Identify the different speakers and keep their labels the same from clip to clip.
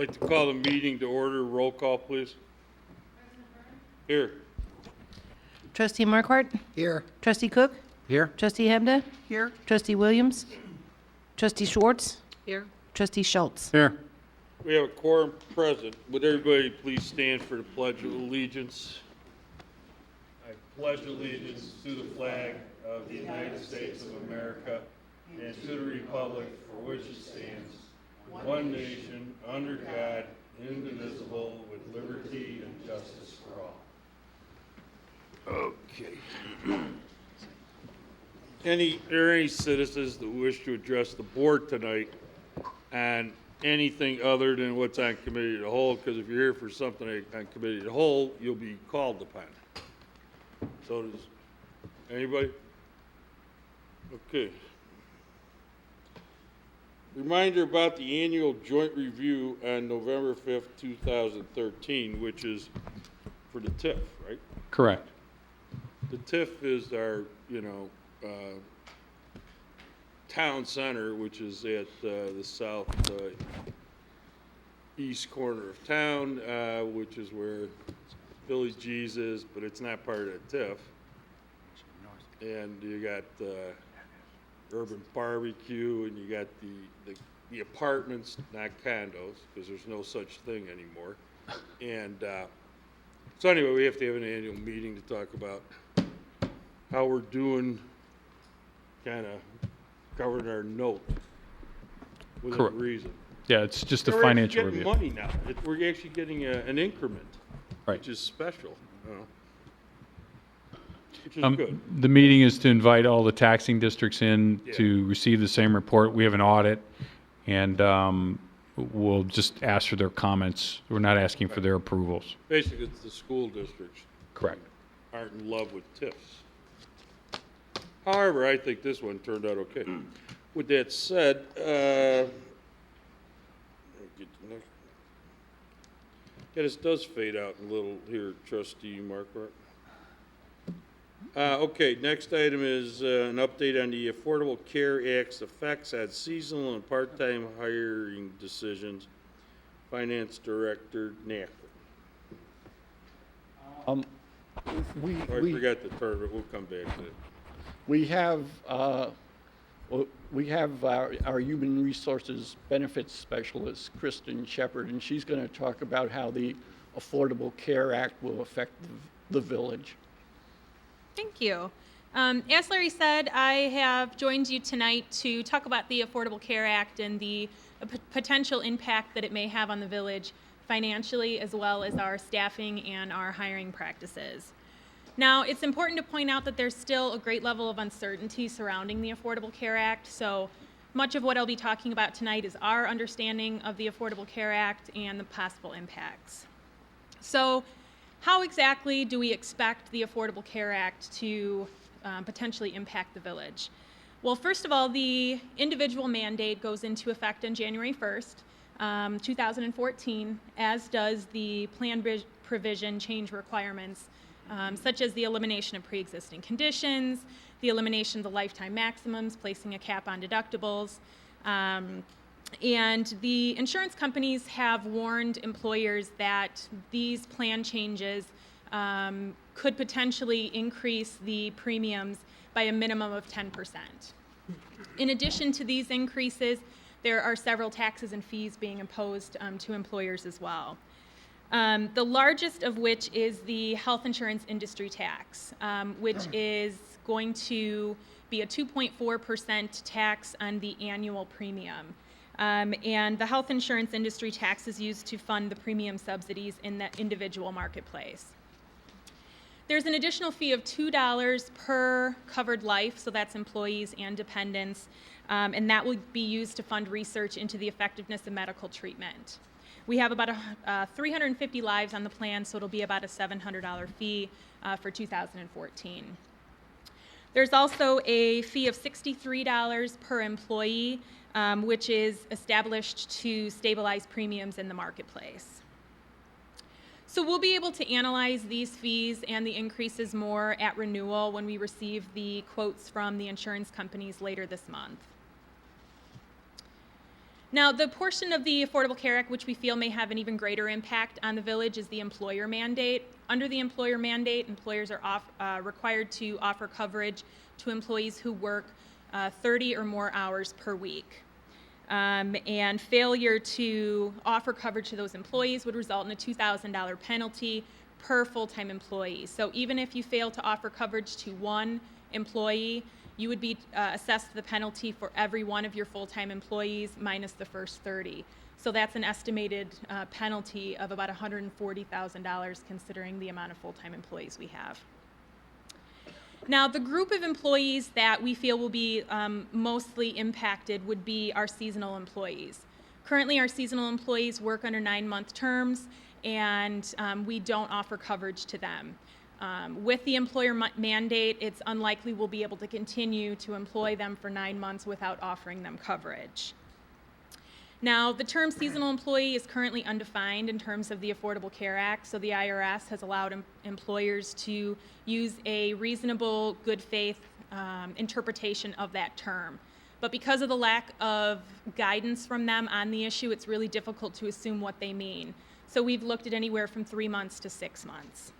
Speaker 1: I'd like to call the meeting to order. Roll call, please. Here.
Speaker 2: Trustee Marquardt?
Speaker 3: Here.
Speaker 2: Trustee Cook?
Speaker 3: Here.
Speaker 2: Trustee Hebda?
Speaker 3: Here.
Speaker 2: Trustee Williams? Trustee Schwartz?
Speaker 3: Here.
Speaker 2: Trustee Schultz?
Speaker 3: Here.
Speaker 1: We have a quorum present. Would everybody please stand for the Pledge of Allegiance? I pledge allegiance to the flag of the United States of America and to the republic for which it stands, one nation, under God, indivisible, with liberty and justice for all. Okay. Are any citizens that wish to address the board tonight on anything other than what's on committee of the whole? Because if you're here for something on committee of the whole, you'll be called upon. So does anybody? Okay. Reminder about the annual joint review on November 5th, 2013, which is for the TIF, right?
Speaker 4: Correct.
Speaker 1: The TIF is our, town center, which is at the south east corner of town, which is where Billy G's is, but it's not part of the TIF. And you got Urban Barbecue, and you got the apartments, not condos, because there's no such thing anymore. And so anyway, we have to have an annual meeting to talk about how we're doing, kind of covering our note within
Speaker 4: Correct.
Speaker 1: reason.
Speaker 4: Yeah, it's just a
Speaker 1: We're
Speaker 4: financial
Speaker 1: actually
Speaker 4: review.
Speaker 1: getting money now. We're actually getting an increment,
Speaker 4: Right.
Speaker 1: which is special, which is good.
Speaker 4: The meeting is to invite all the taxing districts in to receive the same report. We have an audit, and we'll just ask for their comments. We're not asking for their approvals.
Speaker 1: Basically, it's the school districts
Speaker 4: Correct.
Speaker 1: aren't in love with TIFs. However, I think this one turned out okay. With that said, this does fade out a little here, Trustee Marquardt. Okay, next item is an update on the Affordable Care Act's effects on seasonal and part-time hiring decisions. Finance Director Knapp. I forgot the term, but we'll come back to it.
Speaker 5: We have our Human Resources Benefits Specialist, Kristen Shepard, and she's going to talk about how the Affordable Care Act will affect the village.
Speaker 6: Thank you. As Larry said, I have joined you tonight to talk about the Affordable Care Act and the potential impact that it may have on the village financially, as well as our staffing and our hiring practices. Now, it's important to point out that there's still a great level of uncertainty surrounding the Affordable Care Act, so much of what I'll be talking about tonight is our understanding of the Affordable Care Act and the possible impacts. So, how exactly do we expect the Affordable Care Act to potentially impact the village? Well, first of all, the individual mandate goes into effect on January 1st, 2014, as does the plan provision change requirements, such as the elimination of pre-existing conditions, the elimination of the lifetime maximums, placing a cap on deductibles, and the insurance companies have warned employers that these plan changes could potentially increase the premiums by a minimum of 10%. In addition to these increases, there are several taxes and fees being imposed to employers as well. The largest of which is the health insurance industry tax, which is going to be a 2.4% tax on the annual premium. And the health insurance industry tax is used to fund the premium subsidies in the individual marketplace. There's an additional fee of $2 per covered life, so that's employees and dependents, and that will be used to fund research into the effectiveness of medical treatment. We have about 350 lives on the plan, so it'll be about a $700 fee for 2014. There's also a fee of $63 per employee, which is established to stabilize premiums in the marketplace. So we'll be able to analyze these fees and the increases more at renewal when we receive the quotes from the insurance companies later this month. Now, the portion of the Affordable Care Act which we feel may have an even greater impact on the village is the employer mandate. Under the employer mandate, employers are required to offer coverage to employees who work 30 or more hours per week. And failure to offer coverage to those employees would result in a $2,000 penalty per full-time employee. So even if you fail to offer coverage to one employee, you would be assessed the penalty for every one of your full-time employees minus the first 30. So that's an estimated penalty of about $140,000 considering the amount of full-time employees we have. Now, the group of employees that we feel will be mostly impacted would be our seasonal employees. Currently, our seasonal employees work under 9-month terms, and we don't offer coverage to them. With the employer mandate, it's unlikely we'll be able to continue to employ them for 9 months without offering them coverage. Now, the term seasonal employee is currently undefined in terms of the Affordable Care Act, so the IRS has allowed employers to use a reasonable, good faith interpretation of that term. But because of the lack of guidance from them on the issue, it's really difficult to assume what they mean. So we've looked at anywhere from 3 months to 6 months.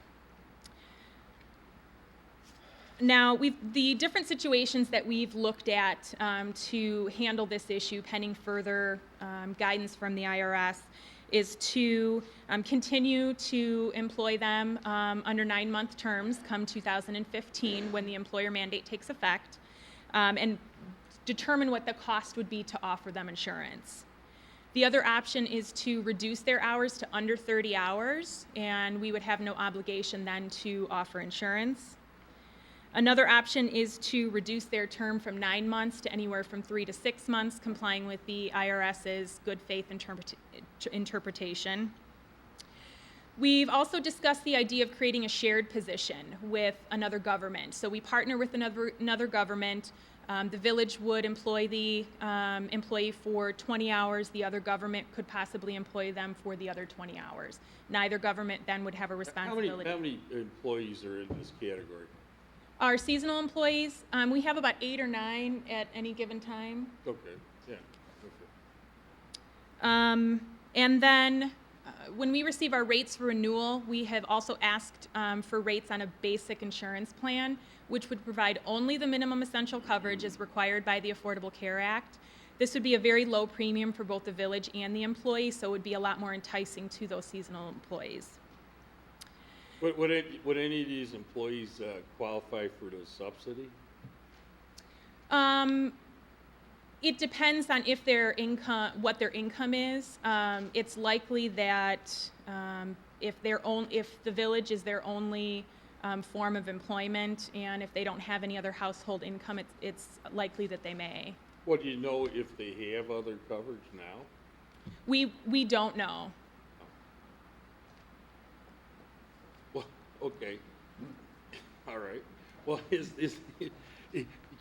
Speaker 6: Now, the different situations that we've looked at to handle this issue pending further guidance from the IRS is to continue to employ them under 9-month terms come 2015 when the employer mandate takes effect, and determine what the cost would be to offer them insurance. The other option is to reduce their hours to under 30 hours, and we would have no obligation then to offer insurance. Another option is to reduce their term from 9 months to anywhere from 3 to 6 months, complying with the IRS's good faith interpretation. We've also discussed the idea of creating a shared position with another government. So we partner with another government. The village would employ the employee for 20 hours. The other government could possibly employ them for the other 20 hours. Neither government then would have a responsibility.
Speaker 1: How many employees are in this category?
Speaker 6: Our seasonal employees, we have about 8 or 9 at any given time.
Speaker 1: Okay, yeah, okay.
Speaker 6: And then when we receive our rates for renewal, we have also asked for rates on a basic insurance plan, which would provide only the minimum essential coverage as required by the Affordable Care Act. This would be a very low premium for both the village and the employee, so it would be a lot more enticing to those seasonal employees.
Speaker 1: Would any of these employees qualify for the subsidy?
Speaker 6: It depends on if their income, what their income is. It's likely that if the village is their only form of employment, and if they don't have any other household income, it's likely that they may.
Speaker 1: Well, do you know if they have other coverage now?
Speaker 6: We don't know.
Speaker 1: Well, okay. All right. Well,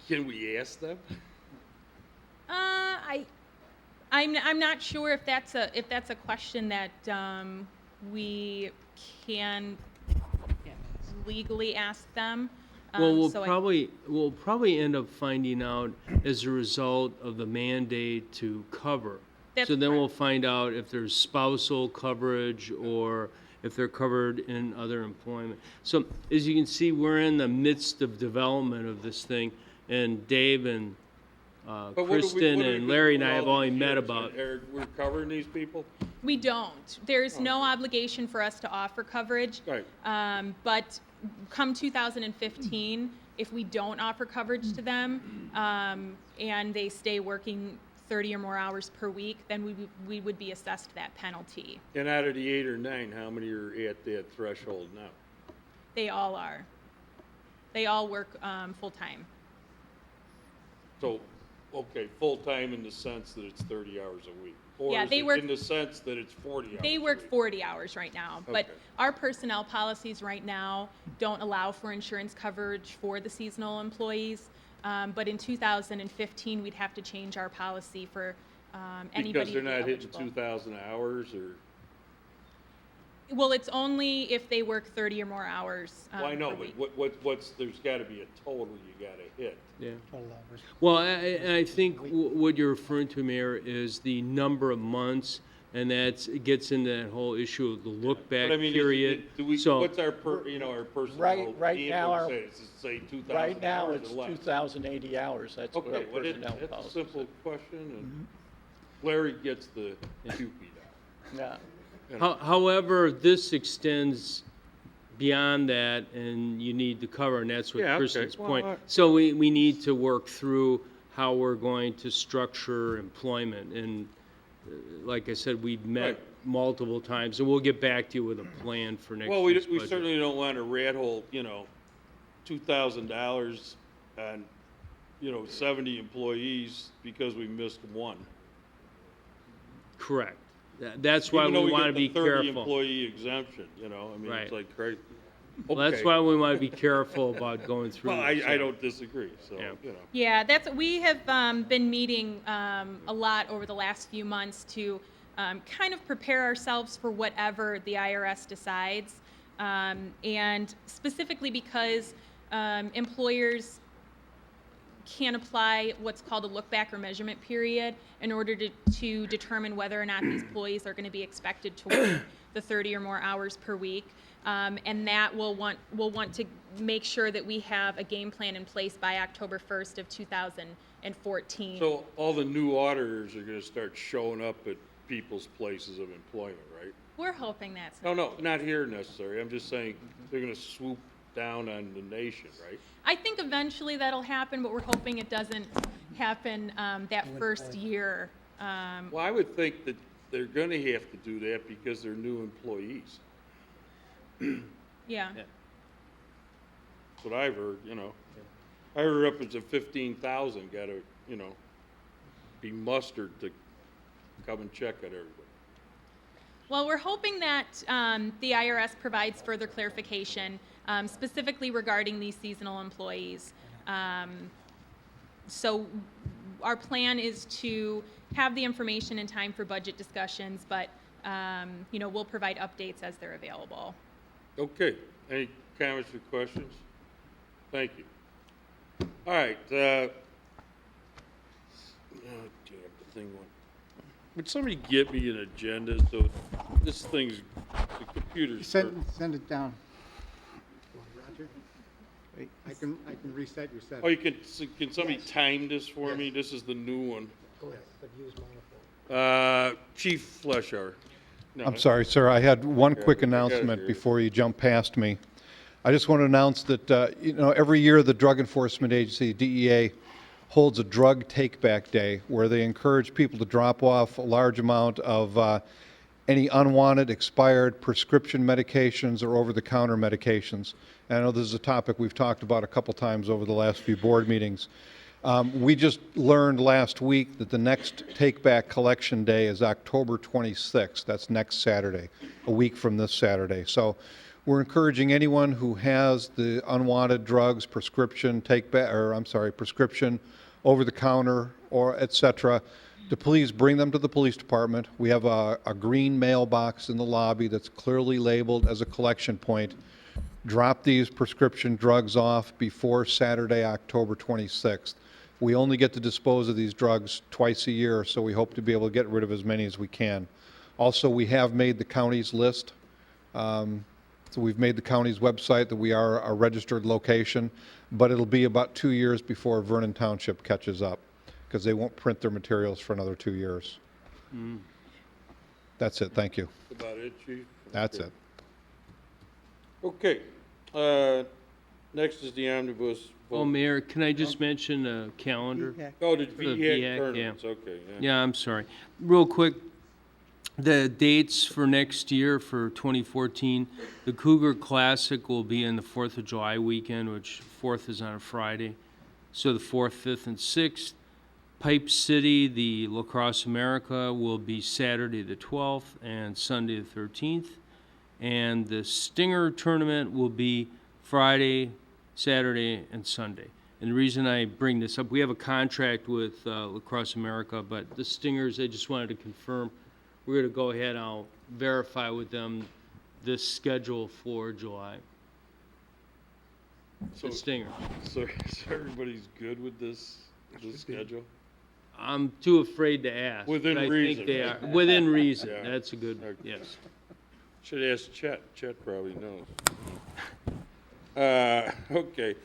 Speaker 1: can we ask them?
Speaker 6: I'm not sure if that's a question that we can legally ask them.
Speaker 3: Well,
Speaker 6: So
Speaker 3: we'll probably end up finding out as a result of the mandate to cover.
Speaker 6: That's
Speaker 3: So then
Speaker 6: correct.
Speaker 3: we'll find out if there's spousal coverage or if they're covered in other employment. So as you can see, we're in the midst of development of this thing, and Dave and
Speaker 1: But what do we-
Speaker 3: Kristen
Speaker 1: what do we
Speaker 3: and
Speaker 1: do
Speaker 3: Larry and
Speaker 1: with
Speaker 3: I have
Speaker 1: all
Speaker 3: only
Speaker 1: these
Speaker 3: met
Speaker 1: kids?
Speaker 3: about.
Speaker 1: We're covering these people?
Speaker 6: We don't. There's no obligation for us to offer coverage.
Speaker 1: Right.
Speaker 6: But come 2015, if we don't offer coverage to them, and they stay working 30 or more hours per week, then we would be assessed that penalty.
Speaker 1: And out of the 8 or 9, how many are at that threshold now?
Speaker 6: They all are. They all work full-time.
Speaker 1: So, okay, full-time in the sense that it's 30 hours a week? Or
Speaker 6: Yeah,
Speaker 1: is
Speaker 6: they
Speaker 1: it
Speaker 6: work-
Speaker 1: in the sense that it's 40 hours
Speaker 6: They
Speaker 1: a
Speaker 6: work
Speaker 1: week?
Speaker 6: 40 hours right now, but
Speaker 1: Okay.
Speaker 6: our personnel policies right now don't allow for insurance coverage for the seasonal employees. But in 2015, we'd have to change our policy for anybody
Speaker 1: Because they're
Speaker 6: who'd be
Speaker 1: not hitting
Speaker 6: eligible.
Speaker 1: 2,000 hours, or?
Speaker 6: Well, it's only if they work 30 or more hours.
Speaker 1: Well, I know,
Speaker 6: per
Speaker 1: but
Speaker 6: week.
Speaker 1: what's, there's gotta be a total you gotta hit.
Speaker 3: Yeah. Well, I think what you're referring to, Mayor, is the number of months, and it gets into that whole issue of the look-back
Speaker 1: But I mean,
Speaker 3: period.
Speaker 1: do we,
Speaker 3: So,
Speaker 1: what's our our personal
Speaker 5: Right now, our-
Speaker 1: say? Does it say 2,000
Speaker 5: Right now,
Speaker 1: hours
Speaker 5: it's
Speaker 1: or less?
Speaker 5: 2,080 hours. That's what our
Speaker 1: Okay, well,
Speaker 5: personnel
Speaker 1: that's a
Speaker 5: policy
Speaker 1: simple
Speaker 5: says.
Speaker 1: question, and Larry gets the Cupid out.
Speaker 5: Yeah.
Speaker 3: However, this extends beyond that, and you need to cover, and that's what
Speaker 1: Yeah, okay.
Speaker 3: Kristen's
Speaker 1: Well,
Speaker 3: point. So we need to work through how we're going to structure employment, and like I said, we've met
Speaker 1: Right.
Speaker 3: multiple times, and we'll get back to you with a plan for next
Speaker 1: Well,
Speaker 3: year's
Speaker 1: we
Speaker 3: budget.
Speaker 1: certainly don't want to rat hole, $2,000 on, 70 employees because we missed one.
Speaker 3: Correct. That's why
Speaker 1: Even though
Speaker 3: we want to
Speaker 1: get
Speaker 3: be
Speaker 1: the 30
Speaker 3: careful.
Speaker 1: employee exemption, I mean,
Speaker 3: Right.
Speaker 1: it's like crazy.
Speaker 3: Well, that's
Speaker 1: Okay.
Speaker 3: why we want to be careful about going through.
Speaker 1: Well,
Speaker 3: this,
Speaker 1: I don't disagree, so,
Speaker 3: Yeah.
Speaker 6: Yeah, we have been meeting a lot over the last few months to kind of prepare ourselves for whatever the IRS decides. And specifically because employers can apply what's called a look-back or measurement period in order to determine whether or not these employees are going to be expected to work the 30 or more hours per week. And that we'll want to make sure that we have a game plan in place by October 1st of 2014.
Speaker 1: So all the new auditors are gonna start showing up at people's places of employment, right?
Speaker 6: We're hoping that's
Speaker 1: No, not here necessarily, I'm just saying, they're gonna swoop down on the nation, right?
Speaker 6: I think eventually that'll happen, but we're hoping it doesn't happen that first year.
Speaker 1: Well, I would think that they're gonna have to do that because they're new employees.
Speaker 6: Yeah.
Speaker 1: That's what I've heard, I heard up to 15,000 gotta, be mustered to come and check on everybody.
Speaker 6: Well, we're hoping that the IRS provides further clarification, specifically regarding these seasonal employees. So our plan is to have the information in time for budget discussions, but we'll provide updates as they're available.
Speaker 1: Okay, any comments or questions? Thank you. All right, oh, damn, the thing went. Would somebody get me an agenda so this thing's, the computer's.
Speaker 7: Send it down. Roger? Wait, I can reset your
Speaker 1: Oh,
Speaker 7: setting.
Speaker 1: can somebody time this for me? This is the new one.
Speaker 7: Go ahead, but use my phone.
Speaker 1: Chief Fleshour. No,
Speaker 8: I'm sorry, sir. I had one quick
Speaker 1: I got it
Speaker 8: announcement
Speaker 1: here.
Speaker 8: before you jump past me. I just want to announce that, every year the Drug Enforcement Agency, DEA, holds a drug take-back day where they encourage people to drop off a large amount of any unwanted, expired prescription medications or over-the-counter medications. And I know this is a topic we've talked about a couple times over the last few board meetings. We just learned last week that the next take-back collection day is October 26th. That's next Saturday, a week from this Saturday. So we're encouraging anyone who has the unwanted drugs, prescription, prescription, over-the-counter, or et cetera, to please bring them to the police department. We have a green mailbox in the lobby that's clearly labeled as a collection point. Drop these prescription drugs off before Saturday, October 26th. We only get to dispose of these drugs twice a year, so we hope to be able to get rid of as many as we can. Also, we have made the county's list. So we've made the county's website that we are a registered location, but it'll be about 2 years before Vernon Township catches up, because they won't print their materials for another 2 years. That's it, thank you.
Speaker 1: That's about it, Chief?
Speaker 8: That's
Speaker 1: Okay.
Speaker 8: it.
Speaker 1: Okay, next is the omnibus
Speaker 3: Oh,
Speaker 1: vote.
Speaker 3: Mayor, can I just mention a calendar?
Speaker 1: Oh, the
Speaker 3: the
Speaker 1: VHAC
Speaker 3: VHAC,
Speaker 1: tournaments, okay, yeah.
Speaker 3: Yeah, I'm sorry. Real quick, the dates for next year for 2014, the Cougar Classic will be in the 4th of July weekend, which 4th is on a Friday. So the 4th, 5th, and 6th. Pipe City, the Lacrosse America, will be Saturday the 12th and Sunday the 13th. And the Stinger Tournament will be Friday, Saturday, and Sunday. And the reason I bring this up, we have a contract with Lacrosse America, but the Stingers, I just wanted to confirm, we're going to go ahead, I'll verify with them the schedule for July.
Speaker 1: So,
Speaker 3: The stinger.
Speaker 1: so everybody's good with this schedule?
Speaker 3: I'm too afraid to ask.
Speaker 1: Within
Speaker 3: but I
Speaker 1: reason,
Speaker 3: think they
Speaker 1: right?
Speaker 3: are, within reason,
Speaker 1: Yeah.
Speaker 3: that's a good,
Speaker 1: Okay.
Speaker 3: yes.
Speaker 1: Should ask Chet. Chet probably knows. Okay.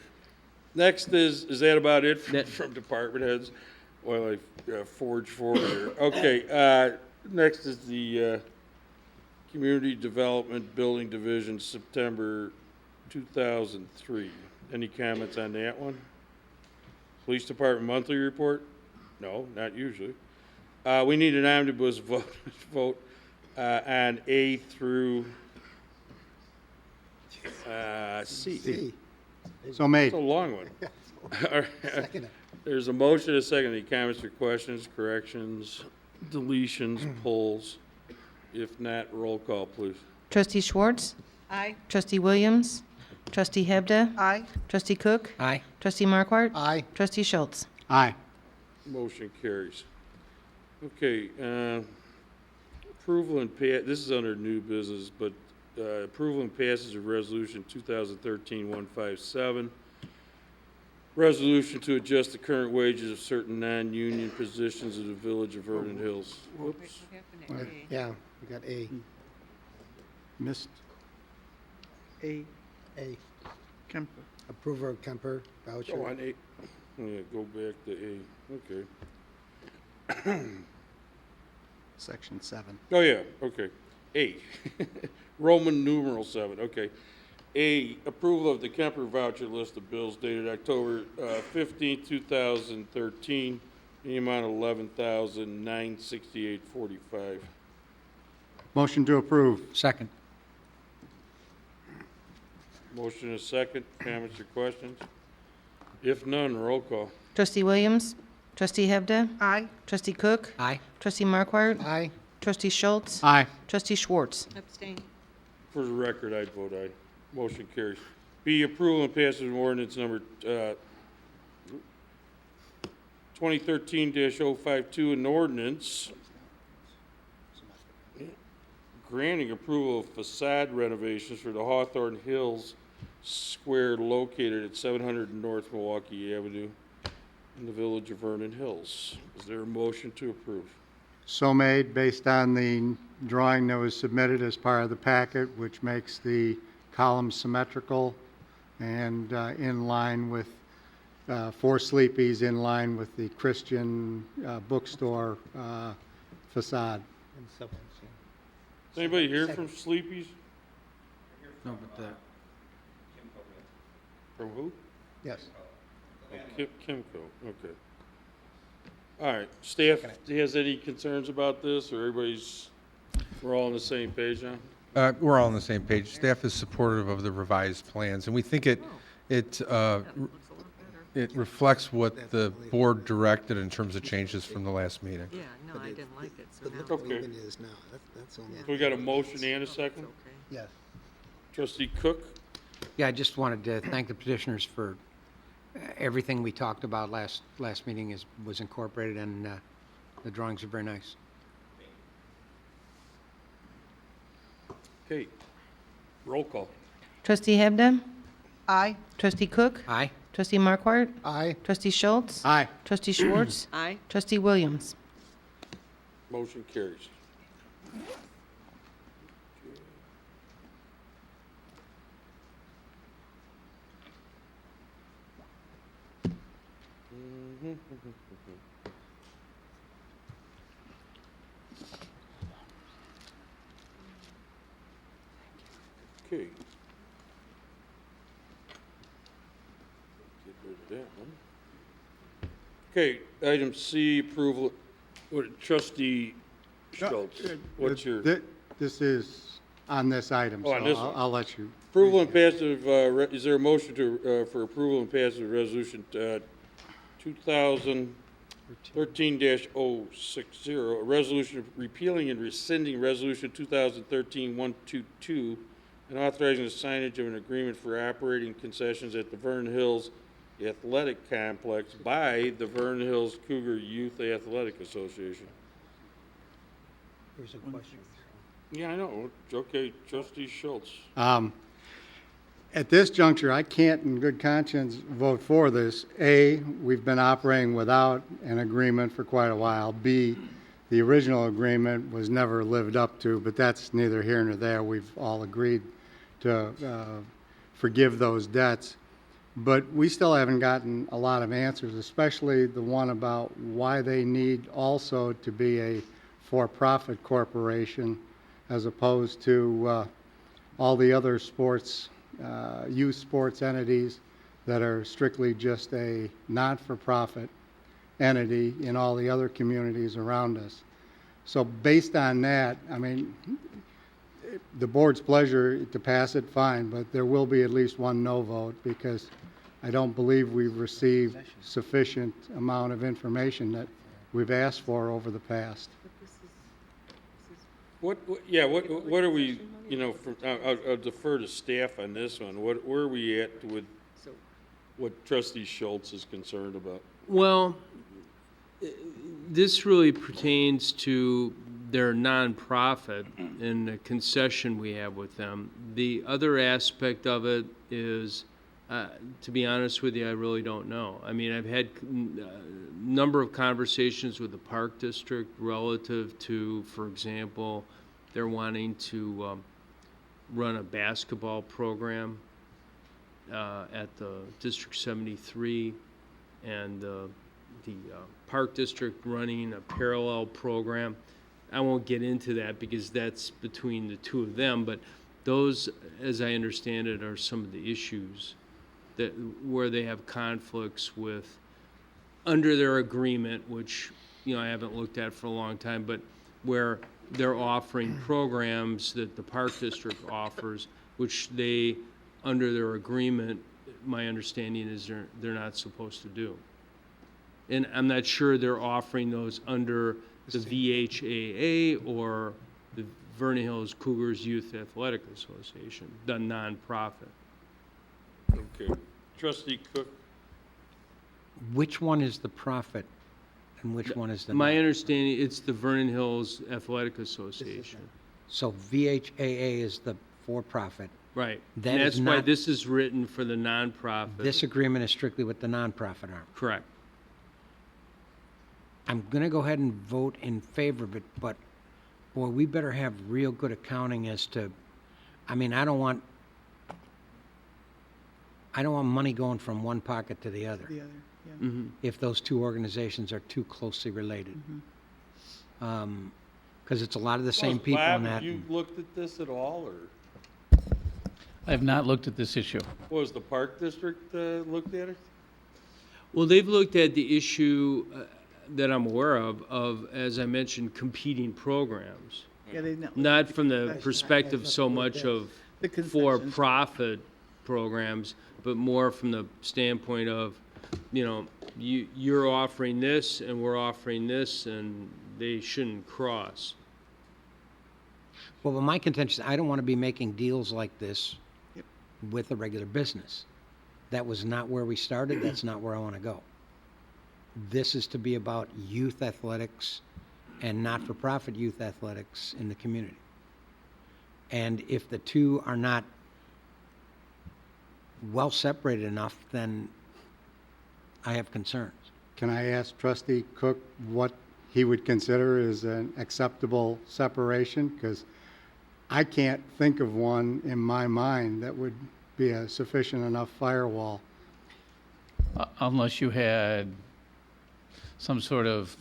Speaker 1: Next is that about it from department heads? While I forge forward here. Okay, next is the Community Development Building Division, September 2003. Any comments on that one? Police Department monthly report? No, not usually. We need an omnibus vote on A through C.
Speaker 7: So made.
Speaker 1: It's a long one. All right. There's a motion, a second. Any comments or questions, corrections, deletions, pulls? If not, roll call, please.
Speaker 2: Trustee Schwartz?
Speaker 9: Aye.
Speaker 2: Trustee Williams? Trustee Hebda?
Speaker 9: Aye.
Speaker 2: Trustee Cook?
Speaker 7: Aye.
Speaker 2: Trustee Markwart?
Speaker 7: Aye.
Speaker 2: Trustee Schultz?
Speaker 7: Aye.
Speaker 1: Motion carries. Okay, approval and this is under new business, but approval and passage of resolution 2013-157. Resolution to adjust the current wages of certain non-union positions in the village of Vernon Hills. Whoops.
Speaker 7: Yeah, we got A. Missed
Speaker 9: A.
Speaker 7: A.
Speaker 9: Kemper.
Speaker 7: Approval of Kemper voucher.
Speaker 1: Go on, A. Yeah, go back to A. Okay.
Speaker 7: Section 7.
Speaker 1: Oh, yeah, okay. A. Roman numeral 7, okay. A, approval of the Kemper voucher list of bills dated October 15, 2013, in the amount of $11,968.45.
Speaker 7: Motion to approve. Second.
Speaker 1: Motion is second. Comments or questions? If none, roll call.
Speaker 2: Trustee Williams? Trustee Hebda?
Speaker 9: Aye.
Speaker 2: Trustee Cook?
Speaker 7: Aye.
Speaker 2: Trustee Markwart?
Speaker 7: Aye.
Speaker 2: Trustee Schultz?
Speaker 7: Aye.
Speaker 2: Trustee Schwartz?
Speaker 9: Abstain.
Speaker 1: For the record, I'd vote aye. Motion carries. B, approval and passage of ordinance number 2013-052, an ordinance granting approval of facade renovations for the Hawthorne Hills Square located at 700 North Milwaukee Avenue in the village of Vernon Hills. Is there a motion to approve?
Speaker 7: So made based on the drawing that was submitted as part of the packet, which makes the columns symmetrical and in line with, for Sleepy's, in line with the Christian bookstore facade.
Speaker 1: Is anybody here from Sleepy's?
Speaker 3: No, but the,
Speaker 1: From who?
Speaker 7: Yes.
Speaker 1: Kimco, okay. All right, staff, has any concerns about this, or we're all on the same page now?
Speaker 10: We're all on the same page. Staff is supportive of the revised plans, and we think it reflects what the board directed in terms of changes from the last meeting.
Speaker 9: Yeah, no, I didn't like it, so now
Speaker 1: Okay.
Speaker 7: Even is now. That's only.
Speaker 1: We got a motion and a second?
Speaker 9: it's okay.
Speaker 7: Yes.
Speaker 1: Trustee Cook?
Speaker 11: Yeah, I just wanted to thank the petitioners for everything we talked about last meeting was incorporated, and the drawings are very nice.
Speaker 1: Okay, roll call.
Speaker 2: Trustee Hebda?
Speaker 9: Aye.
Speaker 2: Trustee Cook?
Speaker 11: Aye.
Speaker 2: Trustee Markwart?
Speaker 7: Aye.
Speaker 2: Trustee Schultz?
Speaker 7: Aye.
Speaker 2: Trustee Schwartz?
Speaker 9: Aye.
Speaker 2: Trustee Williams?
Speaker 1: Motion carries. Okay. Get rid of that one. Okay, item C, approval, trustee Schultz, what's your?
Speaker 7: This is on this item,
Speaker 1: Oh,
Speaker 7: so
Speaker 1: on this
Speaker 7: I'll
Speaker 1: one.
Speaker 7: I'll let you.
Speaker 1: Approval and passage of, is there a motion for approval and passage of resolution 2013-060, a resolution repealing and rescinding resolution 2013-122, and authorizing the signage of an agreement for operating concessions at the Vernon Hills Athletic Complex by the Vernon Hills Cougar Youth Athletic Association.
Speaker 11: There's a question.
Speaker 1: Yeah, I know. Okay, trustee Schultz.
Speaker 7: At this juncture, I can't in good conscience vote for this. A, we've been operating without an agreement for quite a while. B, the original agreement was never lived up to, but that's neither here nor there. We've all agreed to forgive those debts. But we still haven't gotten a lot of answers, especially the one about why they need also to be a for-profit corporation as opposed to all the other sports, youth sports entities that are strictly just a not-for-profit entity in all the other communities around us. So based on that, I mean, the board's pleasure to pass it, fine, but there will be at least one no vote because I don't believe we've received sufficient amount of information that we've asked for over the past.
Speaker 1: What are we, I'll defer to staff on this one. Where are we at with what trustee Schultz is concerned about?
Speaker 3: Well, this really pertains to their nonprofit and the concession we have with them. The other aspect of it is, to be honest with you, I really don't know. I mean, I've had a number of conversations with the Park District relative to, for example, they're wanting to run a basketball program at the District 73, and the Park District running a parallel program. I won't get into that because that's between the two of them, but those, as I understand it, are some of the issues that where they have conflicts with under their agreement, which I haven't looked at for a long time, but where they're offering programs that the Park District offers, which they, under their agreement, my understanding is they're not supposed to do. And I'm not sure they're offering those under the VHAA or the Vernon Hills Cougars Youth Athletic Association, the nonprofit.
Speaker 1: Okay. Trustee Cook?
Speaker 11: Which one is the profit and which one is the
Speaker 3: My
Speaker 11: not?
Speaker 3: understanding, it's the Vernon Hills Athletic Association.
Speaker 11: So VHAA is the for-profit.
Speaker 3: Right.
Speaker 11: That
Speaker 3: And
Speaker 11: is
Speaker 3: that's why
Speaker 11: not-
Speaker 3: this is written for the nonprofit.
Speaker 11: This agreement is strictly with the nonprofit arm.
Speaker 3: Correct.
Speaker 11: I'm going to go ahead and vote in favor of it, but boy, we better have real good accounting as to, I mean, I don't want money going from one pocket to the other
Speaker 9: The other, yeah.
Speaker 11: if those two organizations are too closely related. Because it's a lot of the same people in
Speaker 1: Bob,
Speaker 11: that.
Speaker 1: have you looked at this at all, or
Speaker 12: I have not looked at this issue.
Speaker 1: was the Park District looked at it?
Speaker 3: Well, they've looked at the issue that I'm aware of, as I mentioned, competing programs.
Speaker 9: Yeah, they know.
Speaker 3: Not from the
Speaker 9: Concession.
Speaker 3: perspective so much of
Speaker 9: The concessions.
Speaker 3: for-profit programs, but more from the standpoint of, you're offering this and we're offering this, and they shouldn't cross.
Speaker 11: Well, but my contention is I don't want to be making deals like this with a regular business. That was not where we started. That's not where I want to go. This is to be about youth athletics and not-for-profit youth athletics in the community. And if the two are not well separated enough, then I have concerns.
Speaker 7: Can I ask Trustee Cook what he would consider as an acceptable separation? Because I can't think of one in my mind that would be a sufficient enough firewall.
Speaker 12: Unless you had some sort of,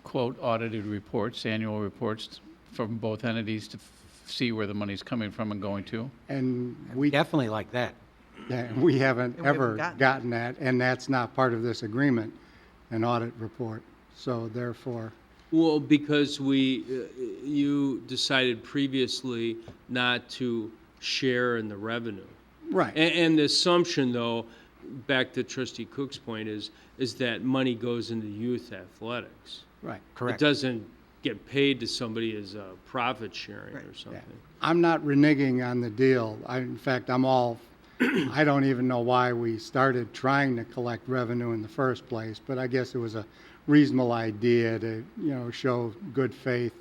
Speaker 12: quote, audited reports, annual reports from both entities to see where the money's coming from and going to.
Speaker 7: And we
Speaker 11: Definitely like that.
Speaker 7: haven't
Speaker 9: we haven't
Speaker 7: ever
Speaker 9: gotten
Speaker 7: gotten that, and that's not part of this agreement, an audit report. So therefore,
Speaker 3: Well, because you decided previously not to share in the revenue.
Speaker 7: right.
Speaker 3: And the assumption, though, back to Trustee Cook's point, is that money goes into youth athletics.
Speaker 7: Right.
Speaker 11: Correct.
Speaker 3: It doesn't get paid to somebody as a profit sharing or
Speaker 9: Right.
Speaker 7: Yeah.
Speaker 3: something.
Speaker 7: I'm not reneging on the deal. In fact, I don't even know why we started trying to collect revenue in the first place, but I guess it was a reasonable idea to, show good faith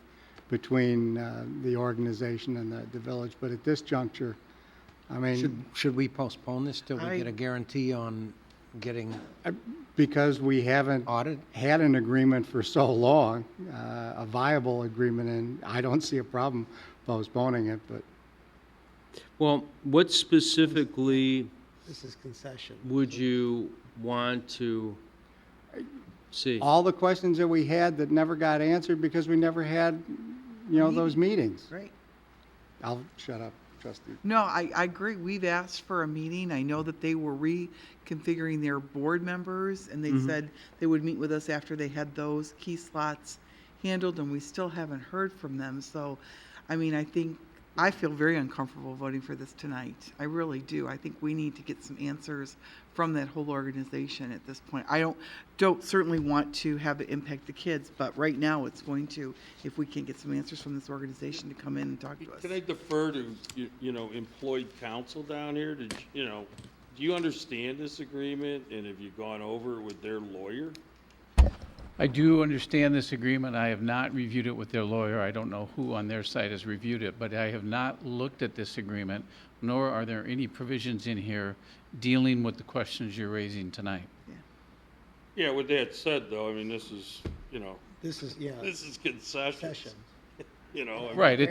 Speaker 7: between the organization and the village. But at this juncture, I mean,
Speaker 11: Should we postpone this till we
Speaker 9: I-
Speaker 11: get a guarantee on getting
Speaker 7: because we haven't
Speaker 11: audited?
Speaker 7: had an agreement for so long, a viable agreement, and I don't see a problem postponing it, but
Speaker 3: Well, what specifically
Speaker 13: This is concession.
Speaker 3: would you want to see?
Speaker 7: all the questions that we had that never got answered because we never had, those meetings.
Speaker 9: Right.
Speaker 7: I'll shut up, trustee.
Speaker 9: No, I agree. We've asked for a meeting. I know that they were reconfiguring their board members, and they said they would meet with us after they had those key slots handled, and we still haven't heard from them. So, I mean, I feel very uncomfortable voting for this tonight. I really do. I think we need to get some answers from that whole organization at this point. I don't certainly want to have it impact the kids, but right now it's going to, if we can get some answers from this organization to come in and talk to us.
Speaker 1: Can I defer to, employed counsel down here? Do you understand this agreement, and have you gone over it with their lawyer?
Speaker 12: I do understand this agreement. I have not reviewed it with their lawyer. I don't know who on their side has reviewed it, but I have not looked at this agreement, nor are there any provisions in here dealing with the questions you're raising tonight.
Speaker 1: Yeah, with that said, though, I mean, this is,
Speaker 13: This is,
Speaker 1: this is concessions.
Speaker 13: concession.
Speaker 1: I mean,
Speaker 12: Right,
Speaker 1: I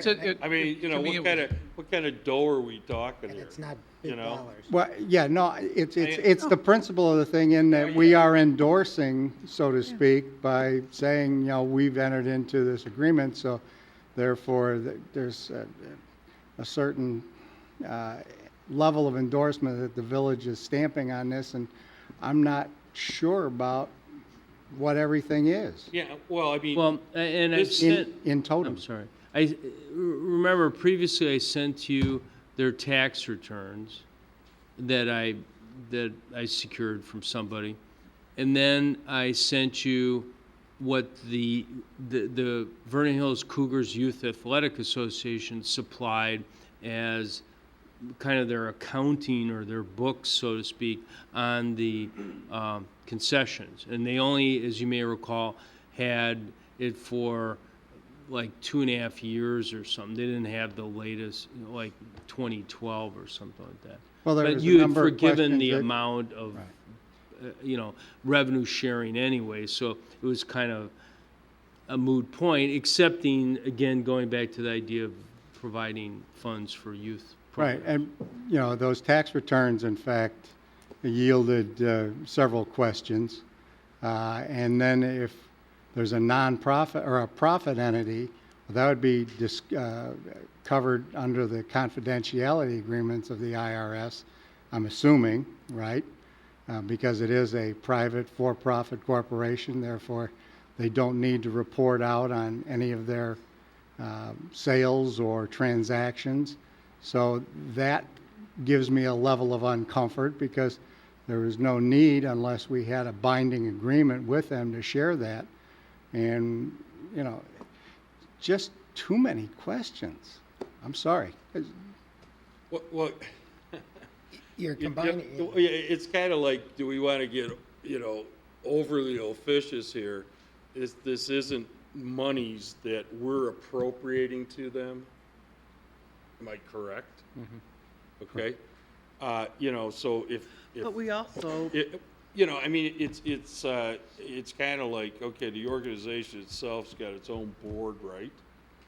Speaker 1: mean,
Speaker 12: to me, it
Speaker 1: what kind of dough are we talking
Speaker 13: And
Speaker 1: here?
Speaker 13: it's not big
Speaker 1: You know?
Speaker 13: dollars.
Speaker 7: Well, yeah, no, it's the principle of the thing in that we are endorsing, so to speak, by saying, we've entered into this agreement, so therefore there's a certain level of endorsement that the village is stamping on this, and I'm not sure about what everything is
Speaker 1: Yeah, well, I mean,
Speaker 3: Well, and I
Speaker 1: This-
Speaker 3: sent,
Speaker 7: in total.
Speaker 3: I'm sorry. Remember previously I sent you their tax returns that I secured from somebody. And then I sent you what the Vernon Hills Cougars Youth Athletic Association supplied as kind of their accounting or their books, so to speak, on the concessions. And they only, as you may recall, had it for like 2.5 years or something. They didn't have the latest, like 2012 or something like that.
Speaker 7: Well, there
Speaker 3: But
Speaker 7: was a
Speaker 3: you had
Speaker 7: number of
Speaker 3: forgiven the
Speaker 7: questions that-
Speaker 3: amount of, revenue sharing anyway, so it was kind of a moot point, excepting, again, going back to the idea of providing funds for youth
Speaker 7: Right,
Speaker 3: programs.
Speaker 7: and, those tax returns, in fact, yielded several questions. And then if there's a nonprofit or a profit entity, that would be covered under the confidentiality agreements of the IRS, I'm assuming, right? Because it is a private for-profit corporation, therefore they don't need to report out on any of their sales or transactions. So that gives me a level of uncomfort because there was no need unless we had a binding agreement with them to share that. And, just too many questions. I'm sorry.
Speaker 1: what,
Speaker 13: You're combining,
Speaker 1: it's kind of like, do we want to get, overly officious here? This isn't monies that we're appropriating to them. Am I correct? Okay. So if
Speaker 9: But we also,
Speaker 1: I mean, it's kind of like, okay, the organization itself's got its own board, right?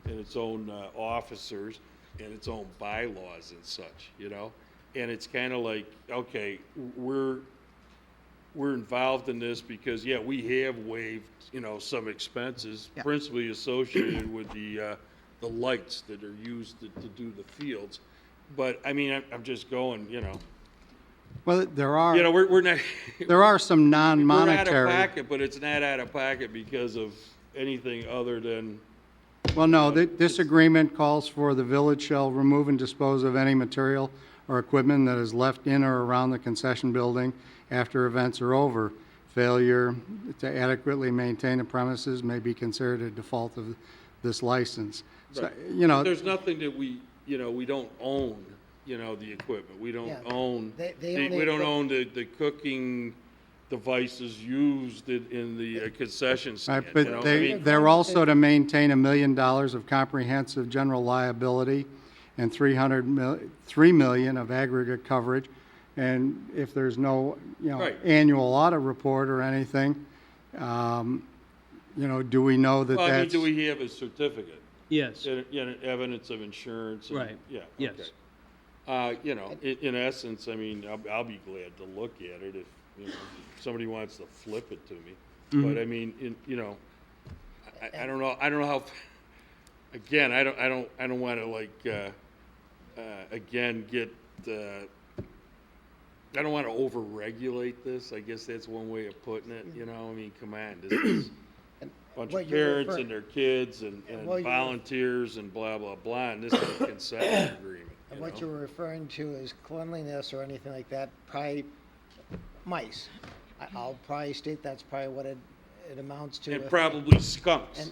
Speaker 1: And its own officers and its own bylaws and such, And it's kind of like, okay, we're involved in this because, yeah, we have waived, some expenses,
Speaker 9: Yeah.
Speaker 1: principally associated with the lights that are used to do the fields. But, I mean, I'm just going,
Speaker 7: Well, there are,
Speaker 1: we're not.
Speaker 7: there are some
Speaker 1: We're out of
Speaker 7: non-monetary.
Speaker 1: pocket, but it's not out of pocket because of anything other than,
Speaker 7: Well, no, this agreement calls for the village shall remove and dispose of any material or equipment that is left in or around the concession building after events are over. Failure to adequately maintain the premises may be considered a default of this license. So,
Speaker 1: Right. There's nothing that we don't own, the equipment. We don't
Speaker 13: Yeah,
Speaker 1: own,
Speaker 13: they
Speaker 1: we
Speaker 13: only
Speaker 1: don't
Speaker 13: put-
Speaker 1: own the cooking devices used in the concession stand,
Speaker 7: Right,
Speaker 1: you know?
Speaker 7: but
Speaker 1: I mean,
Speaker 7: they're also to maintain $1 million of comprehensive general liability and $3 million of aggregate coverage. And if there's no,
Speaker 1: Right.
Speaker 7: annual audit report or anything, do we know that
Speaker 1: well, I mean,
Speaker 7: that's?
Speaker 1: do we have a certificate?
Speaker 3: Yes,
Speaker 1: Evidence of insurance? and-
Speaker 3: Right.
Speaker 1: Yeah,
Speaker 3: yes.
Speaker 1: okay. In essence, I mean, I'll be glad to look at it if, somebody wants to flip it to me.
Speaker 3: Mm-hmm.
Speaker 1: But I mean, I don't know how, again, I don't want to again, I don't want to over-regulate this. I guess that's one way of putting it, I mean, come on, this is a bunch
Speaker 13: what
Speaker 1: of
Speaker 13: you're
Speaker 1: parents
Speaker 13: refer-
Speaker 1: and their kids and
Speaker 13: what you're-
Speaker 1: volunteers and blah, blah, blah, and this is a consent agreement,
Speaker 13: And what you were referring to is cleanliness or anything like that, probably mice. I'll probably state that's probably what it amounts to.
Speaker 1: And
Speaker 13: if-
Speaker 1: probably skunks.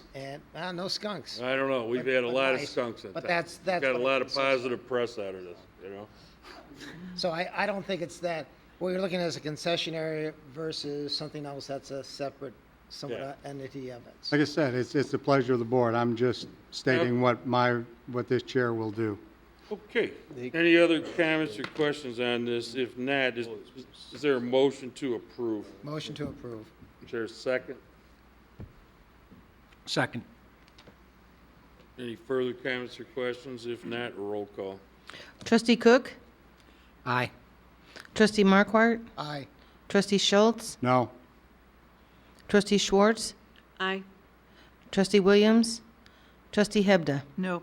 Speaker 13: no skunks.
Speaker 1: I don't know, we've had a
Speaker 13: but
Speaker 1: lot of
Speaker 13: mice.
Speaker 1: skunks in
Speaker 13: But
Speaker 1: town.
Speaker 13: that's
Speaker 1: Got a
Speaker 13: what
Speaker 1: lot
Speaker 13: it
Speaker 1: of
Speaker 13: consists of.
Speaker 1: positive press out of this,
Speaker 13: So I don't think it's that, what you're looking at is a concession area versus something else that's a separate, somewhat
Speaker 1: Yeah.
Speaker 13: entity of it.
Speaker 7: Like I said, it's the pleasure of the board. I'm just stating what this chair will do.
Speaker 1: Okay, any other comments or questions on this? If not, is there a motion to approve?
Speaker 13: Motion to approve.
Speaker 1: Is there a second?
Speaker 3: Second.
Speaker 1: Any further comments or questions? If not, roll call.
Speaker 2: Trustee Cook?
Speaker 11: Aye.
Speaker 2: Trustee Markwart?
Speaker 13: Aye.
Speaker 2: Trustee Schultz?
Speaker 7: No?
Speaker 2: Trustee Schwartz?
Speaker 14: Aye.
Speaker 2: Trustee Williams? Trustee Hebda?
Speaker 9: No.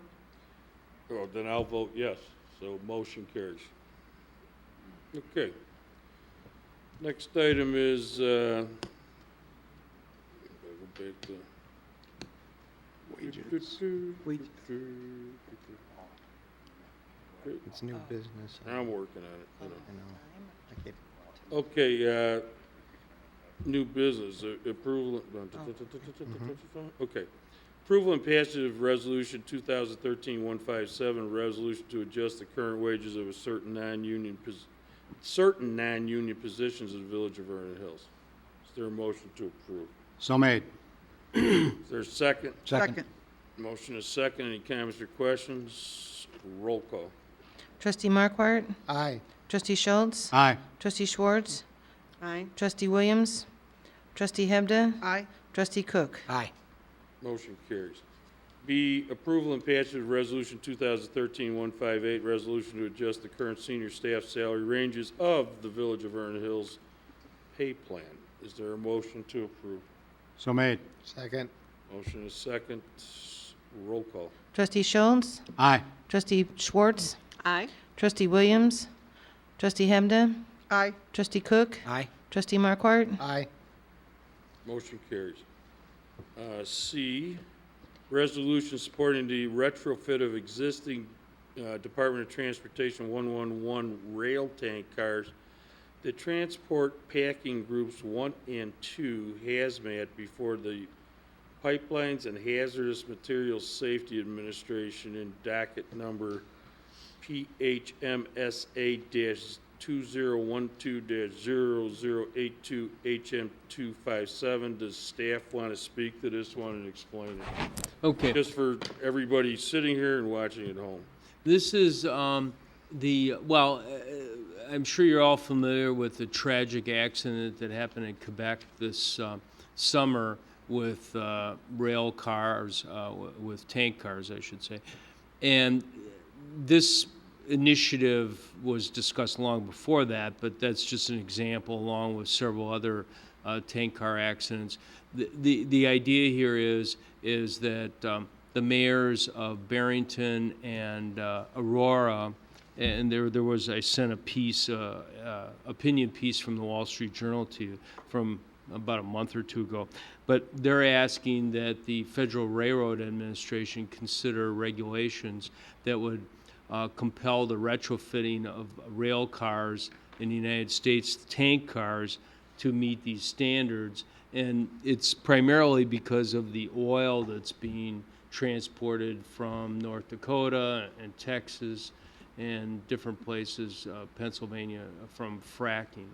Speaker 1: Oh, then I'll vote yes, so motion carries. Okay. Next item is, go back to.
Speaker 9: Wages.
Speaker 11: It's new business.
Speaker 1: I'm working on it,
Speaker 11: I know. I can't-
Speaker 1: Okay, new business, approval, okay. Approval and passage of resolution 2013-157, resolution to adjust the current wages of a certain non-union positions in the village of Vernon Hills. Is there a motion to approve?
Speaker 7: So made.
Speaker 1: Is there a second?
Speaker 9: Second.
Speaker 1: Motion is second. Any comments or questions? Roll call.
Speaker 2: Trustee Markwart?
Speaker 13: Aye.
Speaker 2: Trustee Schultz?
Speaker 7: Aye.
Speaker 2: Trustee Schwartz?
Speaker 14: Aye.
Speaker 2: Trustee Williams? Trustee Hebda?
Speaker 9: Aye.
Speaker 2: Trustee Cook?
Speaker 11: Aye.
Speaker 1: Motion carries. B, approval and passage of resolution 2013-158, resolution to adjust the current senior staff salary ranges of the village of Vernon Hills pay plan. Is there a motion to approve?
Speaker 7: So made.
Speaker 13: Second.
Speaker 1: Motion is second. Roll call.
Speaker 2: Trustee Schultz?
Speaker 7: Aye.
Speaker 2: Trustee Schwartz?
Speaker 14: Aye.
Speaker 2: Trustee Williams? Trustee Hebda?
Speaker 9: Aye.
Speaker 2: Trustee Cook?
Speaker 11: Aye.
Speaker 2: Trustee Markwart?
Speaker 13: Aye.
Speaker 1: Motion carries. C, resolution supporting the retrofit of existing Department of Transportation 111 rail tank cars that transport packing groups 1 and 2 hazmat before the Pipelines and Hazardous Materials Safety Administration in docket number PHMSA-2012-0082-HM257. Does staff want to speak to this one and explain it?
Speaker 3: Okay.
Speaker 1: Just for everybody sitting here and watching at home.
Speaker 3: This is I'm sure you're all familiar with the tragic accident that happened in Quebec this summer with rail cars, with tank cars, I should say. And this initiative was discussed long before that, but that's just an example along with several other tank car accidents. The idea here is that the mayors of Barrington and Aurora, and there was, I sent a piece, opinion piece from the Wall Street Journal to you from about a month or two ago, but they're asking that the Federal Railroad Administration consider regulations that would compel the retrofitting of rail cars in the United States, tank cars, to meet these standards. And it's primarily because of the oil that's being transported from North Dakota and Texas and different places, Pennsylvania, from fracking.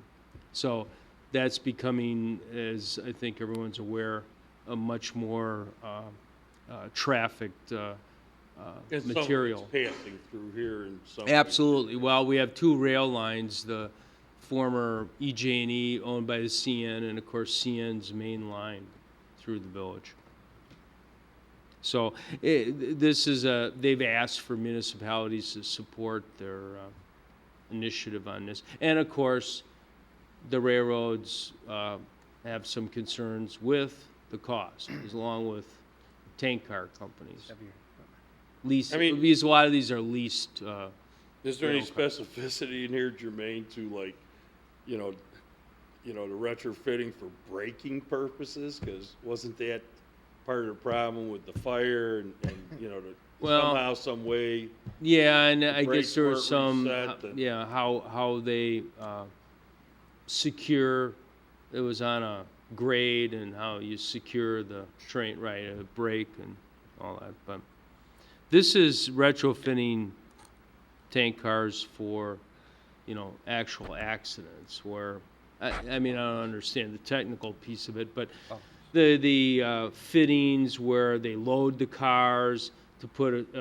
Speaker 3: So that's becoming, as I think everyone's aware, a much more trafficked
Speaker 1: And some of
Speaker 3: material.
Speaker 1: it's passing through here and some.
Speaker 3: Absolutely. Well, we have two rail lines, the former EJ&E owned by the CN, and of course CN's main line through the village. So this is they've asked for municipalities to support their initiative on this. And of course, the railroads have some concerns with the cost, along with tank car companies. Lease,
Speaker 1: I mean-
Speaker 3: because a lot of these are leased.
Speaker 1: Is there any
Speaker 3: rail cars.
Speaker 1: specificity in here germane to like, you know, the retrofitting for braking purposes? Because wasn't that part of the problem with the fire and
Speaker 3: Well-
Speaker 1: somehow, some way?
Speaker 3: Yeah, and I
Speaker 1: brakes
Speaker 3: guess there was
Speaker 1: weren't
Speaker 3: some,
Speaker 1: reset and-
Speaker 3: yeah, how they secure, it was on a grade and how you secure the train, right, a brake and all that. But this is retrofitting tank cars for, actual accidents where, I mean, I don't understand the technical piece of it, but the fittings where they load the cars to put,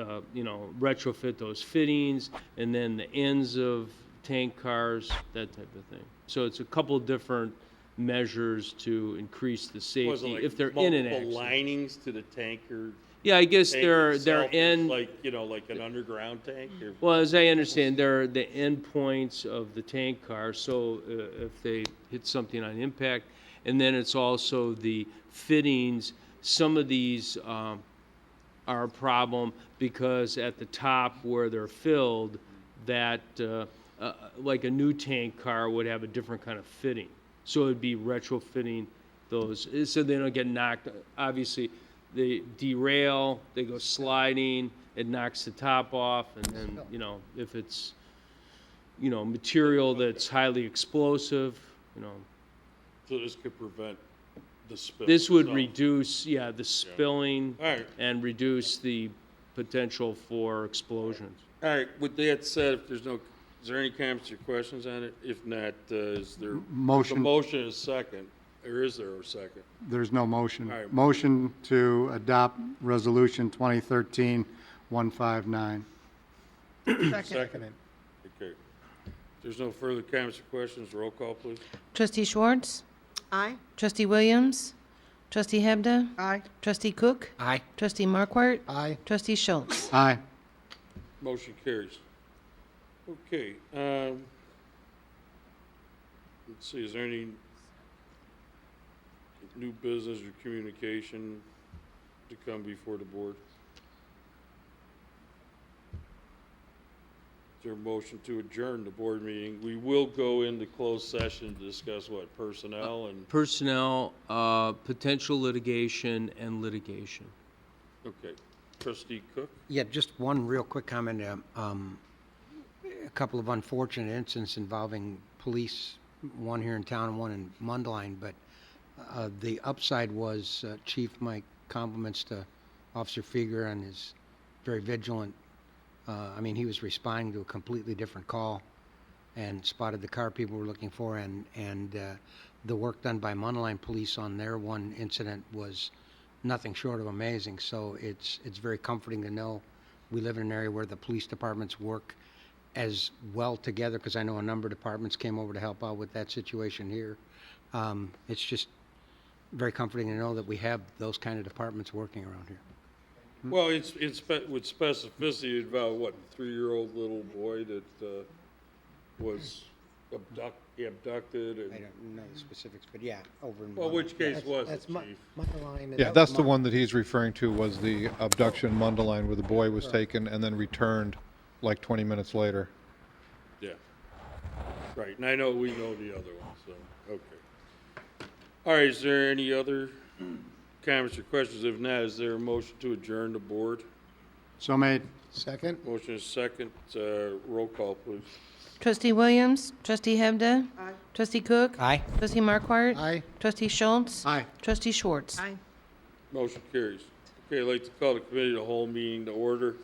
Speaker 3: retrofit those fittings, and then the ends of tank cars, that type of thing. So it's a couple different measures to increase the
Speaker 1: Was it
Speaker 3: safety
Speaker 1: like
Speaker 3: if they're in an
Speaker 1: multiple
Speaker 3: accident.
Speaker 1: linings to the tanker?
Speaker 3: Yeah, I guess
Speaker 1: tank
Speaker 3: they're
Speaker 1: itself is
Speaker 3: in.
Speaker 1: like, like an underground tank? Or?
Speaker 3: Well, as I understand, they're the end points of the tank car, so if they hit something on impact, and then it's also the fittings. Some of these are a problem because at the top where they're filled, that, like a new tank car would have a different kind of fitting. So it'd be retrofitting those, so they don't get knocked. Obviously, they derail, they go sliding, it knocks the top off, and then, if it's, material that's highly explosive,
Speaker 1: So this could prevent the spill.
Speaker 3: this would
Speaker 1: So-
Speaker 3: reduce, the spilling
Speaker 1: All right.
Speaker 3: and reduce the potential for explosions.
Speaker 1: All right, with that said, is there any comments or questions on it? If not, is there?
Speaker 7: Motion.
Speaker 1: The motion is second, or is there a second?
Speaker 7: There's no motion.
Speaker 1: All right.
Speaker 7: Motion to adopt Resolution 2013-159.
Speaker 1: Second. Okay. If there's no further comments or questions, roll call, please.
Speaker 2: Trustee Schwartz?
Speaker 9: Aye.
Speaker 2: Trustee Williams? Trustee Hebda?
Speaker 9: Aye.
Speaker 2: Trustee Cook?
Speaker 11: Aye.
Speaker 2: Trustee Markwart?
Speaker 13: Aye.
Speaker 2: Trustee Schultz?
Speaker 7: Aye.
Speaker 1: Motion carries. Okay, let's see, is there any new business or communication to come before the board? Is there a motion to adjourn the board meeting? We will go into closed session to discuss what, personnel and,
Speaker 3: Personnel, potential litigation, and litigation.
Speaker 1: okay. Trustee Cook?
Speaker 11: Yeah, just one real quick comment. A couple of unfortunate incidents involving police, one here in town and one in Mundelein, but the upside was, Chief, my compliments to Officer Fieger on his very vigilant. He was responding to a completely different call and spotted the car people were looking for, and the work done by Mundelein Police on their one incident was nothing short of amazing. So it's very comforting to know we live in an area where the police departments work as well together, because I know a number of departments came over to help out with that situation here. It's just very comforting to know that we have those kind of departments working around here.
Speaker 1: Well, with specificity about what, 3-year-old little boy that was abducted and.
Speaker 11: I don't know the specifics, but yeah, over in.
Speaker 1: Well, which case was it,
Speaker 13: That's
Speaker 1: Chief?
Speaker 13: Mundelein.
Speaker 8: Yeah, that's the one that he's referring to, was the abduction Mundelein, where the boy was taken and then returned like 20 minutes later.
Speaker 1: Yeah. Right, and we know the other one, so, okay. All right, is there any other comments or questions? If not, is there a motion to adjourn the board?
Speaker 7: So made.
Speaker 13: Second?
Speaker 1: Motion is second, roll call, please.
Speaker 2: Trustee Williams? Trustee Hebda?
Speaker 9: Aye.
Speaker 2: Trustee Cook?
Speaker 11: Aye.
Speaker 2: Trustee Markwart?
Speaker 13: Aye.
Speaker 2: Trustee Schultz?
Speaker 7: Aye.
Speaker 2: Trustee Schwartz?
Speaker 9: Aye.
Speaker 1: Motion carries. Okay, I'd like to call the committee of the whole meeting to order.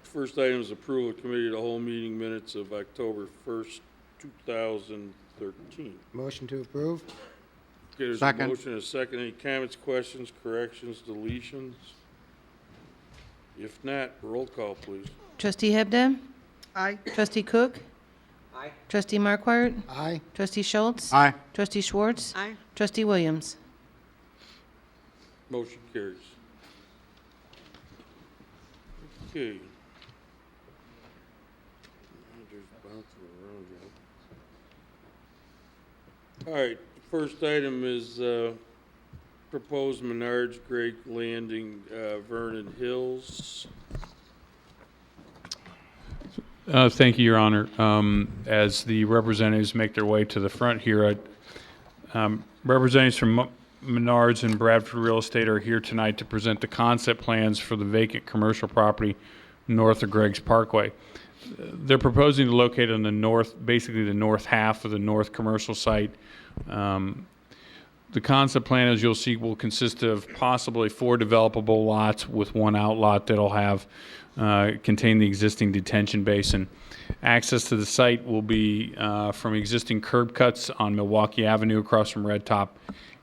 Speaker 1: First item is approval of committee of the whole meeting minutes of October 1st, 2013. 13.
Speaker 13: Motion to approve?
Speaker 1: Okay, there's a
Speaker 7: Second.
Speaker 1: motion and a second. Any comments, questions, corrections, deletions? If not, roll call, please.
Speaker 2: Trustee Hebden?
Speaker 9: Aye.
Speaker 2: Trustee Cook?
Speaker 11: Aye.
Speaker 2: Trustee Markwart?
Speaker 13: Aye.
Speaker 2: Trustee Schultz?
Speaker 7: Aye.
Speaker 2: Trustee Schwartz?
Speaker 9: Aye.
Speaker 2: Trustee Williams?
Speaker 1: Motion carries. Okay. Just bouncing around, Joe. All right, first item is proposed Menards Great Landing, Vernon Hills.
Speaker 4: Thank you, Your Honor. As the representatives make their way to the front here, representatives from Menards and Bradford Real Estate are here tonight to present the concept plans for the vacant commercial property north of Greg's Parkway. They're proposing to locate on the north, basically the north half of the north commercial site. The concept plan, as you'll see, will consist of possibly 4 developable lots with 1 outlot that'll have contain the existing detention basin. Access to the site will be from existing curb cuts on Milwaukee Avenue across from Red Top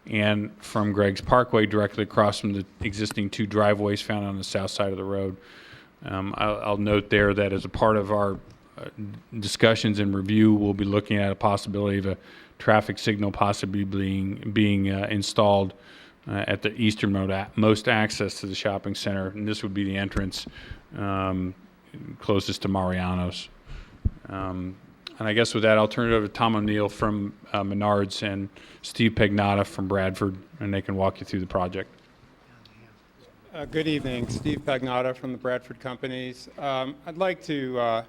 Speaker 4: and from Greg's Parkway directly across from the existing 2 driveways found on the south side of the road. I'll note there that as a part of our discussions and review, we'll be looking at a possibility of a traffic signal possibly being installed at the easternmost access to the shopping center, and this would be the entrance closest to Mariano's. And I guess with that, I'll turn it over to Tom O'Neill from Menards and Steve Pagnotta from Bradford, and they can walk you through the project.
Speaker 14: Good evening, Steve Pagnotta from the Bradford Companies. I'd like to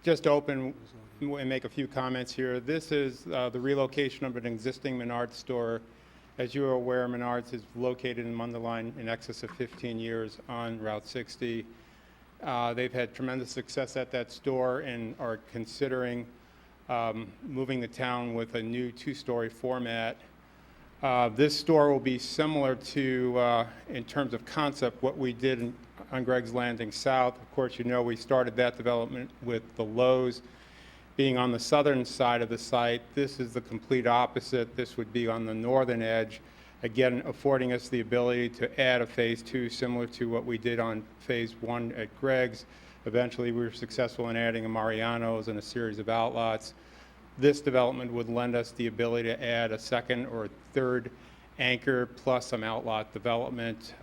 Speaker 14: just open and make a few comments here. This is the relocation of an existing Menards store. As you are aware, Menards is located in Mundelein in excess of 15 years on Route 60. They've had tremendous success at that store and are considering moving the town with a new 2-story format. This store will be similar to, in terms of concept, what we did on Greg's Landing South. Of course, you know we started that development with the Lowe's being on the southern side of the site. This is the complete opposite. This would be on the northern edge, again affording us the ability to add a phase 2 similar to what we did on phase 1 at Greg's. Eventually, we were successful in adding a Mariano's and a series of outlots. This development would lend us the ability to add a second or third anchor plus some outlot development.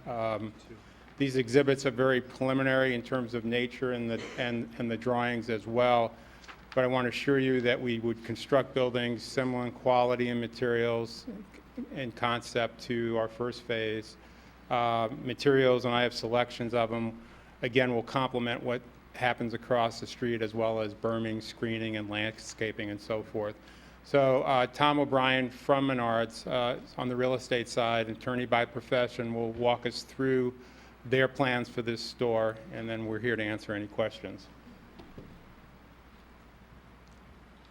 Speaker 14: These exhibits are very preliminary in terms of nature and the drawings as well. But I want to assure you that we would construct buildings similar in quality and materials and concept to our first phase. Materials, and I have selections of them, again, will complement what happens across the street, as well as berming, screening, and landscaping, and so forth. So Tom O'Brien from Menards, on the real estate side, attorney by profession, will walk us through their plans for this store, and then we're here to answer any questions.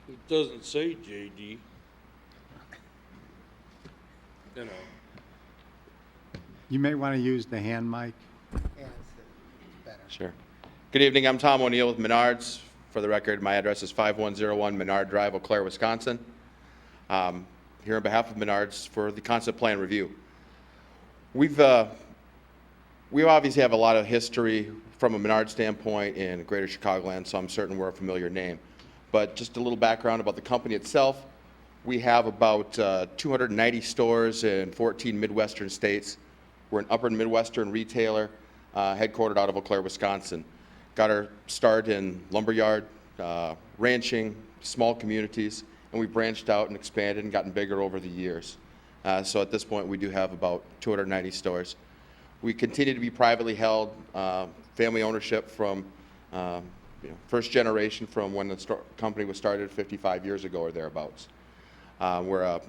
Speaker 1: It doesn't say JD. You know.
Speaker 7: You may want to use the hand mic.
Speaker 13: Yeah, it's better.
Speaker 15: Sure. Good evening. I'm Tom O'Neill with Menards. For the record, my address is 5101 Menard Drive, Eau Claire, Wisconsin. Here on behalf of Menards for the concept plan review. We obviously have a lot of history from a Menards standpoint in Greater Chicagoland, so I'm certain we're a familiar name. But just a little background about the company itself. We have about 290 stores in 14 Midwestern states. We're an upper Midwestern retailer headquartered out of Eau Claire, Wisconsin. Got our start in lumberyard, ranching, small communities, and we branched out and expanded and gotten bigger over the years. So at this point, we do have about 290 stores. We continue to be privately held, family ownership from first generation from when the company was started 55 years ago or thereabouts. We're a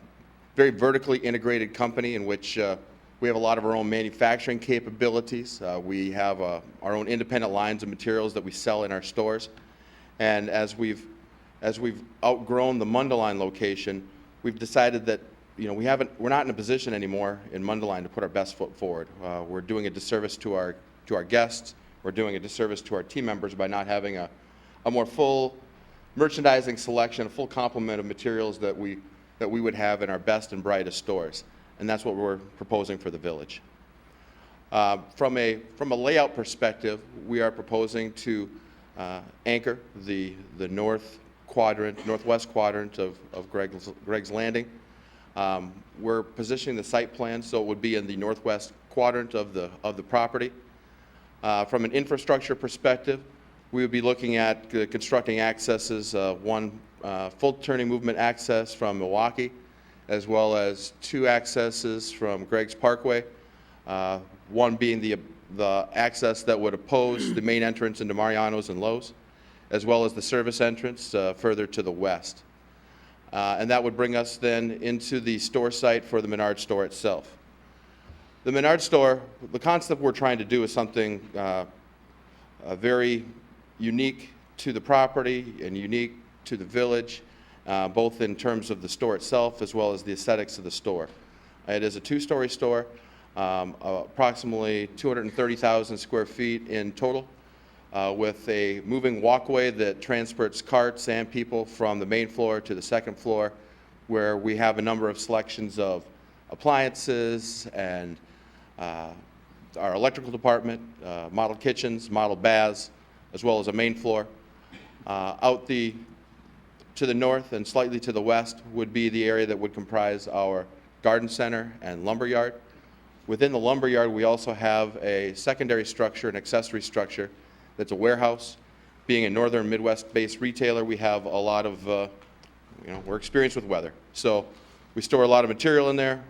Speaker 15: very vertically integrated company in which we have a lot of our own manufacturing capabilities. We have our own independent lines of materials that we sell in our stores. And as we've outgrown the Mundelein location, we've decided that we're not in a position anymore in Mundelein to put our best foot forward. We're doing a disservice to our guests. We're doing a disservice to our team members by not having a more full merchandising selection, a full complement of materials that we would have in our best and brightest stores. And that's what we're proposing for the village. From a layout perspective, we are proposing to anchor the northwest quadrant of Greg's Landing. We're positioning the site plan so it would be in the northwest quadrant of the property. From an infrastructure perspective, we would be looking at constructing accesses, one full turning movement access from Milwaukee, as well as 2 accesses from Greg's Parkway, one being the access that would oppose the main entrance into Mariano's and Lowe's, as well as the service entrance further to the west. And that would bring us then into the store site for the Menards store itself. The Menards store, the concept we're trying to do is something very unique to the property and unique to the village, both in terms of the store itself as well as the aesthetics of the store. It is a 2-story store, approximately 230,000 square feet in total, with a moving walkway that transports carts and people from the main floor to the second floor, where we have a number of selections of appliances and our electrical department, model kitchens, model baths, as well as a main floor. To the north and slightly to the west would be the area that would comprise our garden center and lumber yard. Within the lumber yard, we also have a secondary structure, an accessory structure that's a warehouse. Being a northern Midwest-based retailer, we have a lot of, we're experienced with weather. So we store a lot of material in there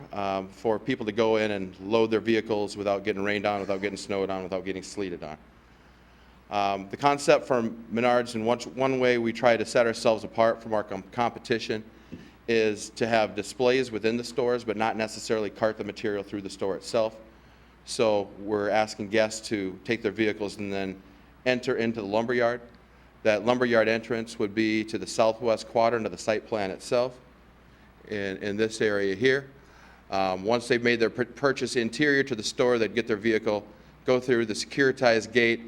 Speaker 15: for people to go in and load their vehicles without getting rained on, without getting snowed on, without getting sleeted on. The concept from Menards, and one way we try to set ourselves apart from our competition, is to have displays within the stores, but not necessarily cart the material through the store itself. So we're asking guests to take their vehicles and then enter into the lumberyard. That lumberyard entrance would be to the southwest quadrant of the site plan itself, in this area here. Once they've made their purchase interior to the store, they'd get their vehicle, go through the securitized gate,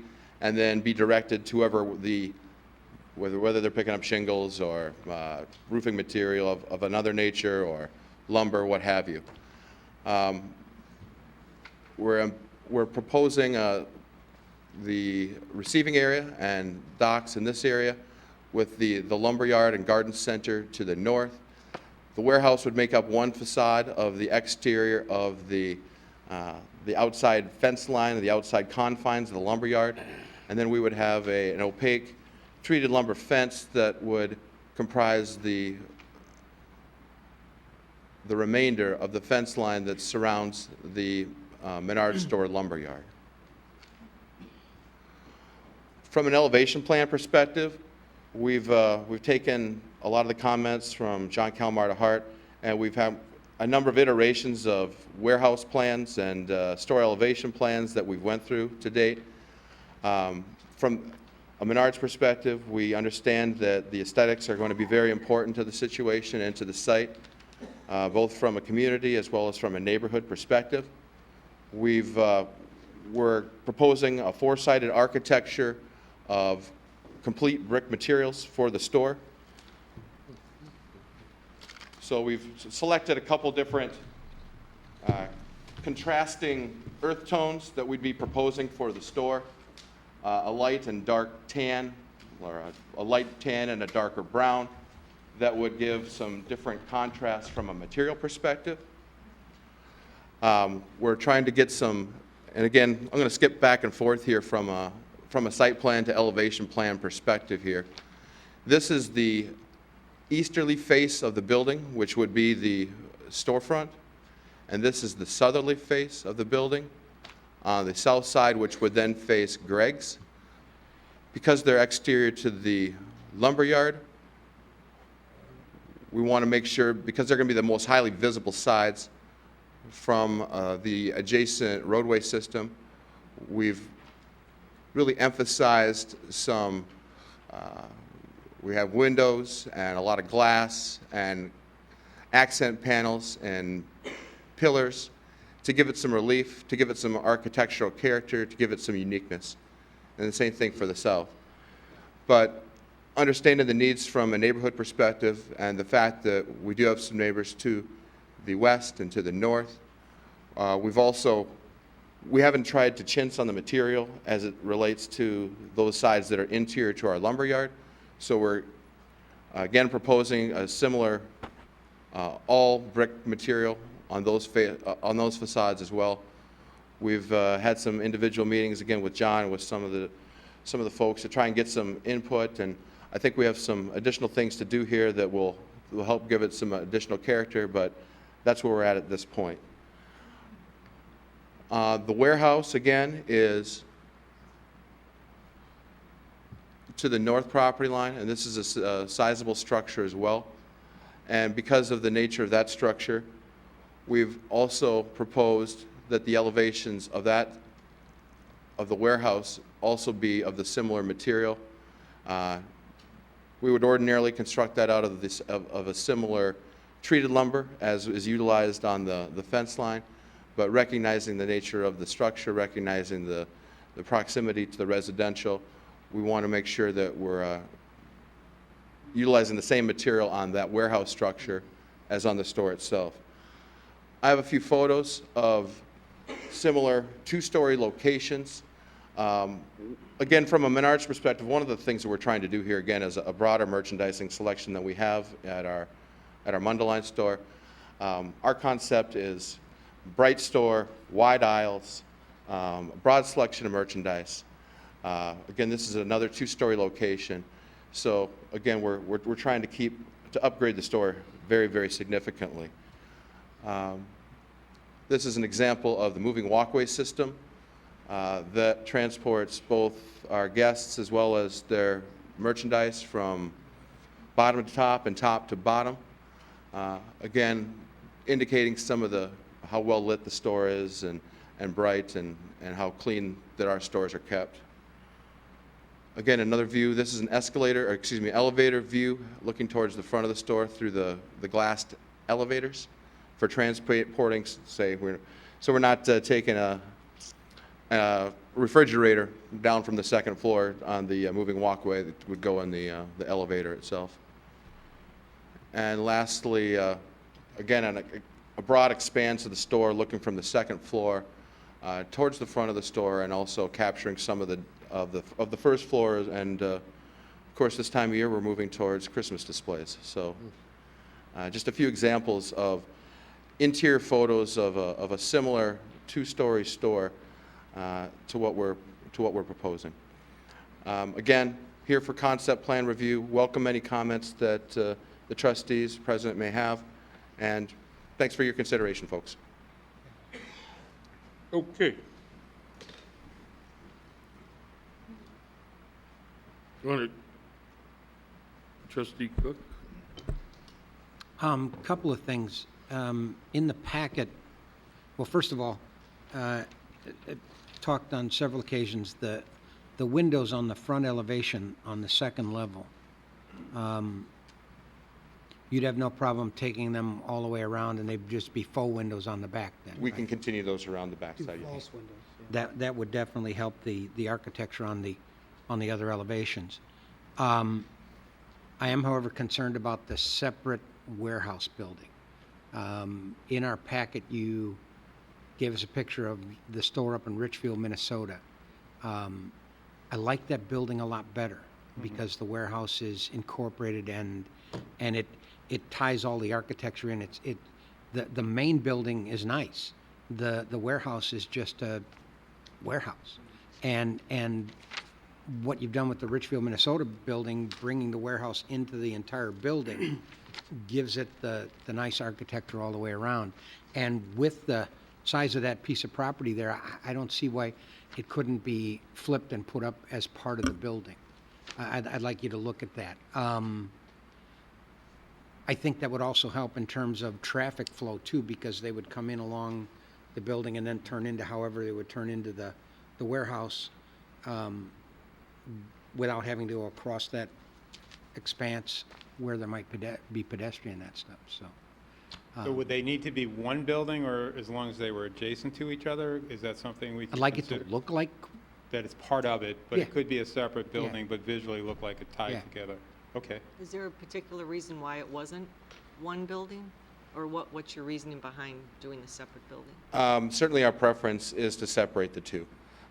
Speaker 15: and then be directed to whether they're picking up shingles or roofing material of another nature or lumber, what have you. We're proposing the receiving area and docks in this area with the lumberyard and garden center to the north. The warehouse would make up one facade of the exterior of the outside fence line, the outside confines of the lumberyard. And then we would have an opaque treated lumber fence that would comprise the remainder of the fence line that surrounds the Menards store lumberyard. From an elevation plan perspective, we've taken a lot of the comments from John Calmar Hart, and we've had a number of iterations of warehouse plans and store elevation plans that we've went through to date. From a Menards perspective, we understand that the aesthetics are going to be very important to the situation and to the site, both from a community as well as from a neighborhood perspective. We're proposing a 4-sided architecture of complete brick materials for the store. So we've selected a couple different contrasting earth tones that we'd be proposing for the store. A light and dark tan, or a light tan and a darker brown, that would give some different contrast from a material perspective. We're trying to get some, and again, I'm going to skip back and forth here from a site plan to elevation plan perspective here. This is the easterly face of the building, which would be the storefront, and this is the southerly face of the building on the south side, which would then face Greg's. Because they're exterior to the lumberyard, we want to make sure, because they're going to be the most highly visible sides from the adjacent roadway system, we've really emphasized some, we have windows and a lot of glass and accent panels and pillars to give it some relief, to give it some architectural character, to give it some uniqueness. And the same thing for the south. But understanding the needs from a neighborhood perspective and the fact that we do have some neighbors to the west and to the north. We haven't tried to chintz on the material as it relates to those sides that are interior to our lumber yard. So we're again proposing a similar all brick material on those facades as well. We've had some individual meetings again with John, with some of the folks to try and get some input, and I think we have some additional things to do here that will help give it some additional character, but that's where we're at this point. The warehouse, again, is to the north property line, and this is a sizable structure as well. And because of the nature of that structure, we've also proposed that the elevations of the warehouse also be of the similar material. We would ordinarily construct that out of a similar treated lumber as is utilized on the fence line, but recognizing the nature of the structure, recognizing the proximity to the residential, we want to make sure that we're utilizing the same material on that warehouse structure as on the store itself. I have a few photos of similar two-story locations. Again, from a Menards perspective, one of the things that we're trying to do here, again, is a broader merchandising selection that we have at our Mundelein store. Our concept is bright store, wide aisles, broad selection of merchandise. Again, this is another two-story location. So again, we're trying to upgrade the store very, very significantly. This is an example of the moving walkway system that transports both our guests as well as their merchandise from bottom to top and top to bottom. Again, indicating some of how well lit the store is and bright and how clean that our stores are kept. Again, another view. This is an elevator view looking towards the front of the store through the glassed elevators for transporting, so we're not taking a refrigerator down from the second floor on the moving walkway that would go in the elevator itself. And lastly, again, a broad expanse of the store looking from the second floor towards the front of the store, and also capturing some of the first floor. And of course, this time of year we're moving towards Christmas displays. So just a few examples of interior photos of a similar two-story store to what we're proposing. Again, here for concept plan review. Welcome any comments that the trustees, president may have, and thanks for your consideration, folks.
Speaker 1: Okay. You want to, Trustee Cook?
Speaker 11: Couple of things. In the packet, well, first of all, it talked on several occasions, the windows on the front elevation on the second level. You'd have no problem taking them all the way around, and they'd just be faux windows on the back then.
Speaker 15: We can continue those around the back side.
Speaker 13: False windows. Yeah.
Speaker 11: That would definitely help the architecture on the other elevations. I am, however, concerned about the separate warehouse building. In our packet, you gave us a picture of the store up in Richfield, Minnesota. I like that building a lot better because the warehouse is incorporated and it ties all the architecture in. The main building is nice. The warehouse is just a warehouse. And what you've done with the Richfield, Minnesota building, bringing the warehouse into the entire building, gives it the nice architecture all the way around. And with the size of that piece of property there, I don't see why it couldn't be flipped and put up as part of the building. I'd like you to look at that. I think that would also help in terms of traffic flow too, because they would come in along the building and then turn into however they would turn into the warehouse without having to go across that expanse where there might be pedestrian and that stuff.
Speaker 14: So would they need to be one building, or as long as they were adjacent to each other? Is that something we can
Speaker 11: I'd like it
Speaker 14: consider?
Speaker 11: to look like
Speaker 14: that it's part of it, but
Speaker 11: Yeah.
Speaker 14: it could be a separate building, but visually look like it tied
Speaker 11: Yeah.
Speaker 14: together. Okay.
Speaker 16: Is there a particular reason why it wasn't one building? Or what's your reasoning behind doing a separate building?
Speaker 15: Certainly our preference is to separate the two.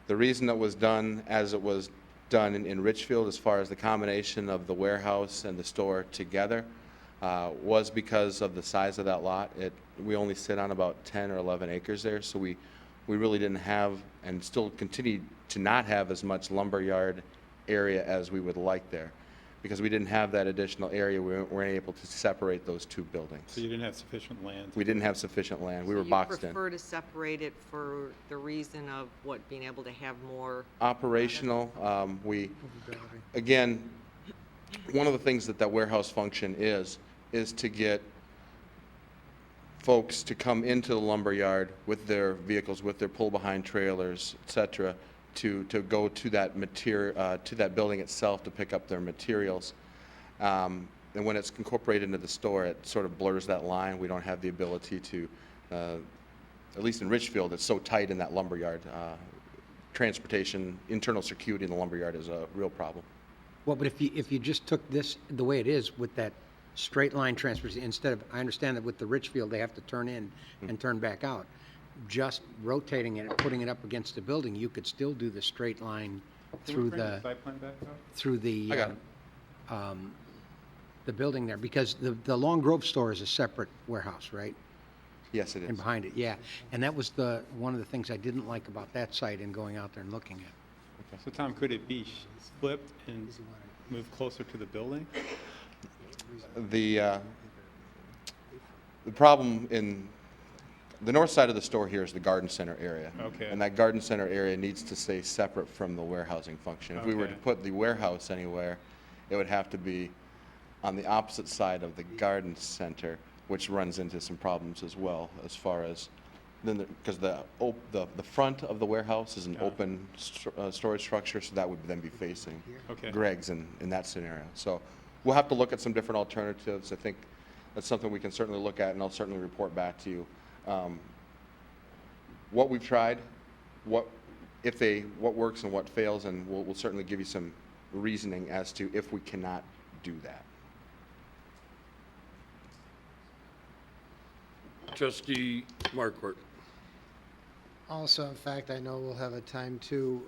Speaker 15: The reason it was done as it was done in Richfield, as far as the combination of the warehouse and the store together, was because of the size of that lot. We only sit on about 10 or 11 acres there, so we really didn't have, and still continue to not have, as much lumberyard area as we would like there. Because we didn't have that additional area, we weren't able to separate those two buildings.
Speaker 14: So you didn't have sufficient land?
Speaker 15: We didn't have sufficient land. We
Speaker 16: So
Speaker 15: were boxed
Speaker 16: You
Speaker 15: in.
Speaker 16: prefer to separate it for the reason of what, being able to have more?
Speaker 15: Operational, again, one of the things that warehouse function is to get folks to come into the lumberyard with their vehicles, with their pull-behind trailers, et cetera, to go to that to that building itself to pick up their materials. And when it's incorporated into the store, it sort of blurs that line. We don't have the ability to, at least in Richfield, it's so tight in that lumberyard. Transportation, internal security in the lumberyard is a real problem.
Speaker 11: Well, but if you just took this the way it is with that straight line transportation, instead of, I understand that with the Richfield, they have to turn in and turn back out. Just rotating it and putting it up against the building, you could still do the straight line through
Speaker 14: Can we bring
Speaker 11: the,
Speaker 14: site plan back up?
Speaker 11: through the,
Speaker 15: I got
Speaker 11: the building there, because the Long Grove store is a separate warehouse, right?
Speaker 15: Yes, it
Speaker 11: And
Speaker 15: is.
Speaker 11: behind it, yeah. And that was one of the things I didn't like about that site and going out there and looking at.
Speaker 14: So Tom, could it be flipped and move closer to the building?
Speaker 15: The problem in the north side of the store here is the garden center area.
Speaker 14: Okay.
Speaker 15: And that garden center area needs to stay separate from the warehousing function. If we were to
Speaker 14: Okay.
Speaker 15: put the warehouse anywhere, it would have to be on the opposite side of the garden center, which runs into some problems as well, as far as, because the front of the warehouse is an open storage structure, so that would then be facing
Speaker 14: Okay.
Speaker 15: Greg's in that scenario. So we'll have to look at some different alternatives. I think that's something we can certainly look at, and I'll certainly report back to you. What we've tried, what works and what fails, and we'll certainly give you some reasoning as to if we cannot do that.
Speaker 1: Trustee Markwart.
Speaker 13: Also, in fact, I know we'll have a time too.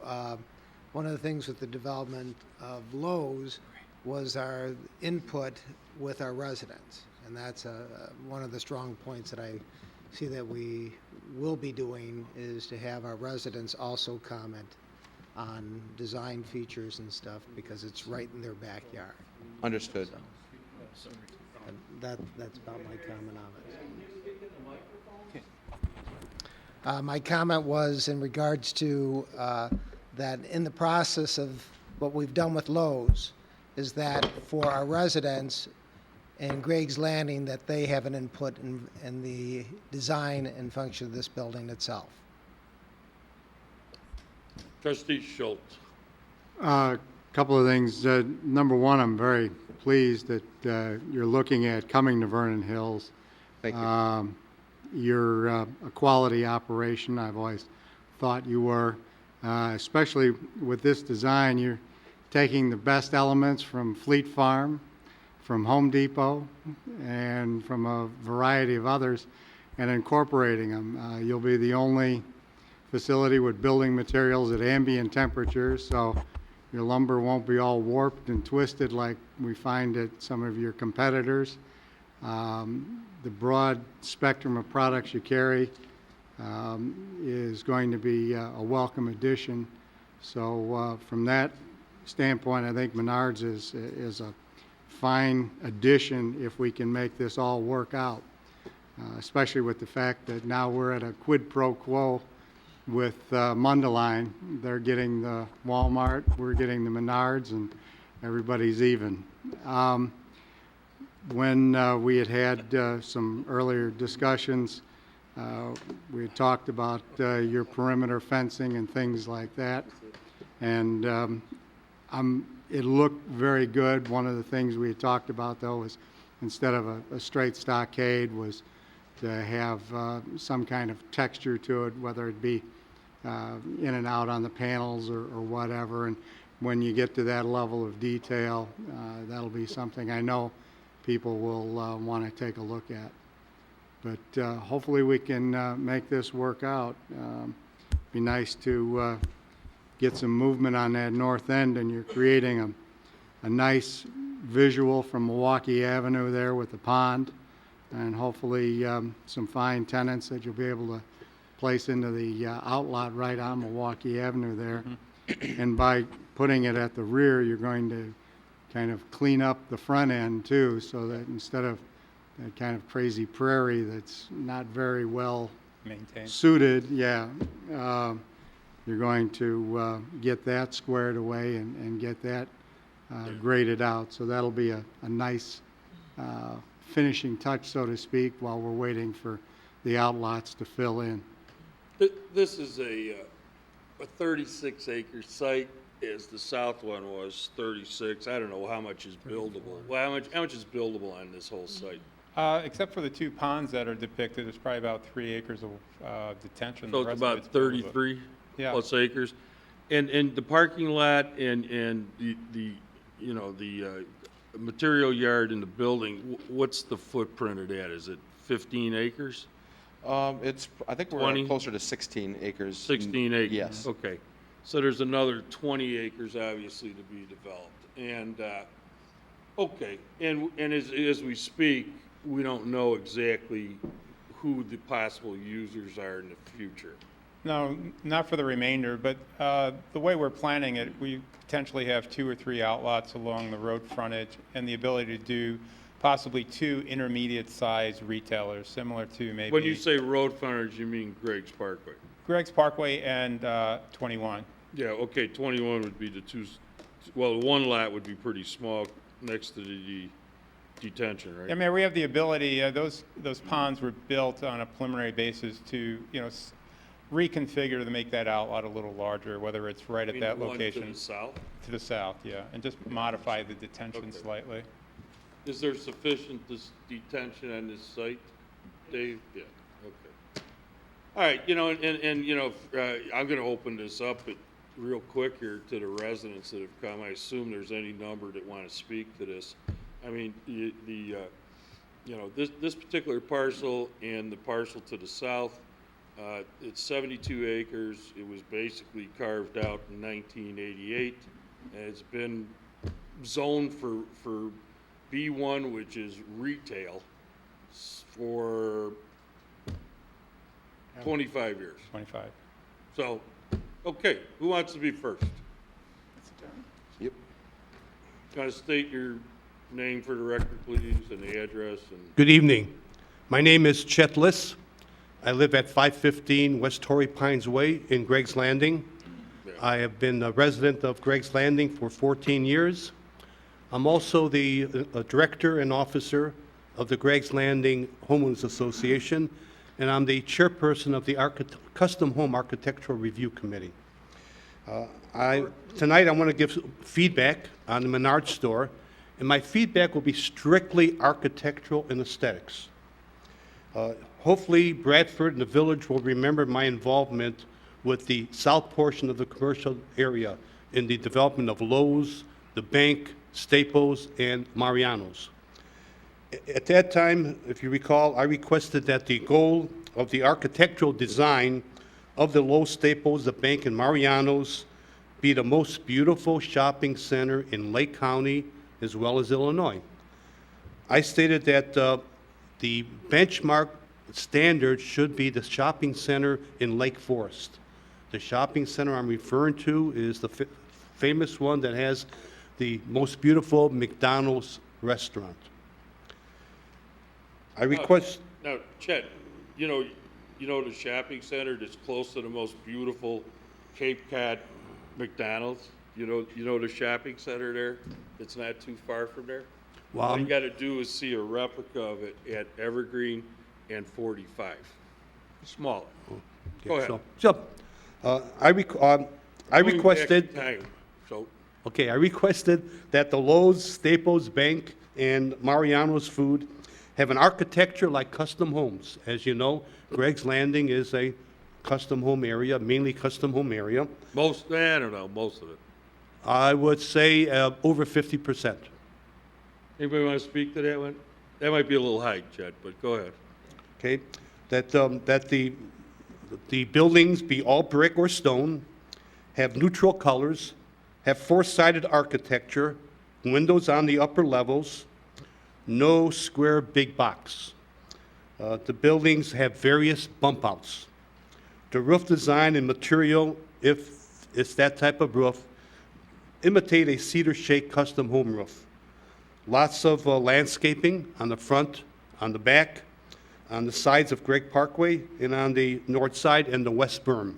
Speaker 13: One of the things with the development of Lowe's was our input with our residents. And that's one of the strong points that I see that we will be doing, is to have our residents also comment on design features and stuff, because it's right in their backyard.
Speaker 15: Understood.
Speaker 13: And that's about my comment on it. My comment was in regards to that in the process of what we've done with Lowe's, is that for our residents in Greg's Landing, that they have an input in the design and function of this building itself.
Speaker 1: Trustee Schultz.
Speaker 7: Couple of things. Number one, I'm very pleased that you're looking at coming to Vernon Hills.
Speaker 15: Thank you.
Speaker 7: You're a quality operation. I've always thought you were, especially with this design. You're taking the best elements from Fleet Farm, from Home Depot, and from a variety of others, and incorporating them. You'll be the only facility with building materials at ambient temperatures, so your lumber won't be all warped and twisted like we find at some of your competitors. The broad spectrum of products you carry is going to be a welcome addition. So from that standpoint, I think Menards is a fine addition if we can make this all work out, especially with the fact that now we're at a quid pro quo with Mundaline. They're getting the Walmart, we're getting the Menards, and everybody's even. When we had some earlier discussions, we had talked about your perimeter fencing and things like that, and it looked very good. One of the things we had talked about, though, was instead of a straight stockade, was to have some kind of texture to it, whether it be in and out on the panels or whatever. And when you get to that level of detail, that'll be something I know people will want to take a look at. But hopefully we can make this work out. Be nice to get some movement on that north end, and you're creating a nice visual from Milwaukee Avenue there with the pond, and hopefully some fine tenants that you'll be able to place into the outlot right on Milwaukee Avenue there. And by putting it at the rear, you're going to kind of clean up the front end too, so that instead of that kind of crazy prairie that's not very well
Speaker 14: Maintained.
Speaker 7: suited, you're going to get that squared away and get that graded out. So that'll be a nice finishing touch, so to speak, while we're waiting for the outlots to fill in.
Speaker 1: This is a 36-acre site, as the south one was 36. I don't know how much is buildable. Well, how much is buildable on this whole site?
Speaker 14: Except for the two ponds that are depicted, it's probably about 3 acres of detention.
Speaker 1: So
Speaker 14: The
Speaker 1: it's
Speaker 14: rest of
Speaker 1: about
Speaker 14: it's buildable.
Speaker 1: 33
Speaker 14: Yeah.
Speaker 1: plus acres. And the parking lot and the you know, the material yard in the building, what's the footprint of that? Is it 15 acres?
Speaker 15: I think we're
Speaker 1: 20?
Speaker 15: closer to 16 acres.
Speaker 1: 16 acres?
Speaker 15: Yes.
Speaker 1: Okay. So there's another 20 acres obviously to be developed. And, okay, and as we speak, we don't know exactly who the possible users are in the future.
Speaker 14: No, not for the remainder, but the way we're planning it, we potentially have 2 or 3 outlots along the road frontage and the ability to do possibly 2 intermediate-sized retailers, similar to maybe...
Speaker 1: When you say road frontage, you mean Greg's Parkway?
Speaker 14: Greg's Parkway and 21.
Speaker 1: Yeah, okay, 21 would be the two, well, one lot would be pretty small next to the detention, right?
Speaker 14: I mean, we have the ability, those ponds were built on a preliminary basis to, reconfigure to make that outlot a little larger, whether it's right at that location.
Speaker 1: To the south?
Speaker 14: To the south, yeah, and just modify the detention
Speaker 1: Okay.
Speaker 14: slightly.
Speaker 1: Is there sufficient detention on this site, Dave? Yeah, okay. All right, I'm gonna open this up real quick here to the residents that have come. I assume there's any number that want to speak to this. I mean, this particular parcel and the parcel to the south, it's 72 acres. It was basically carved out in 1988, and it's been zoned for B1, which is retail, for 25 years.
Speaker 14: 25.
Speaker 1: So, okay, who wants to be first?
Speaker 15: Yep.
Speaker 1: Kind of state your name for the record, please, and the address. And
Speaker 17: Good evening. My name is Chet Liss. I live at 515 West Torrey Pines Way in Greg's Landing. I have been a resident of Greg's Landing for 14 years. I'm also the director and officer of the Greg's Landing Homeowners Association, and I'm the chairperson of the Custom Home Architectural Review Committee. Tonight I want to give feedback on the Menards store, and my feedback will be strictly architectural and aesthetics. Hopefully Bradford and the village will remember my involvement with the south portion of the commercial area in the development of Lowe's, the bank, Staples, and Mariano's. At that time, if you recall, I requested that the goal of the architectural design of the Lowe's, Staples, the bank, and Mariano's be the most beautiful shopping center in Lake County as well as Illinois. I stated that the benchmark standard should be the shopping center in Lake Forest. The shopping center I'm referring to is the famous one that has the most beautiful McDonald's restaurant. I request...
Speaker 1: Now, Chet, you know the shopping center that's close to the most beautiful Cape Cod McDonald's? You know the shopping center there? It's not too far from there?
Speaker 17: Well,
Speaker 1: All you got to do is see a replica of it at Evergreen and 45. Smaller. Go ahead.
Speaker 17: I requested...
Speaker 1: Time, so
Speaker 17: Okay, I requested that the Lowe's, Staples, Bank, and Mariano's Food have an architecture like custom homes. As you know, Greg's Landing is a custom home area, mainly custom home area.
Speaker 1: Most, I don't know, most of it.
Speaker 17: I would say over 50%.
Speaker 1: Anybody want to speak to that one? That might be a little high, Chet, but go ahead.
Speaker 17: Okay, that the buildings be all brick or stone, have neutral colors, have four-sided architecture, windows on the upper levels, no square big box. The buildings have various bump outs. The roof design and material, if it's that type of roof, imitate a cedar shake custom home roof. Lots of landscaping on the front, on the back, on the sides of Gregg Parkway, and on the north side and the west berm.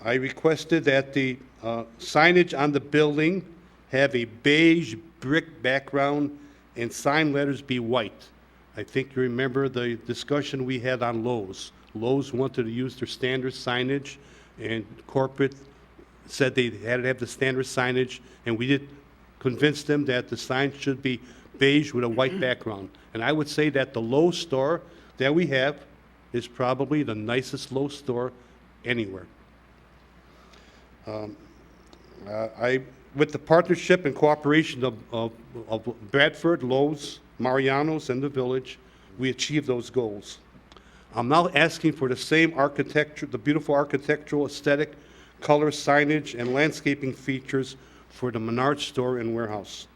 Speaker 17: I requested that the signage on the building have a beige brick background and sign letters be white. I think you remember the discussion we had on Lowe's. Lowe's wanted to use their standard signage, and corporate said they had to have the standard signage, and we did convince them that the sign should be beige with a white background. And I would say that the Lowe's store that we have is probably the nicest Lowe's store anywhere. With the partnership and cooperation of Bradford, Lowe's, Mariano's, and the village, we achieved those goals. I'm now asking for the same architecture, the beautiful architectural aesthetic, color, signage, and landscaping features for the Menards store and warehouse.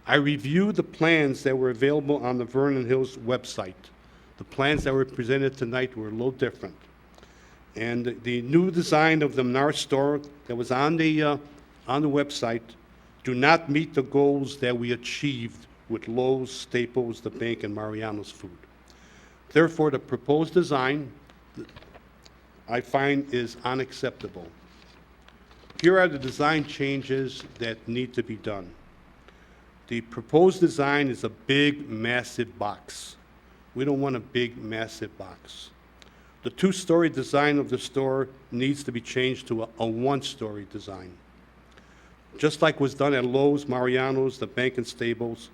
Speaker 17: I reviewed the plans that were available on the Vernon Hills website. The plans that were presented tonight were a little different. And the new design of the Menards store that was on the website do not meet the goals that we achieved with Lowe's, Staples, the bank, and Mariano's food. Therefore, the proposed design, I find, is unacceptable. Here are the design changes that need to be done. The proposed design is a big, massive box. We don't want a big, massive box. The two-story design of the store needs to be changed to a one-story design. Just like was done at Lowe's, Mariano's, the bank, and Staples,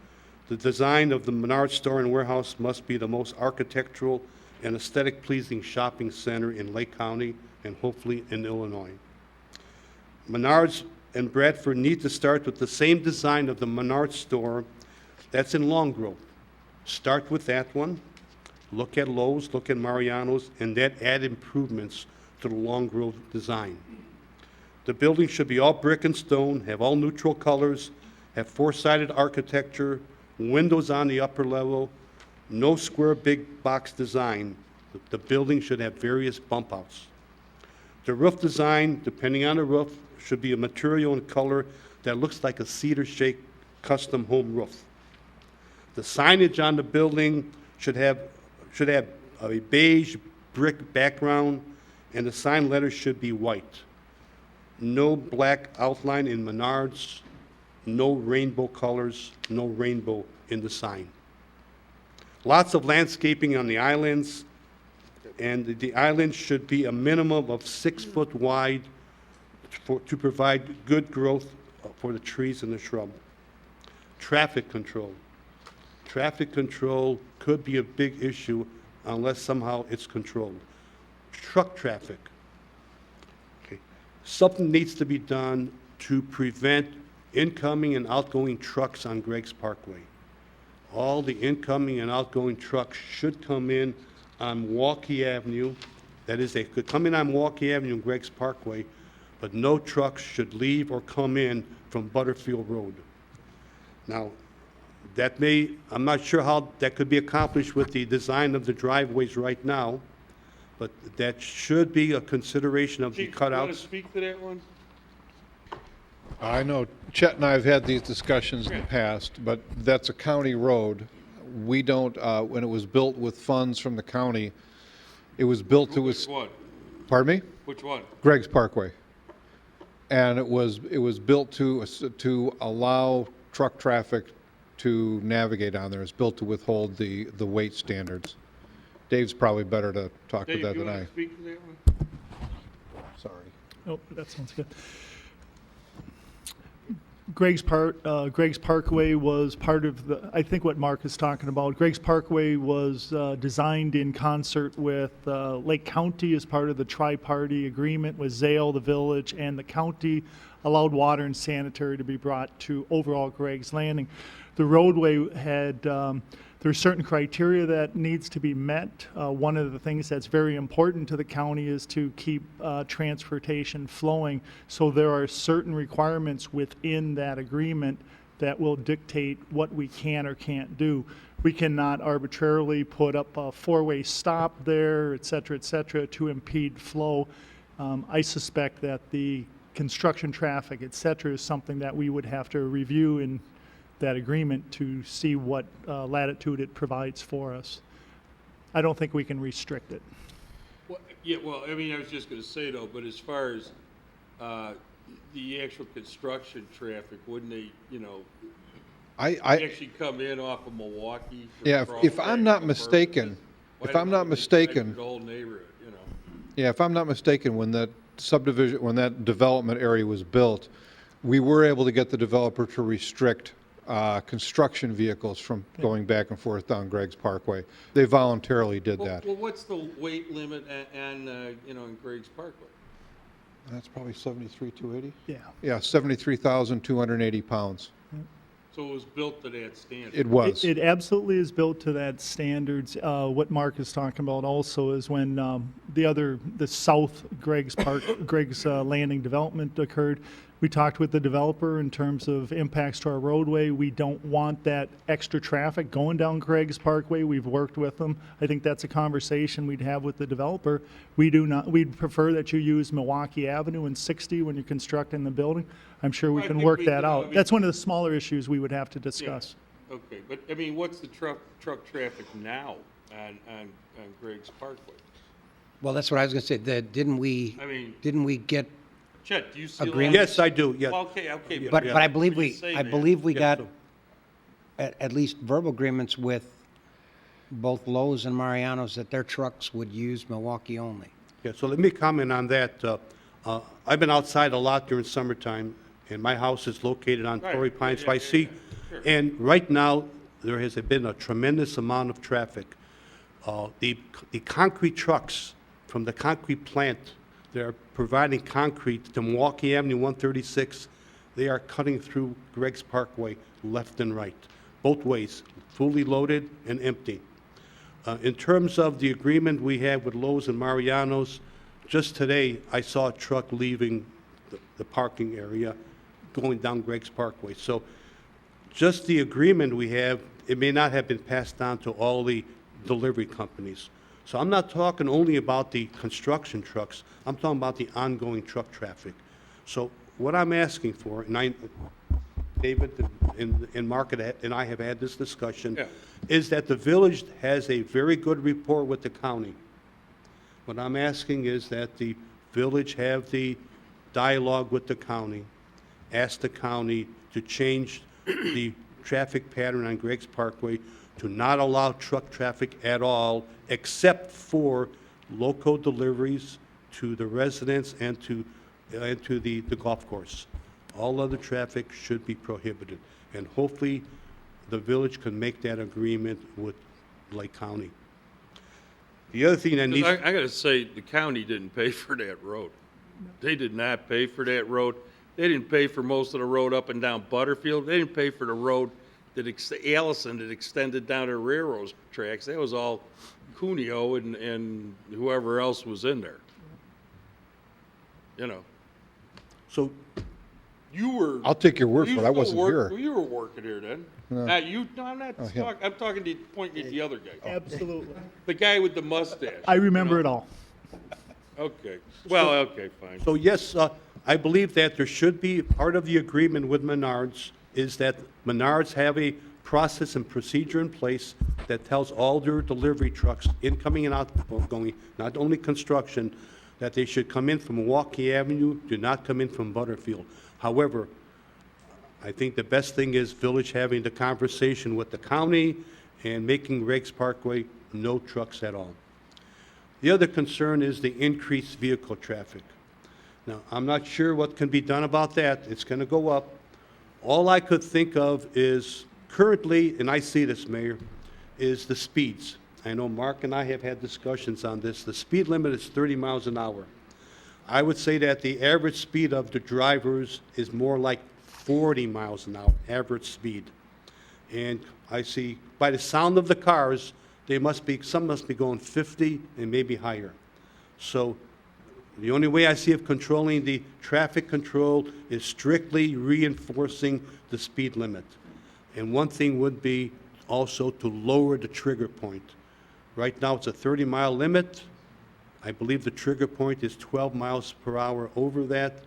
Speaker 17: the design of the Menards store and warehouse must be the most architectural and aesthetic pleasing shopping center in Lake County and hopefully in Illinois. Menards and Bradford need to start with the same design of the Menards store that's in Long Grove. Start with that one. Look at Lowe's, look at Mariano's, and then add improvements to the Long Grove design. The building should be all brick and stone, have all neutral colors, have four-sided architecture, windows on the upper level, no square big box design. The building should have various bump outs. The roof design, depending on the roof, should be a material and color that looks like a cedar shake custom home roof. The signage on the building should have a beige brick background, and the sign letters should be white. No black outline in Menards, no rainbow colors, no rainbow in the sign. Lots of landscaping on the islands, and the islands should be a minimum of 6 foot wide to provide good growth for the trees and the shrub. Traffic control. Traffic control could be a big issue unless somehow it's controlled. Truck traffic. Okay. Something needs to be done to prevent incoming and outgoing trucks on Gregg's Parkway. All the incoming and outgoing trucks should come in on Milwaukee Avenue. That is, they could come in on Milwaukee Avenue and Gregg's Parkway, but no trucks should leave or come in from Butterfield Road. Now, I'm not sure how that could be accomplished with the design of the driveways right now, but that should be a consideration of the
Speaker 1: Chief, you want to
Speaker 17: cutouts.
Speaker 1: speak to that one?
Speaker 8: I know Chet and I have had these discussions in the past, but that's a county road. We don't, when it was built with funds from the county, it was built to...
Speaker 1: Which one?
Speaker 8: Pardon me?
Speaker 1: Which one?
Speaker 8: Gregg's Parkway. And it was built to allow truck traffic to navigate on there. It's built to withhold the weight standards. Dave's probably better to talk
Speaker 1: Dave,
Speaker 8: to that
Speaker 1: you
Speaker 8: than
Speaker 1: want
Speaker 8: I.
Speaker 1: to speak to that one?
Speaker 8: Sorry.
Speaker 18: Oh, that sounds good. Greg's Parkway was part of I think what Mark is talking about. Greg's Parkway was designed in concert with Lake County as part of the tri-party agreement with Zale, the village, and the county allowed water and sanitary to be brought to overall Greg's Landing. The roadway had, there's certain criteria that needs to be met. One of the things that's very important to the county is to keep transportation flowing. So there are certain requirements within that agreement that will dictate what we can or can't do. We cannot arbitrarily put up a four-way stop there, et cetera, to impede flow. I suspect that the construction traffic, et cetera, is something that we would have to review in that agreement to see what latitude it provides for us. I don't think we can restrict it.
Speaker 1: Well, yeah, well, I mean, I was just going to say though, but as far as the actual construction traffic, wouldn't they,
Speaker 8: I
Speaker 1: actually come in off of Milwaukee?
Speaker 8: Yeah, if I'm not mistaken,
Speaker 1: The whole neighborhood,
Speaker 8: Yeah, if I'm not mistaken, when that subdivision, when that development area was built, we were able to get the developer to restrict construction vehicles from going back and forth down Greg's Parkway. They voluntarily did that.
Speaker 1: Well, what's the weight limit in Greg's Parkway?
Speaker 8: That's probably 73,280?
Speaker 18: Yeah.
Speaker 8: Yeah, 73,280 pounds.
Speaker 1: So it was built to that standard?
Speaker 8: It was.
Speaker 18: It absolutely is built to that standards. What Mark is talking about also is when the South Greg's Landing development occurred, we talked with the developer in terms of impacts to our roadway. We don't want that extra traffic going down Greg's Parkway. We've worked with them. I think that's a conversation we'd have with the developer. We'd prefer that you use Milwaukee Avenue and 60 when you're constructing the building. I'm sure we can work that out. That's one of the smaller issues we would have to discuss.
Speaker 1: Yeah. Okay, but I mean, what's the truck traffic now on Greg's Parkway?
Speaker 11: Well, that's what I was going to say. Didn't we get
Speaker 1: Chet, do you see
Speaker 11: agreement?
Speaker 17: Yes, I do, yes.
Speaker 1: Okay.
Speaker 11: But I believe we got
Speaker 17: so-
Speaker 11: at least verbal agreements with both Lowe's and Mariano's that their trucks would use Milwaukee only.
Speaker 17: Yeah, so let me comment on that. I've been outside a lot during summertime, and my house is located on Torrey Pines, so I see,
Speaker 1: Sure.
Speaker 17: and right now, there has been a tremendous amount of traffic. The concrete trucks from the concrete plant, they're providing concrete to Milwaukee Avenue 136. They are cutting through Greg's Parkway left and right, both ways, fully loaded and empty. In terms of the agreement we have with Lowe's and Mariano's, just today, I saw a truck leaving the parking area, going down Greg's Parkway. So just the agreement we have, it may not have been passed on to all the delivery companies. So I'm not talking only about the construction trucks, I'm talking about the ongoing truck traffic. So what I'm asking for, and David and Mark and I have had this discussion, is that the village has a very good rapport with the county. What I'm asking is that the village have the dialogue with the county, ask the county to change the traffic pattern on Greg's Parkway to not allow truck traffic at all, except for local deliveries to the residents and to the golf course. All other traffic should be prohibited, and hopefully the village can make that agreement with Lake County. The other thing that needs...
Speaker 1: I got to say, the county didn't pay for that road. They did not pay for that road. They didn't pay for most of the road up and down Butterfield. They didn't pay for the road that Allison that extended down to railroad tracks. That was all Cuneo and whoever else was in there.
Speaker 17: So
Speaker 1: you were...
Speaker 8: I'll take your word for it. I wasn't here.
Speaker 1: You were working here then.
Speaker 8: No.
Speaker 1: I'm not talking... I'm talking to pointing at the other guy.
Speaker 18: Absolutely.
Speaker 1: The guy with the mustache.
Speaker 18: I remember it all.
Speaker 1: Okay. Well, okay, fine.
Speaker 17: So yes, I believe that there should be, part of the agreement with Menards is that Menards have a process and procedure in place that tells all their delivery trucks, incoming and outgoing, not only construction, that they should come in from Milwaukee Avenue, do not come in from Butterfield. However, I think the best thing is village having the conversation with the county and making Greg's Parkway no trucks at all. The other concern is the increased vehicle traffic. Now, I'm not sure what can be done about that. It's going to go up. all I could think of is currently, and I see this, Mayor, is the speeds. I know Mark and I have had discussions on this. The speed limit is 30 miles an hour. I would say that the average speed of the drivers is more like 40 miles an hour, average speed. And I see, by the sound of the cars, some must be going 50 and maybe higher. So the only way I see of controlling the traffic control is strictly reinforcing the speed limit. And one thing would be also to lower the trigger point. Right now, it's a 30-mile limit. I believe the trigger point is 12 miles per hour over that.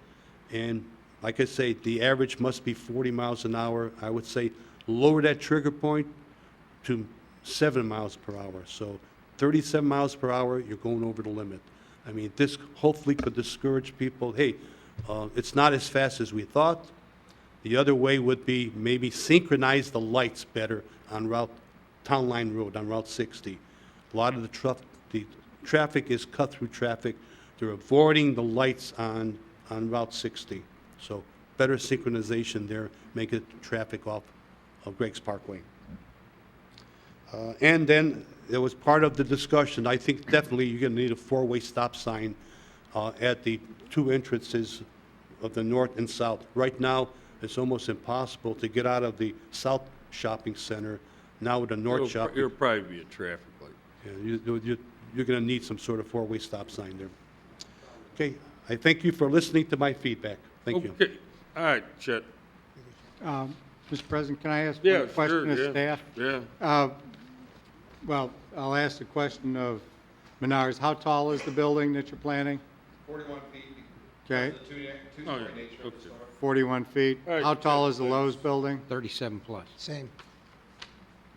Speaker 17: And like I say, the average must be 40 miles an hour. I would say lower that trigger point to 7 miles per hour. So 37 miles per hour, you're going over the limit. I mean, this hopefully could discourage people. Hey, it's not as fast as we thought. The other way would be maybe synchronize the lights better on Town Line Road, on Route 60. A lot of the traffic is cut-through traffic. They're avoiding the lights on Route 60. So better synchronization there, make it traffic off of Greg's Parkway. And then there was part of the discussion, I think definitely you're going to need a four-way stop sign at the two entrances of the north and south. Right now, it's almost impossible to get out of the south shopping center now with the north shopping.
Speaker 1: It'll probably be a traffic light.
Speaker 17: Yeah, you're going to need some sort of four-way stop sign there. Okay, I thank you for listening to my feedback. Thank you.
Speaker 1: Okay, all right, Chet.
Speaker 7: Mr. President, can I ask
Speaker 1: Yeah,
Speaker 7: one question
Speaker 1: sure,
Speaker 7: of
Speaker 1: yeah.
Speaker 7: staff?
Speaker 1: Yeah.
Speaker 7: Well, I'll ask the question of Menards. How tall is the building that you're planning?
Speaker 8: 41 feet.
Speaker 7: Okay,
Speaker 1: Oh, yeah. Okay.
Speaker 7: 41 feet.
Speaker 1: All right,
Speaker 7: How tall
Speaker 1: Chet,
Speaker 7: is the Lowe's building?
Speaker 11: 37 plus,
Speaker 13: Same.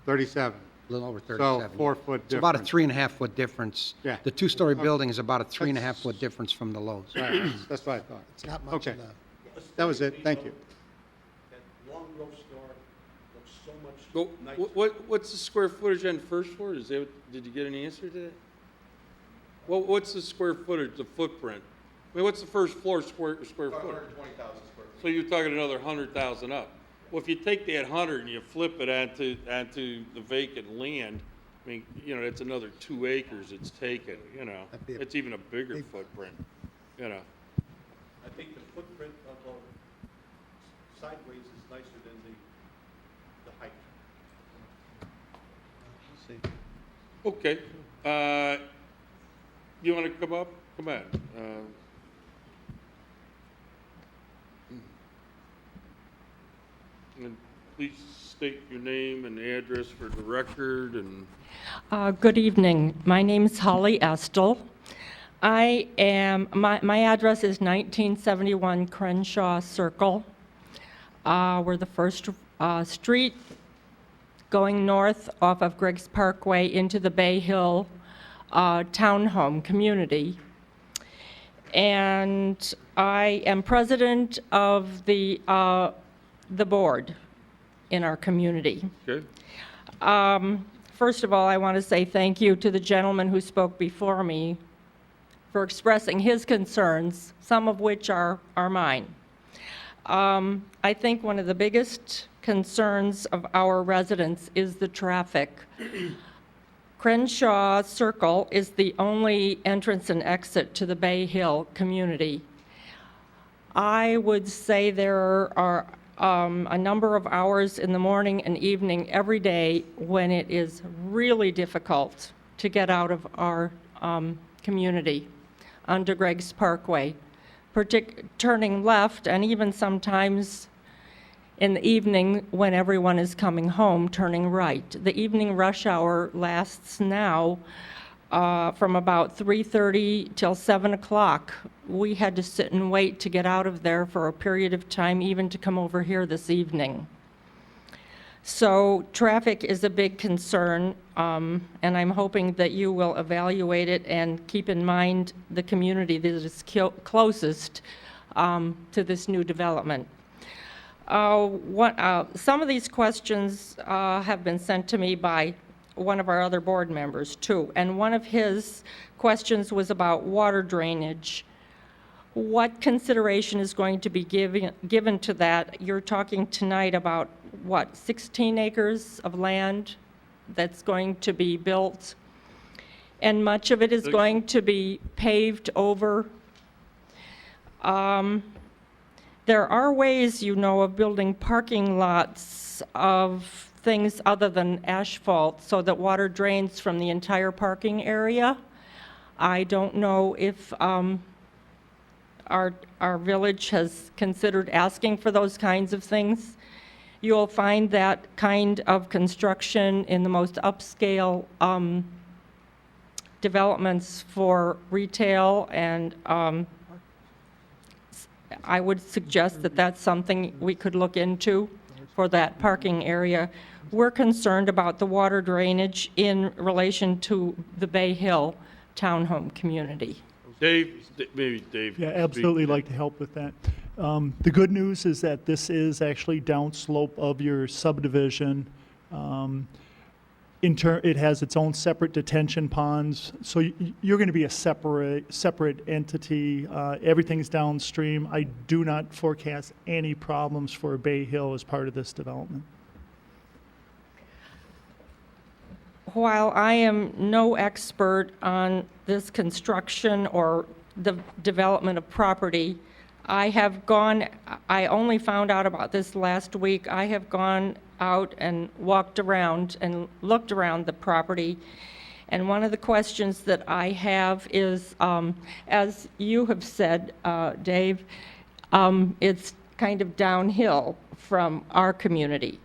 Speaker 7: 37.
Speaker 11: a little over
Speaker 7: So
Speaker 11: 37.
Speaker 7: 4 foot
Speaker 11: It's about a
Speaker 7: difference.
Speaker 11: 3.5-foot difference.
Speaker 7: Yeah.
Speaker 11: The two-story building is about a 3.5-foot difference from the Lowe's.
Speaker 7: Right, that's what I thought.
Speaker 13: It's not much
Speaker 7: Okay.
Speaker 13: of a,
Speaker 7: That was it. Thank you.
Speaker 17: That long row store looks so much
Speaker 1: Go,
Speaker 17: nicer.
Speaker 1: what's the square footage on the first floor? Did you get an answer to that? What's the square footage, the footprint? I mean, what's the first floor square foot?
Speaker 8: 120,000 square feet.
Speaker 1: So you're talking another 100,000 up. Well, if you take that 100 and you flip it onto the vacant land, I mean, you know, it's another 2 acres it's taken, you know.
Speaker 13: That'd be a
Speaker 1: It's even a bigger
Speaker 13: big-
Speaker 1: footprint, you know.
Speaker 17: I think the footprint of the sideways is nicer than the height. Let's see.
Speaker 1: Okay, you want to come up? Come on. And please state your name and address for the record and.
Speaker 19: Good evening. My name's Holly Estel. My address is 1971 Crenshaw Circle. We're the first street going north off of Griggs Parkway into the Bay Hill townhome community. And I am president of the board in our community.
Speaker 1: Okay.
Speaker 19: First of all, I want to say thank you to the gentleman who spoke before me for expressing his concerns, some of which are mine. I think one of the biggest concerns of our residents is the traffic. Crenshaw Circle is the only entrance and exit to the Bay Hill community. I would say there are a number of hours in the morning and evening every day when it is really difficult to get out of our community onto Greg's Parkway, turning left, and even sometimes in the evening when everyone is coming home, turning right. The evening rush hour lasts now from about 3:30 till 7 o'clock. We had to sit and wait to get out of there for a period of time, even to come over here this evening. So traffic is a big concern, and I'm hoping that you will evaluate it and keep in mind the community that is closest to this new development. Some of these questions have been sent to me by one of our other board members too, and one of his questions was about water drainage. what consideration is going to be given to that? You're talking tonight about, what, 16 acres of land that's going to be built, and much of it is going to be paved over. There are ways, you know, of building parking lots of things other than asphalt so that water drains from the entire parking area. I don't know if our village has considered asking for those kinds of things. You'll find that kind of construction in the most upscale developments for retail, and I would suggest that that's something we could look into for that parking area. We're concerned about the water drainage in relation to the Bay Hill townhome community.
Speaker 1: Dave, maybe Dave.
Speaker 18: Yeah,
Speaker 1: can
Speaker 18: absolutely
Speaker 1: speak.
Speaker 18: like to help with that. The good news is that this is actually downslope of your subdivision. It has its own separate detention ponds, so you're going to be a separate entity. Everything's downstream. I do not forecast any problems for Bay Hill as part of this development.
Speaker 19: While I am no expert on this construction or the development of property, I only found out about this last week. I have gone out and walked around and looked around the property. And one of the questions that I have is, as you have said, Dave, it's kind of downhill from our community.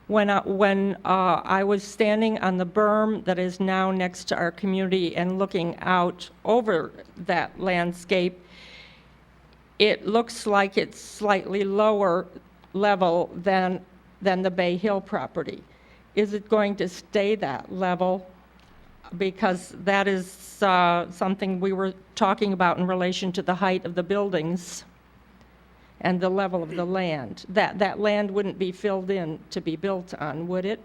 Speaker 19: When I was standing on the berm that is now next to our community and looking out over that landscape, it looks like it's slightly lower level than the Bay Hill property. Is it going to stay that level? Because that is something we were talking about in relation to the height of the buildings and the level of the land. That land wouldn't be filled in to be built on, would it?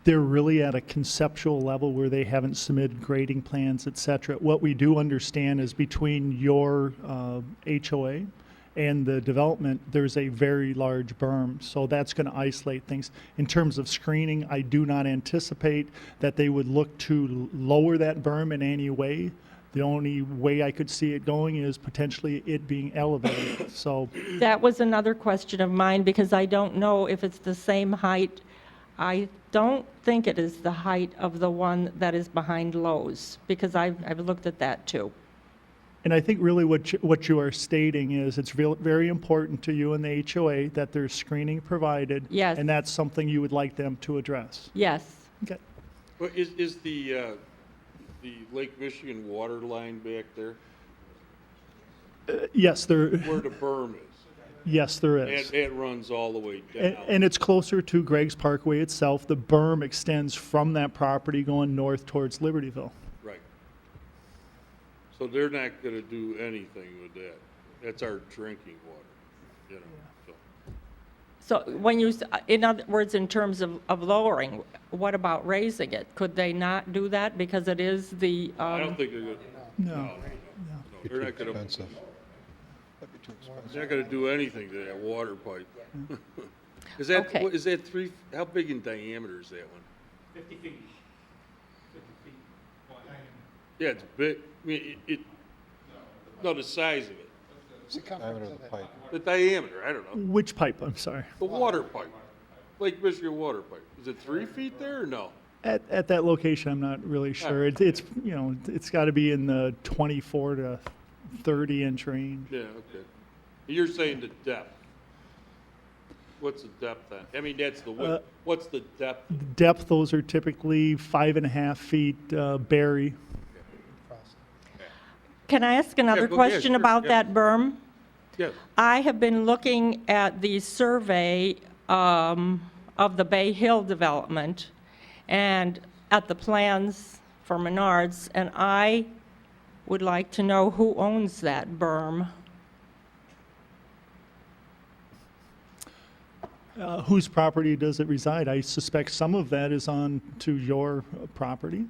Speaker 18: They're really at a conceptual level where they haven't submitted grading plans, et cetera. What we do understand is between your HOA and the development, there's a very large berm, so that's going to isolate things. In terms of screening, I do not anticipate that they would look to lower that berm in any way. The only way I could see it going is potentially it being elevated, so.
Speaker 19: That was another question of mine, because I don't know if it's the same height. I don't think it is the height of the one that is behind Lowe's, because I've looked at that too.
Speaker 18: And I think really what you are stating is it's very important to you and the HOA that there's screening provided.
Speaker 19: Yes.
Speaker 18: And that's something you would like them to address.
Speaker 19: Yes.
Speaker 18: Okay.
Speaker 1: Well, is the Lake Michigan water line back there?
Speaker 18: Yes, there.
Speaker 1: Where the berm is?
Speaker 18: Yes, there is.
Speaker 1: And it runs all the way down.
Speaker 18: And it's closer to Greg's Parkway itself. The berm extends from that property going north towards Libertyville.
Speaker 1: Right. So they're not gonna do anything with that. That's our drinking water, you know, so.
Speaker 19: So when you, in other words, in terms of lowering, what about raising it? Could they not do that because it is the?
Speaker 1: I don't think they're gonna.
Speaker 18: No.
Speaker 1: They're not gonna.
Speaker 8: Expensive.
Speaker 1: They're not gonna do anything to that water pipe. Is that,
Speaker 19: Okay.
Speaker 1: is that how big in diameter is that one?
Speaker 20: 50 feet. 50 feet wide.
Speaker 1: Yeah, it's big. I mean, no, the size of it.
Speaker 8: Diameter of the pipe.
Speaker 1: The diameter, I don't know.
Speaker 18: Which pipe, I'm sorry?
Speaker 1: The water pipe. Lake Michigan water pipe. Is it 3 feet there or no?
Speaker 18: At that location, I'm not really sure. It's you know, it's got to be in the 24 to 30 inch range.
Speaker 1: Yeah, okay. You're saying the depth. What's the depth then? I mean, that's the width. What's the depth?
Speaker 18: Depth, those are typically 5.5 feet bury.
Speaker 19: Can I ask another
Speaker 1: go ahead,
Speaker 19: question
Speaker 1: sure,
Speaker 19: about
Speaker 1: yeah.
Speaker 19: that berm?
Speaker 1: Yes.
Speaker 19: I have been looking at the survey of the Bay Hill development and at the plans for Menards, and I would like to know who owns that berm.
Speaker 18: Whose property does it reside? I suspect some of that is on to your property.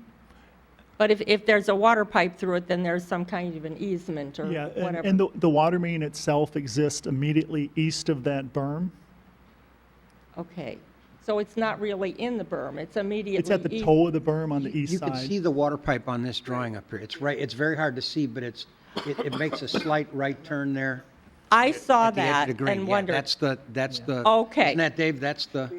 Speaker 19: But if there's a water pipe through it, then there's some kind of an easement or
Speaker 18: Yeah,
Speaker 19: whatever.
Speaker 18: and the water main itself exists immediately east of that berm.
Speaker 19: Okay, so it's not really in the berm, it's immediately
Speaker 18: It's at the
Speaker 19: east.
Speaker 18: toe of the berm on the east
Speaker 11: You
Speaker 18: side.
Speaker 11: can see the water pipe on this drawing up here. It's right, it's very hard to see, but it makes a slight right turn there.
Speaker 19: I saw
Speaker 11: at the edge
Speaker 19: that
Speaker 11: of the green.
Speaker 19: and
Speaker 11: Yeah,
Speaker 19: wondered.
Speaker 11: That's the.
Speaker 19: Okay.
Speaker 11: Isn't that, Dave? That's the.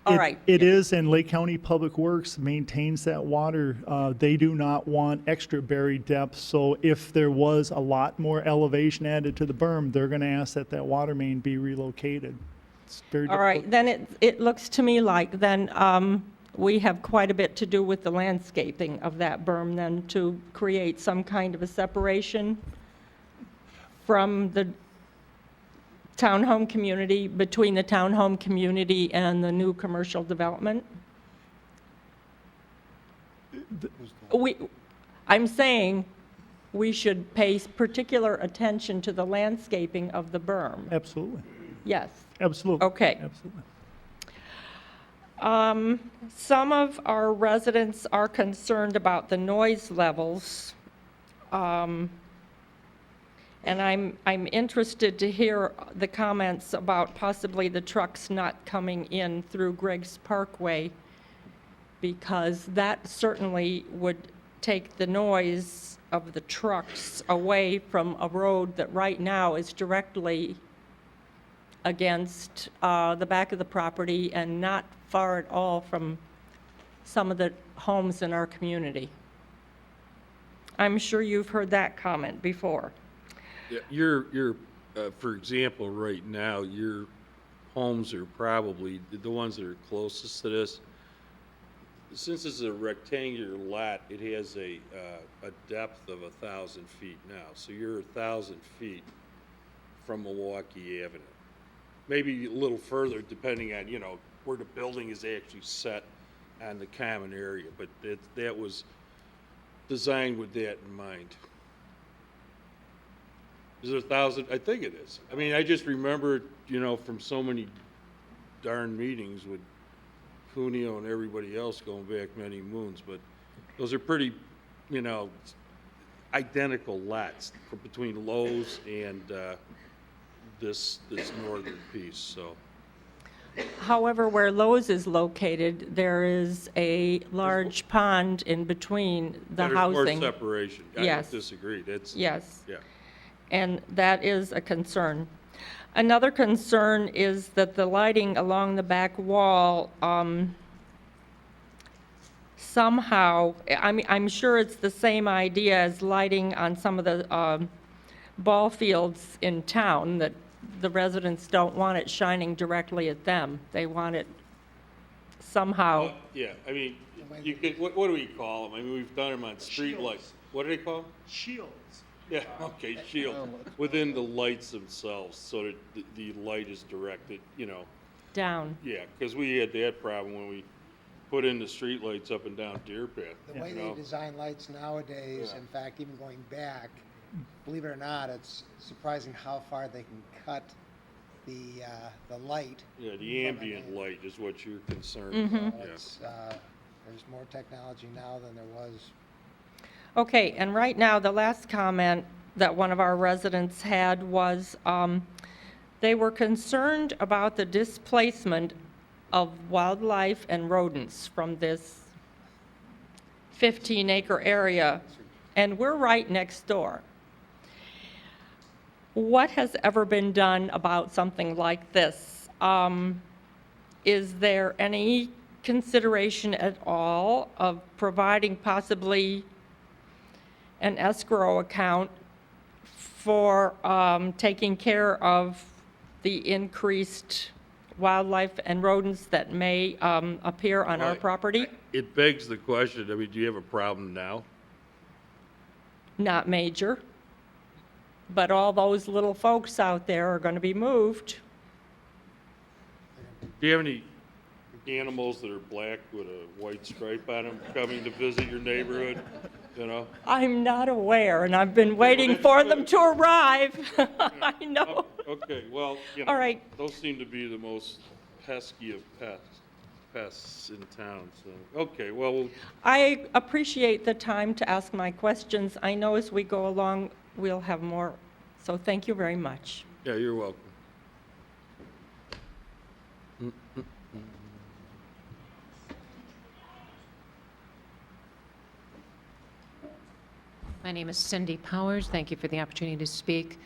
Speaker 19: All right.
Speaker 18: It is, and Lake County Public Works maintains that water. They do not want extra buried depth, so if there was a lot more elevation added to the berm, they're going to ask that that water main be relocated. It's very
Speaker 19: All right,
Speaker 18: difficult.
Speaker 19: then it looks to me like then we have quite a bit to do with the landscaping of that berm then to create some kind of a separation from the townhome community, between the townhome community and the new commercial development? I'm saying we should pay particular attention to the landscaping of the berm.
Speaker 18: Absolutely.
Speaker 19: Yes.
Speaker 18: Absolutely.
Speaker 19: Okay.
Speaker 18: Absolutely.
Speaker 19: Some of our residents are concerned about the noise levels. And I'm interested to hear the comments about possibly the trucks not coming in through Greg's Parkway, because that certainly would take the noise of the trucks away from a road that right now is directly against the back of the property and not far at all from some of the homes in our community. I'm sure you've heard that comment before.
Speaker 1: Yeah, you're, for example, right now, your homes are probably, the ones that are closest to this, since it's a rectangular lot, it has a depth of 1,000 feet now. So you're 1,000 feet from Milwaukee Avenue. Maybe a little further, depending on, you know, where the building is actually set on the common area. But that was designed with that in mind. Is it 1,000? I think it is. I mean, I just remember, you know, from so many darn meetings with Cuneo and everybody else going back many moons, but those are pretty, you know, identical lots between Lowe's and this northern piece, so.
Speaker 19: However, where Lowe's is located, there is a large pond in between the
Speaker 1: There's
Speaker 19: housing.
Speaker 1: more separation. I
Speaker 19: Yes.
Speaker 1: don't disagree. That's.
Speaker 19: Yes.
Speaker 1: Yeah.
Speaker 19: And that is a concern. Another concern is that the lighting along the back wall, somehow, I'm sure it's the same idea as lighting on some of the ball fields in town, that the residents don't want it shining directly at them. They want it somehow.
Speaker 1: Yeah, I mean, you could, what do we call them? I mean, we've done them on street lights. What do they call them?
Speaker 18: Shields.
Speaker 1: Yeah, okay, shield, within the lights themselves, so that the light is directed, you know.
Speaker 19: Down.
Speaker 1: Yeah, because we had that problem when we put in the street lights up and down Deer Path.
Speaker 13: The way
Speaker 1: you
Speaker 13: they
Speaker 1: know.
Speaker 13: design lights nowadays, in fact, even going back, believe it or not, it's surprising how far they can cut the light.
Speaker 1: Yeah, the ambient light is what you're concerned
Speaker 19: Mhm.
Speaker 1: about, yeah.
Speaker 13: It's, there's more technology now than there was.
Speaker 19: Okay, and right now, the last comment that one of our residents had was they were concerned about the displacement of wildlife and rodents from this 15-acre area, and we're right next door. What has ever been done about something like this? Is there any consideration at all of providing possibly an escrow account for taking care of the increased wildlife and rodents that may appear on our
Speaker 1: Right.
Speaker 19: property?
Speaker 1: It begs the question, I mean, do you have a problem now?
Speaker 19: Not major. But all those little folks out there are going to be moved.
Speaker 1: Do you have any animals that are black with a white stripe on them coming to visit your neighborhood, you know?
Speaker 19: I'm not aware, and I've been waiting for them to arrive. I know.
Speaker 1: Okay, well, you know,
Speaker 19: All right.
Speaker 1: those seem to be the most pesky of pests in town, so, okay, well,
Speaker 19: I appreciate the time to ask my questions. I know as we go along, we'll have more, so thank you very much.
Speaker 1: yeah, you're welcome.
Speaker 21: My name is Cindy Powers. Thank you for the opportunity to speak.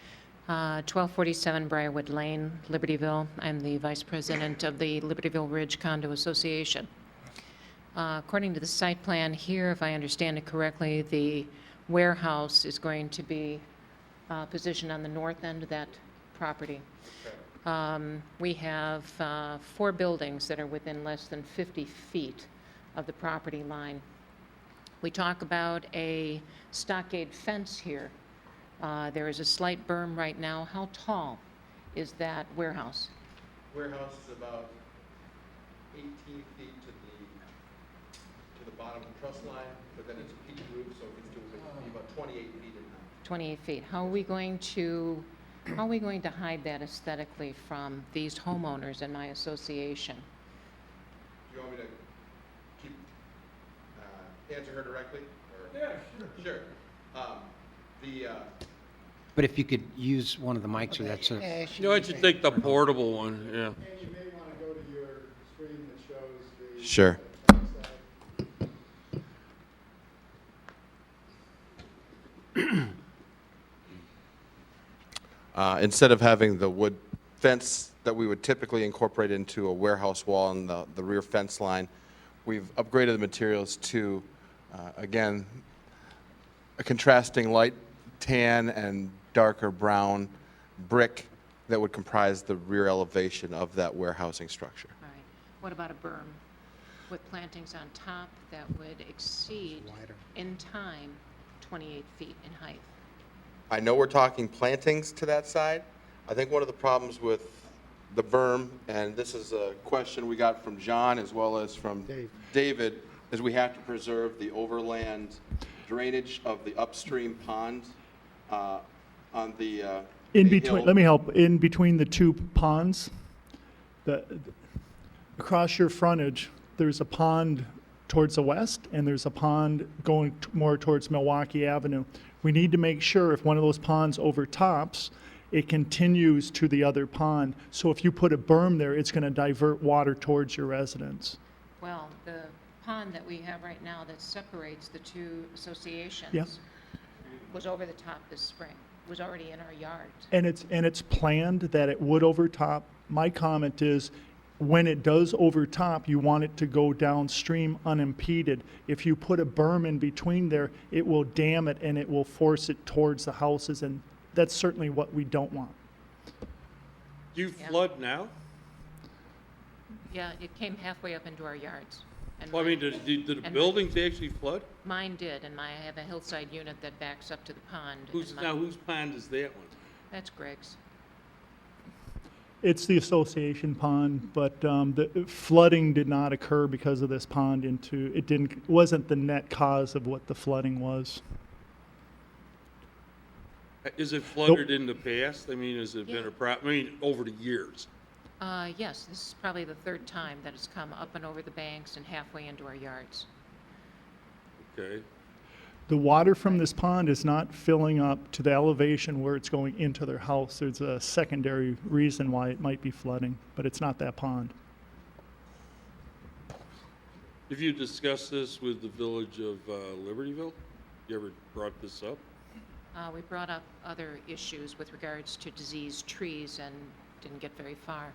Speaker 21: 1247 Briarwood Lane, Libertyville. I'm the Vice President of the Libertyville Ridge Condo Association. According to the site plan here, if I understand it correctly, the warehouse is going to be positioned on the north end of that property. We have 4 buildings that are within less than 50 feet of the property line. We talk about a stockade fence here. There is a slight berm right now. How tall is that warehouse?
Speaker 15: Warehouse is about 18 feet to the bottom of the truss line, but then it's a peak roof, so it gets to be about 28 feet in height.
Speaker 21: 28 feet. How are we going to hide that aesthetically from these homeowners in my association?
Speaker 15: Do you want me to keep, answer her directly? Or? Yeah, sure.
Speaker 11: But if you could use one of the mics, or that's a...
Speaker 1: Why don't you take the portable one, yeah.
Speaker 7: And you may want to go to your screen that shows the...
Speaker 15: Sure. Instead of having the wood fence that we would typically incorporate into a warehouse wall on the rear fence line, we've upgraded the materials to, again, a contrasting light tan and darker brown brick that would comprise the rear elevation of that warehousing structure.
Speaker 21: All right. What about a berm with plantings on top that would exceed, in time, 28 feet in height?
Speaker 15: I know we're talking plantings to that side. I think one of the problems with the berm, and this is a question we got from John as well as from David, is we have to preserve the overland drainage of the upstream pond on the hill.
Speaker 18: Let me help. In between the 2 ponds, across your frontage, there's a pond towards the west, and there's a pond going more towards Milwaukee Avenue. We need to make sure if one of those ponds overtops, it continues to the other pond. So if you put a berm there, it's going to divert water towards your residence.
Speaker 21: Well, the pond that we have right now that separates the 2 associations
Speaker 18: Yeah.
Speaker 21: was over the top this spring, was already in our yards.
Speaker 18: And it's planned that it would overtop. My comment is, when it does overtop, you want it to go downstream unimpeded. If you put a berm in between there, it will dam it and it will force it towards the houses, and that's certainly what we don't want.
Speaker 1: Do you flood now?
Speaker 21: Yeah, it came halfway up into our yards. And
Speaker 1: Well, I mean, did the buildings actually flood?
Speaker 21: Mine did, and I have a hillside unit that backs up to the pond.
Speaker 1: Whose pond is that one?
Speaker 21: That's Greg's.
Speaker 18: It's the association pond, but the flooding did not occur because of this pond wasn't the net cause of what the flooding was.
Speaker 1: Is it flooded in the past? I mean, has it been a problem? I mean, over the years?
Speaker 21: Yes, this is probably the 3rd time that it's come up and over the banks and halfway into our yards.
Speaker 1: Okay.
Speaker 18: The water from this pond is not filling up to the elevation where it's going into their house. There's a secondary reason why it might be flooding, but it's not that pond.
Speaker 1: Have you discussed this with the village of Libertyville? You ever brought this up?
Speaker 21: We brought up other issues with regards to diseased trees and didn't get very far.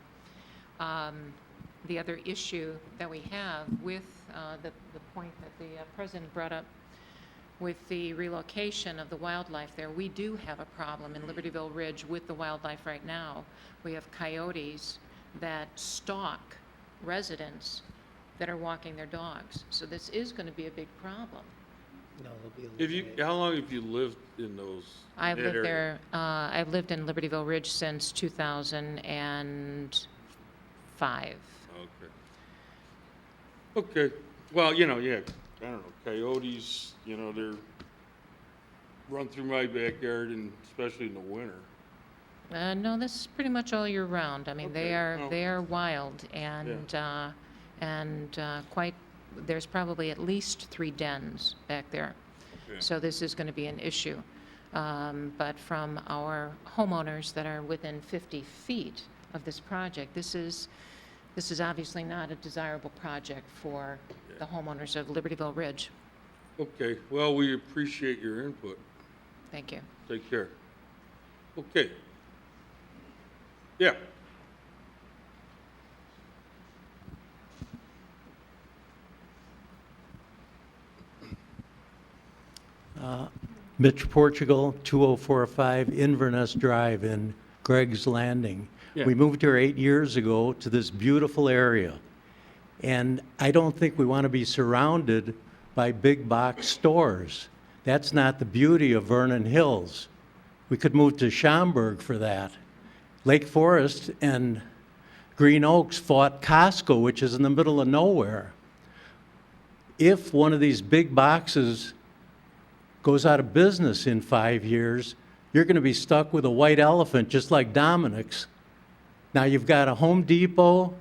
Speaker 21: The other issue that we have with the point that the president brought up with the relocation of the wildlife there, we do have a problem in Libertyville Ridge with the wildlife right now. We have coyotes that stalk residents that are walking their dogs. So this is going to be a big problem.
Speaker 13: No, there'll be a
Speaker 1: How long have you lived in those?
Speaker 21: I've
Speaker 1: that
Speaker 21: lived
Speaker 1: area?
Speaker 21: there. I've lived in Libertyville Ridge since 2005.
Speaker 1: Okay. Well, yeah, I don't know, coyotes, they're run through my backyard, and especially in the winter.
Speaker 21: No, this is pretty much all year round. I mean,
Speaker 1: Okay,
Speaker 21: they are wild and quite, there's probably at least 3 dens back there.
Speaker 1: Okay.
Speaker 21: So this is going to be an issue. But from our homeowners that are within 50 feet of this project, this is obviously not a desirable project for the homeowners of Libertyville Ridge.
Speaker 1: Okay, well, we appreciate your input.
Speaker 21: Thank you.
Speaker 1: Take care. Okay. Yeah.
Speaker 5: Mitch Portugal, 2045 Inverness Drive in Greg's Landing.
Speaker 1: Yeah.
Speaker 5: We moved here 8 years ago to this beautiful area. And I don't think we want to be surrounded by big box stores. That's not the beauty of Vernon Hills. We could move to Schaumburg for that. Lake Forest and Green Oaks fought Costco, which is in the middle of nowhere. If one of these big boxes goes out of business in 5 years, you're going to be stuck with a white elephant just like Dominic's. Now you've got a Home Depot,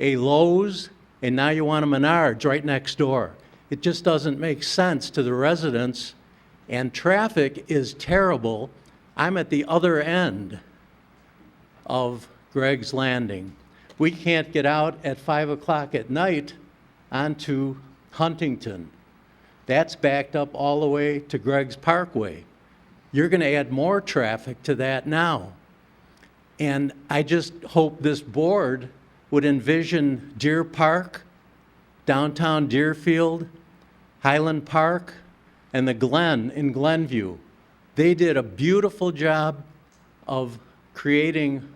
Speaker 5: a Lowe's, and now you want a Menards right next door. It just doesn't make sense to the residents, and traffic is terrible. I'm at the other end of Greg's Landing. We can't get out at 5 o'clock at night onto Huntington. That's backed up all the way to Greg's Parkway. You're going to add more traffic to that now. And I just hope this board would envision Deer Park, downtown Deerfield, Highland Park, and the Glen in Glenview. They did a beautiful job of creating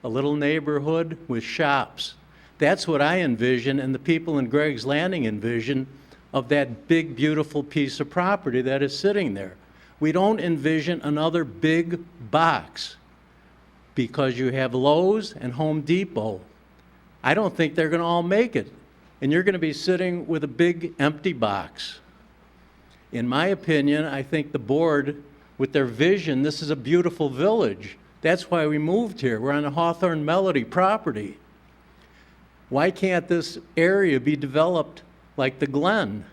Speaker 5: a little neighborhood with shops. That's what I envision, and the people in Greg's Landing envision of that big, beautiful piece of property that is sitting there. We don't envision another big box because you have Lowe's and Home Depot. I don't think they're going to all make it, and you're going to be sitting with a big empty box. In my opinion, I think the board, with their vision, this is a beautiful village. That's why we moved here. We're on a Hawthorne Melody property. Why can't this area be developed like the Glen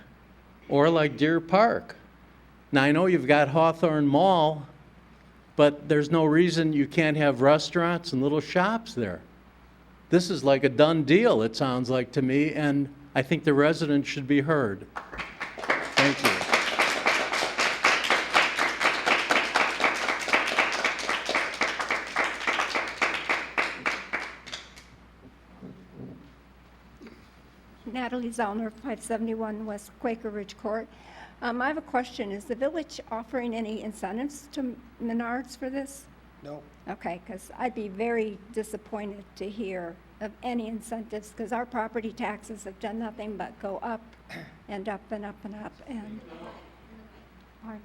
Speaker 5: or like Deer Park? Now, I know you've got Hawthorne Mall, but there's no reason you can't have restaurants and little shops there. This is like a done deal, it sounds like to me, and I think the residents should be heard. Thank you.
Speaker 22: Natalie Zellner, 571 West Quaker Ridge Court. I have a question. Is the village offering any incentives to Menards for this?
Speaker 13: No.
Speaker 22: Okay, because I'd be very disappointed to hear of any incentives, because our property taxes have done nothing but go up and up and up and up. And pardon?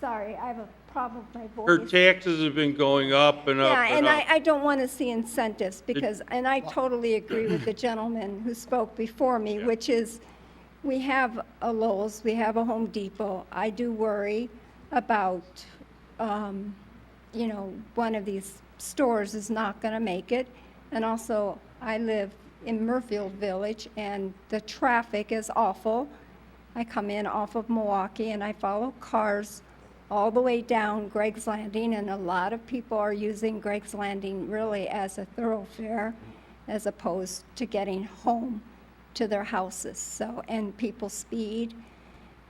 Speaker 22: Sorry, I have a problem with my voice.
Speaker 1: Her taxes have been going up and up
Speaker 22: Yeah,
Speaker 1: and
Speaker 22: and
Speaker 1: up.
Speaker 22: I don't want to see incentives because, and I totally agree with the gentleman who spoke before me, which is, we have a Lowe's, we have a Home Depot. I do worry about, you know, one of these stores is not going to make it. And also, I live in Murfield Village, and the traffic is awful. I come in off of Milwaukee, and I follow cars all the way down Greg's Landing, and a lot of people are using Greg's Landing really as a thoroughfare as opposed to getting home to their houses. So, and people speed,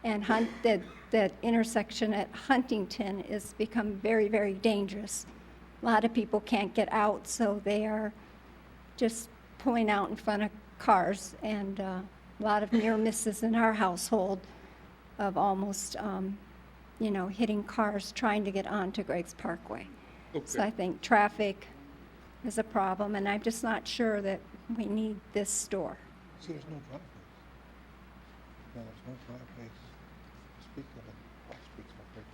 Speaker 22: and that intersection at Huntington has become very, very dangerous. A lot of people can't get out, so they are just pulling out in front of cars, and a lot of near misses in our household of almost you know, hitting cars trying to get onto Greg's Parkway. So I think traffic is a problem, and I'm just not sure that we need this store.
Speaker 8: See, there's no driveways. No, there's no driveways. Speak of it. I'll speak up right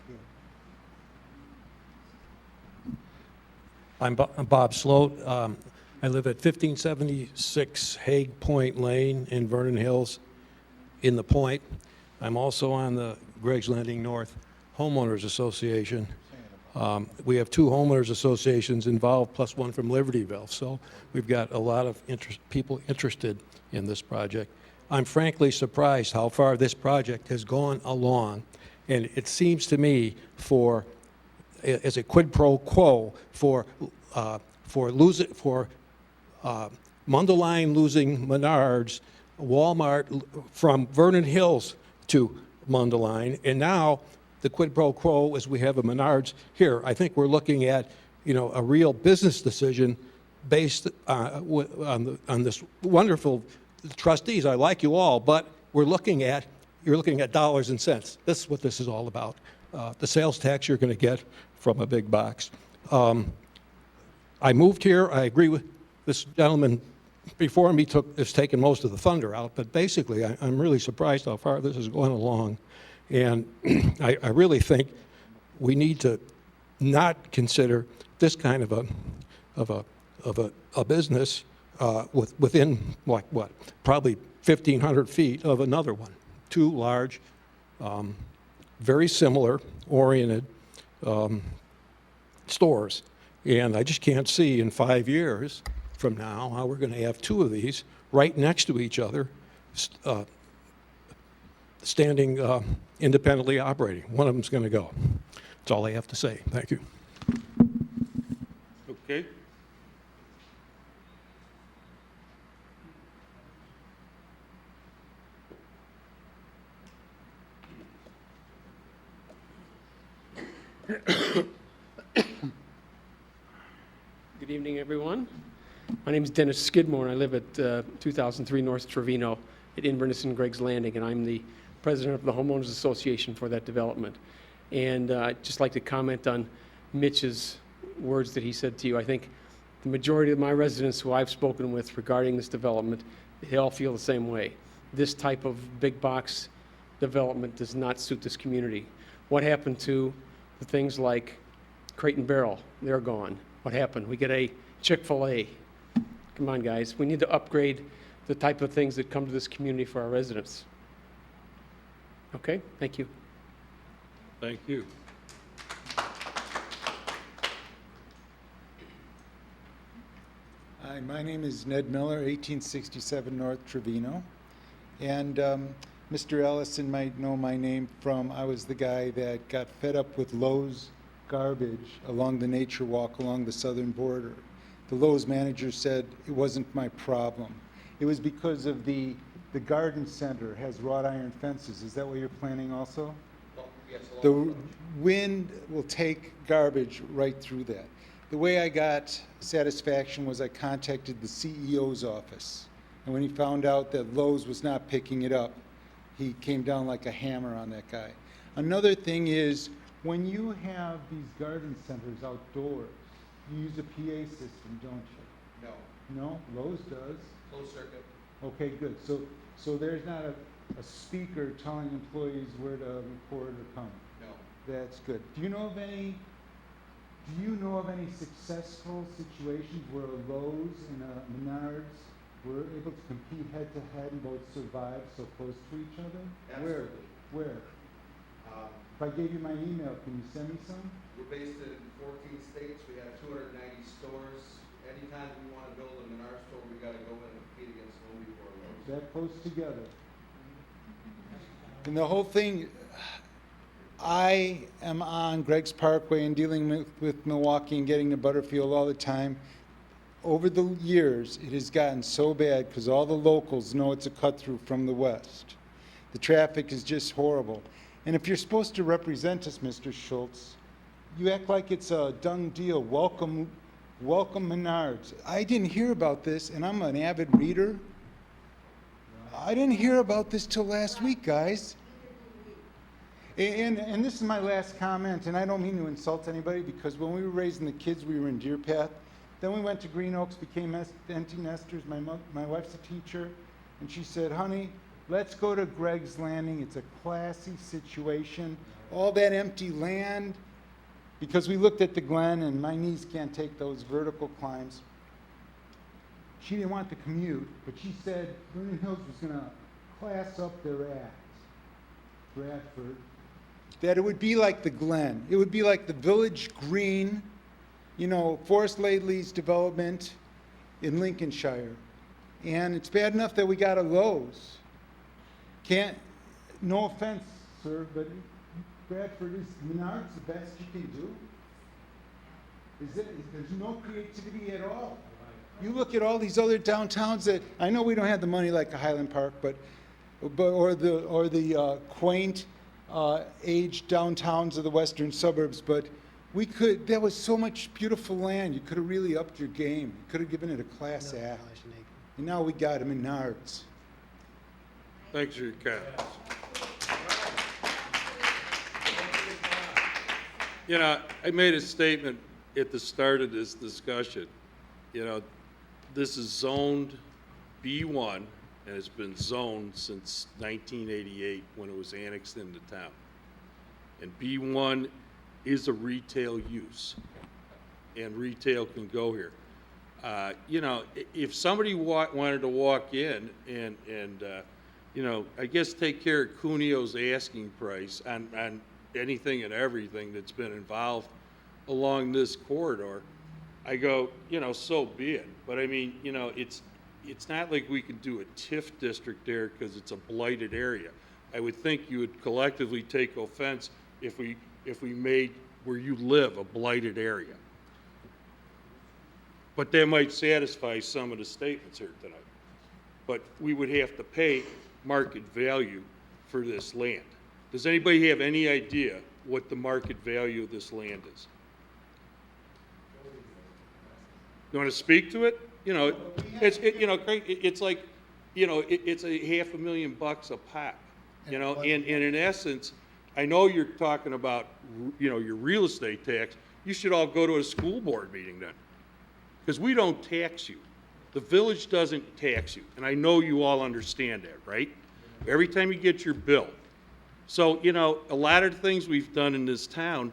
Speaker 8: here.
Speaker 23: I'm Bob Sloat. I live at 1576 Hague Point Lane in Vernon Hills in the Point. I'm also on the Greg's Landing North Homeowners Association. We have 2 homeowners associations involved, plus one from Libertyville, so we've got a lot of people interested in this project. I'm frankly surprised how far this project has gone along, and it seems to me as a quid pro quo for Mundelein losing Menards, Walmart from Vernon Hills to Mundelein, and now the quid pro quo is we have a Menards here. I think we're looking at, a real business decision based on this wonderful trustees. I like you all, but you're looking at dollars and cents. This is what this is all about. The sales tax you're going to get from a big box. I moved here. I agree with this gentleman before me has taken most of the thunder out, but basically I'm really surprised how far this is going along. And I really think we need to not consider this kind of a business within probably 1,500 feet of another one. 2 large, very similar oriented stores. And I just can't see in 5 years from now how we're going to have 2 of these right next to each other, standing independently operating. One of them's going to go. That's all I have to say. Thank you.
Speaker 1: Okay.
Speaker 6: Good evening, everyone. My name is Dennis Skidmore, and I live at 2003 North Trevino at Inverness and Greg's Landing, and I'm the president of the Homeowners Association for that development. And I'd just like to comment on Mitch's words that he said to you. I think the majority of my residents who I've spoken with regarding this development, they all feel the same way. This type of big box development does not suit this community. What happened to the things like Crate and Barrel? They're gone. What happened? We get a Chick-Fil-A. Come on, guys. We need to upgrade the type of things that come to this community for our residents. Okay? Thank you.
Speaker 1: Thank you.
Speaker 10: Hi, my name is Ned Miller, 1867 North Trevino. And Mr. Ellison might know my name from, I was the guy that got fed up with Lowe's garbage along the nature walk along the southern border. The Lowe's manager said it wasn't my problem. It was because of the garden center has wrought iron fences. Is that what you're planning also?
Speaker 15: Yes,
Speaker 10: The wind will take garbage right through that. The way I got satisfaction was I contacted the CEO's office. And when he found out that Lowe's was not picking it up, he came down like a hammer on that guy. Another thing is, when you have these garden centers outdoors, you use a PA system, don't you?
Speaker 15: No.
Speaker 10: No? Lowe's does.
Speaker 15: Closed circuit.
Speaker 10: Okay, good. So there's not a speaker telling employees where to report or come?
Speaker 15: No.
Speaker 10: That's good. Do you know of any successful situations where a Lowe's and a Menards were able to compete head to head and both survive so close to each other?
Speaker 15: Absolutely.
Speaker 10: Where? If I gave you my email, can you send me some?
Speaker 15: We're based in 14 states. We have 290 stores. Anytime we want to build a Menards store, we got to go in and compete against Home Depot or Lowe's.
Speaker 10: That close together. And the whole thing, I am on Greg's Parkway and dealing with Milwaukee and getting to Butterfield all the time. Over the years, it has gotten so bad because all the locals know it's a cut through from the west. The traffic is just horrible. And if you're supposed to represent us, Mr. Schultz, you act like it's a done deal. Welcome Menards. I didn't hear about this, and I'm an avid reader. I didn't hear about this till last week, guys. And this is my last comment, and I don't mean to insult anybody, because when we were raising the kids, we were in Deer Path. Then we went to Green Oaks, became empty nesters. My wife's a teacher, and she said, honey, let's go to Greg's Landing. It's a classy situation. All that empty land, because we looked at the Glen, and my knees can't take those vertical climbs. She didn't want the commute, but she said Vernon Hills was going to class up their act. Bradford. that it would be like the Glen. It would be like the Village Green, you know, Forest Laidley's development in Lincolnshire. And it's bad enough that we got a Lowe's. No offense, sir, but Bradford, is Menards the best you can do? There's no creativity at all. You look at all these other downtowns that, I know we don't have the money like a Highland Park, or the quaint, aged downtowns of the western suburbs, but there was so much beautiful land. You could have really upped your game. You could have given it a class act. And now we got them in Menards.
Speaker 1: Thanks for your comments. You know, I made a statement at the start of this discussion. You know, this is zoned B1, and it's been zoned since 1988 when it was annexed into town. And B1 is a retail use, and retail can go here. You know, if somebody wanted to walk in and you know, I guess take care of Cunio's asking price on anything and everything that's been involved along this corridor, I go, you know, so be it. But I mean, you know, it's not like we can do a TIF district there because it's a blighted area. I would think you would collectively take offense if we made where you live a blighted area. But that might satisfy some of the statements here tonight. But we would have to pay market value for this land. Does anybody have any idea what the market value of this land is? You want to speak to it? You know, it's like, you know, it's a $500,000 a pop. You know, and in essence, I know you're talking about, you know, your real estate tax. You should all go to a school board meeting then, because we don't tax you. The village doesn't tax you, and I know you all understand that, right? Every time you get your bill. So, you know, a lot of the things we've done in this town,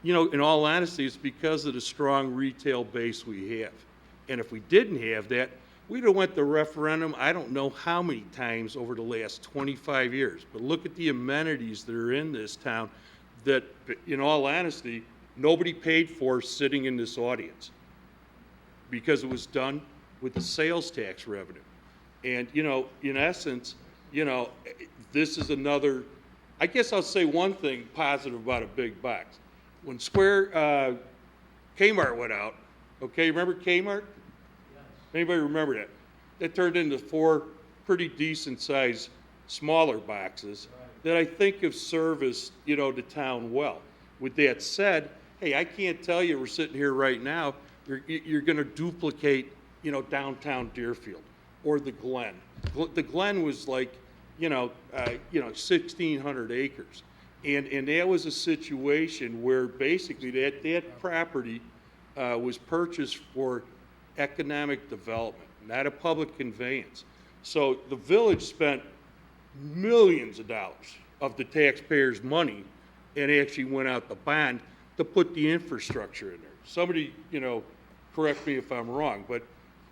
Speaker 1: you know, in all honesty, it's because of the strong retail base we have. And if we didn't have that, we'd have went to referendum I don't know how many times over the last 25 years. But look at the amenities that are in this town that, in all honesty, nobody paid for sitting in this audience, because it was done with the sales tax revenue. And, you know, in essence, you know, this is another, I guess I'll say one thing positive about a big box. When Kmart went out, okay, remember Kmart? Anybody remember that? That turned into 4 pretty decent sized smaller boxes that I think have serviced, you know, the town well. With that said, hey, I can't tell you, we're sitting here right now, you're going to duplicate, you know, downtown Deerfield or the Glen. The Glen was like, you know, 1,600 acres. And that was a situation where basically that property was purchased for economic development, not a public conveyance. So the village spent millions of dollars of the taxpayers' money and actually went out the bond to put the infrastructure in there. Somebody, you know, correct me if I'm wrong, but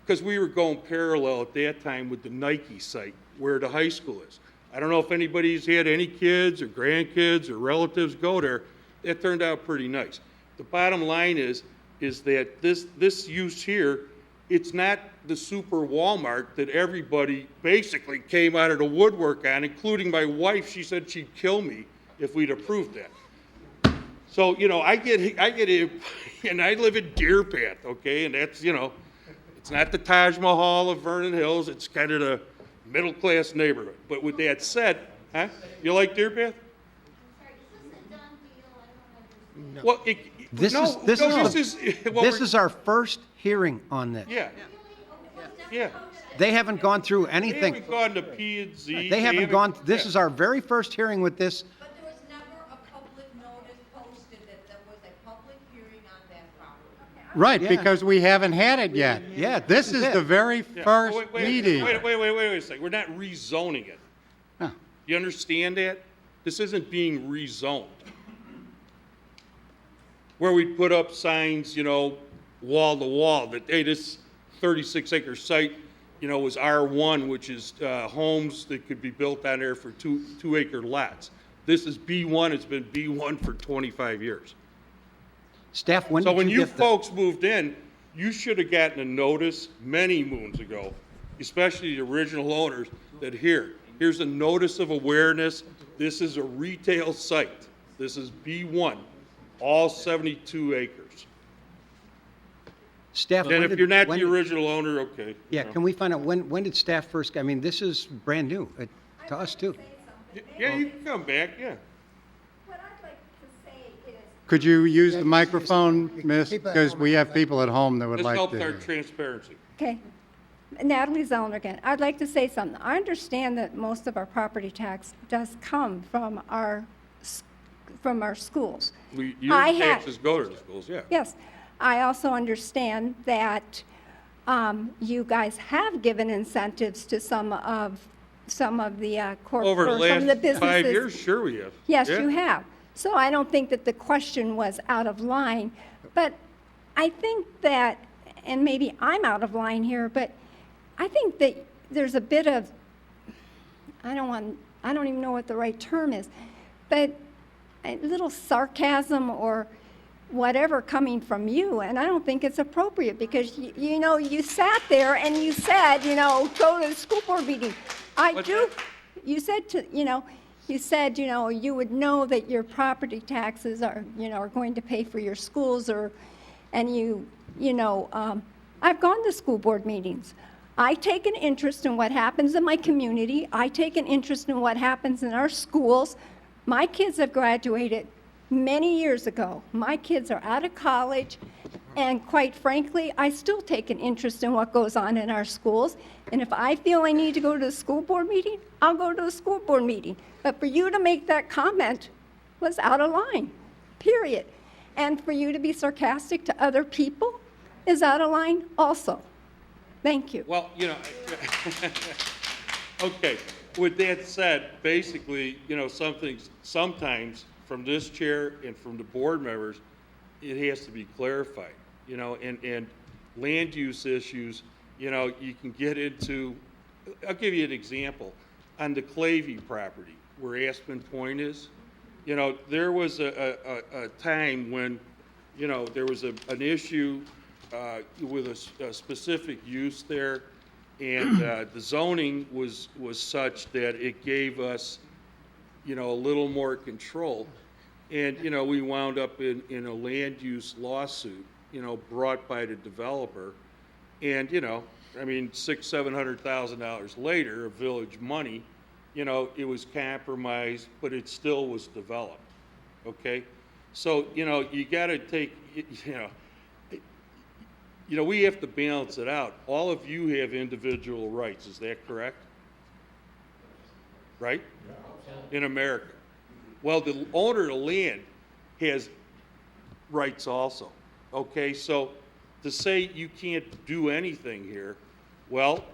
Speaker 1: because we were going parallel at that time with the Nike site where the high school is. I don't know if anybody's had any kids or grandkids or relatives go there. It turned out pretty nice. The bottom line is that this use here, it's not the super Walmart that everybody basically came out of the woodwork on, including my wife. She said she'd kill me if we'd approved that. So, you know, I get and I live in Deer Path, okay, and that's, you know, it's not the Taj Mahal of Vernon Hills. It's kind of the middle-class neighborhood. But with that said, huh? You like Deer Path?
Speaker 11: No.
Speaker 1: Well,
Speaker 11: This is our first hearing on this.
Speaker 1: Yeah.
Speaker 11: They haven't gone through
Speaker 1: They
Speaker 11: anything.
Speaker 1: haven't gone to P and Z.
Speaker 11: They haven't gone, this is our very first hearing with this.
Speaker 3: But there was never a public notice posted that there was a public hearing on that property.
Speaker 7: Right,
Speaker 11: Yeah.
Speaker 7: because we haven't had it yet.
Speaker 11: Yeah,
Speaker 7: This is
Speaker 11: it.
Speaker 7: the very first meeting.
Speaker 1: Wait a second. We're not rezoning it.
Speaker 7: Huh.
Speaker 1: You understand that? This isn't being rezoned. Where we put up signs, you know, wall to wall, that, hey, this 36-acre site, you know, was R1, which is homes that could be built on there for two-acre lots. This is B1, it's been B1 for 25 years.
Speaker 11: Staff, when
Speaker 1: So
Speaker 11: did
Speaker 1: when
Speaker 11: you
Speaker 1: you
Speaker 11: get
Speaker 1: folks moved in, you should have gotten a notice many moons ago, especially the original owners, that here's a notice of awareness. This is a retail site. This is B1, all 72 acres.
Speaker 11: Staff,
Speaker 1: And
Speaker 11: when
Speaker 1: if
Speaker 11: did-
Speaker 1: you're not
Speaker 11: when
Speaker 1: the
Speaker 11: did-
Speaker 1: original owner, okay.
Speaker 11: Yeah,
Speaker 1: you know.
Speaker 11: can we find out, when did staff first, I mean, this is brand new to us, too.
Speaker 1: Yeah, you can come back, yeah.
Speaker 22: What I'd like to say is,
Speaker 7: Could you use the microphone, miss?
Speaker 13: People at
Speaker 7: Because
Speaker 13: home
Speaker 7: we have people at home that would
Speaker 1: This
Speaker 7: like
Speaker 1: helps
Speaker 7: to
Speaker 1: our
Speaker 7: hear.
Speaker 1: transparency.
Speaker 22: okay, Natalie Zellner again. I'd like to say something. I understand that most of our property tax does come from our schools.
Speaker 1: Your
Speaker 22: I had-
Speaker 1: taxes go to the schools, yeah.
Speaker 22: Yes. I also understand that you guys have given incentives to some of the corporate,
Speaker 1: Over the
Speaker 22: or some of the
Speaker 1: last
Speaker 22: businesses.
Speaker 1: 5 years, sure we have.
Speaker 22: Yes,
Speaker 1: Yeah.
Speaker 22: you have. So I don't think that the question was out of line, but I think that, and maybe I'm out of line here, but I think that there's a bit of, I don't even know what the right term is, but a little sarcasm or whatever coming from you, and I don't think it's appropriate, because you sat there and you said, go to the school board meeting. You said, you would know that your property taxes are going to pay for your schools, and I've gone to school board meetings. I take an interest in what happens in my community. I take an interest in what happens in our schools. My kids have graduated many years ago. My kids are out of college, and quite frankly, I still take an interest in what goes on in our schools. And if I feel I need to go to a school board meeting, I'll go to a school board meeting. But for you to make that comment was out of line, period. And for you to be sarcastic to other people is out of line also. Thank you.
Speaker 1: Well, okay, with that said, basically, sometimes from this chair and from the board members, it has to be clarified, and land use issues, you can get into, I'll give you an example. On the Clavey property, where Aspen Point is, there was a time when, there was an issue with a specific use there, and the zoning was such that it gave us, a little more control. And, we wound up in a land use lawsuit, brought by the developer. And, $600,000-$700,000 later, of village money, it was compromised, but it still was developed, okay? So, you gotta take, we have to balance it out. All of you have individual rights, is that correct? Right? In America. Well, the owner of the land has rights also, okay? So to say you can't do anything here, well,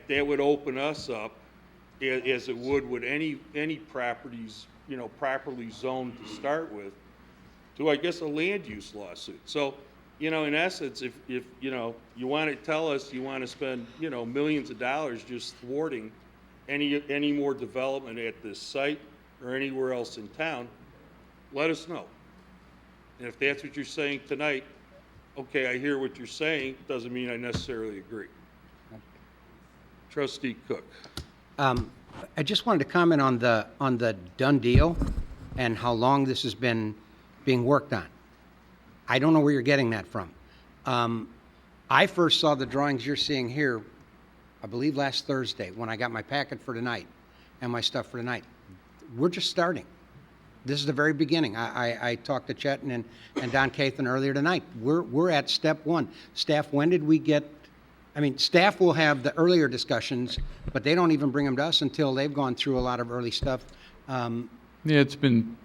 Speaker 1: that would open us up, as it would with any properties, properly zoned to start with, to, I guess, a land use lawsuit. So, in essence, if you want to tell us you want to spend, millions of dollars just thwarting any more development at this site or anywhere else in town, let us know. And if that's what you're saying tonight, okay, I hear what you're saying, doesn't mean I necessarily agree. Trustee Cook.
Speaker 11: I just wanted to comment on the done deal and how long this has been being worked on. I don't know where you're getting that from. I first saw the drawings you're seeing here, I believe last Thursday, when I got my packet for tonight and my stuff for tonight. We're just starting. This is the very beginning. I talked to Chet and Don Cathan earlier tonight. We're at step one. Staff, when did we get, staff will have the earlier discussions, but they don't even bring them to us until they've gone through a lot of early stuff.
Speaker 4: Yeah, it's been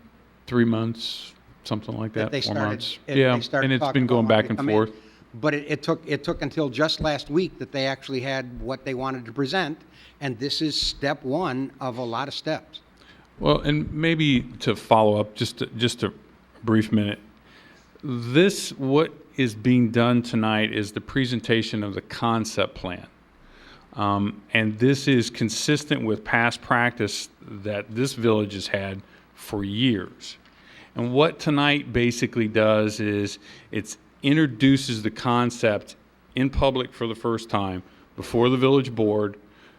Speaker 4: 3 months, something like that, 4 months. Yeah, and it's been going back and forth.
Speaker 11: But it took until just last week that they actually had what they wanted to present, and this is step one of a lot of steps.
Speaker 4: Well, and maybe to follow up, just a brief minute. What is being done tonight is the presentation of the concept plan. And this is consistent with past practice that this village has had for years. And what tonight basically does is it introduces the concept in public for the first time before the village board,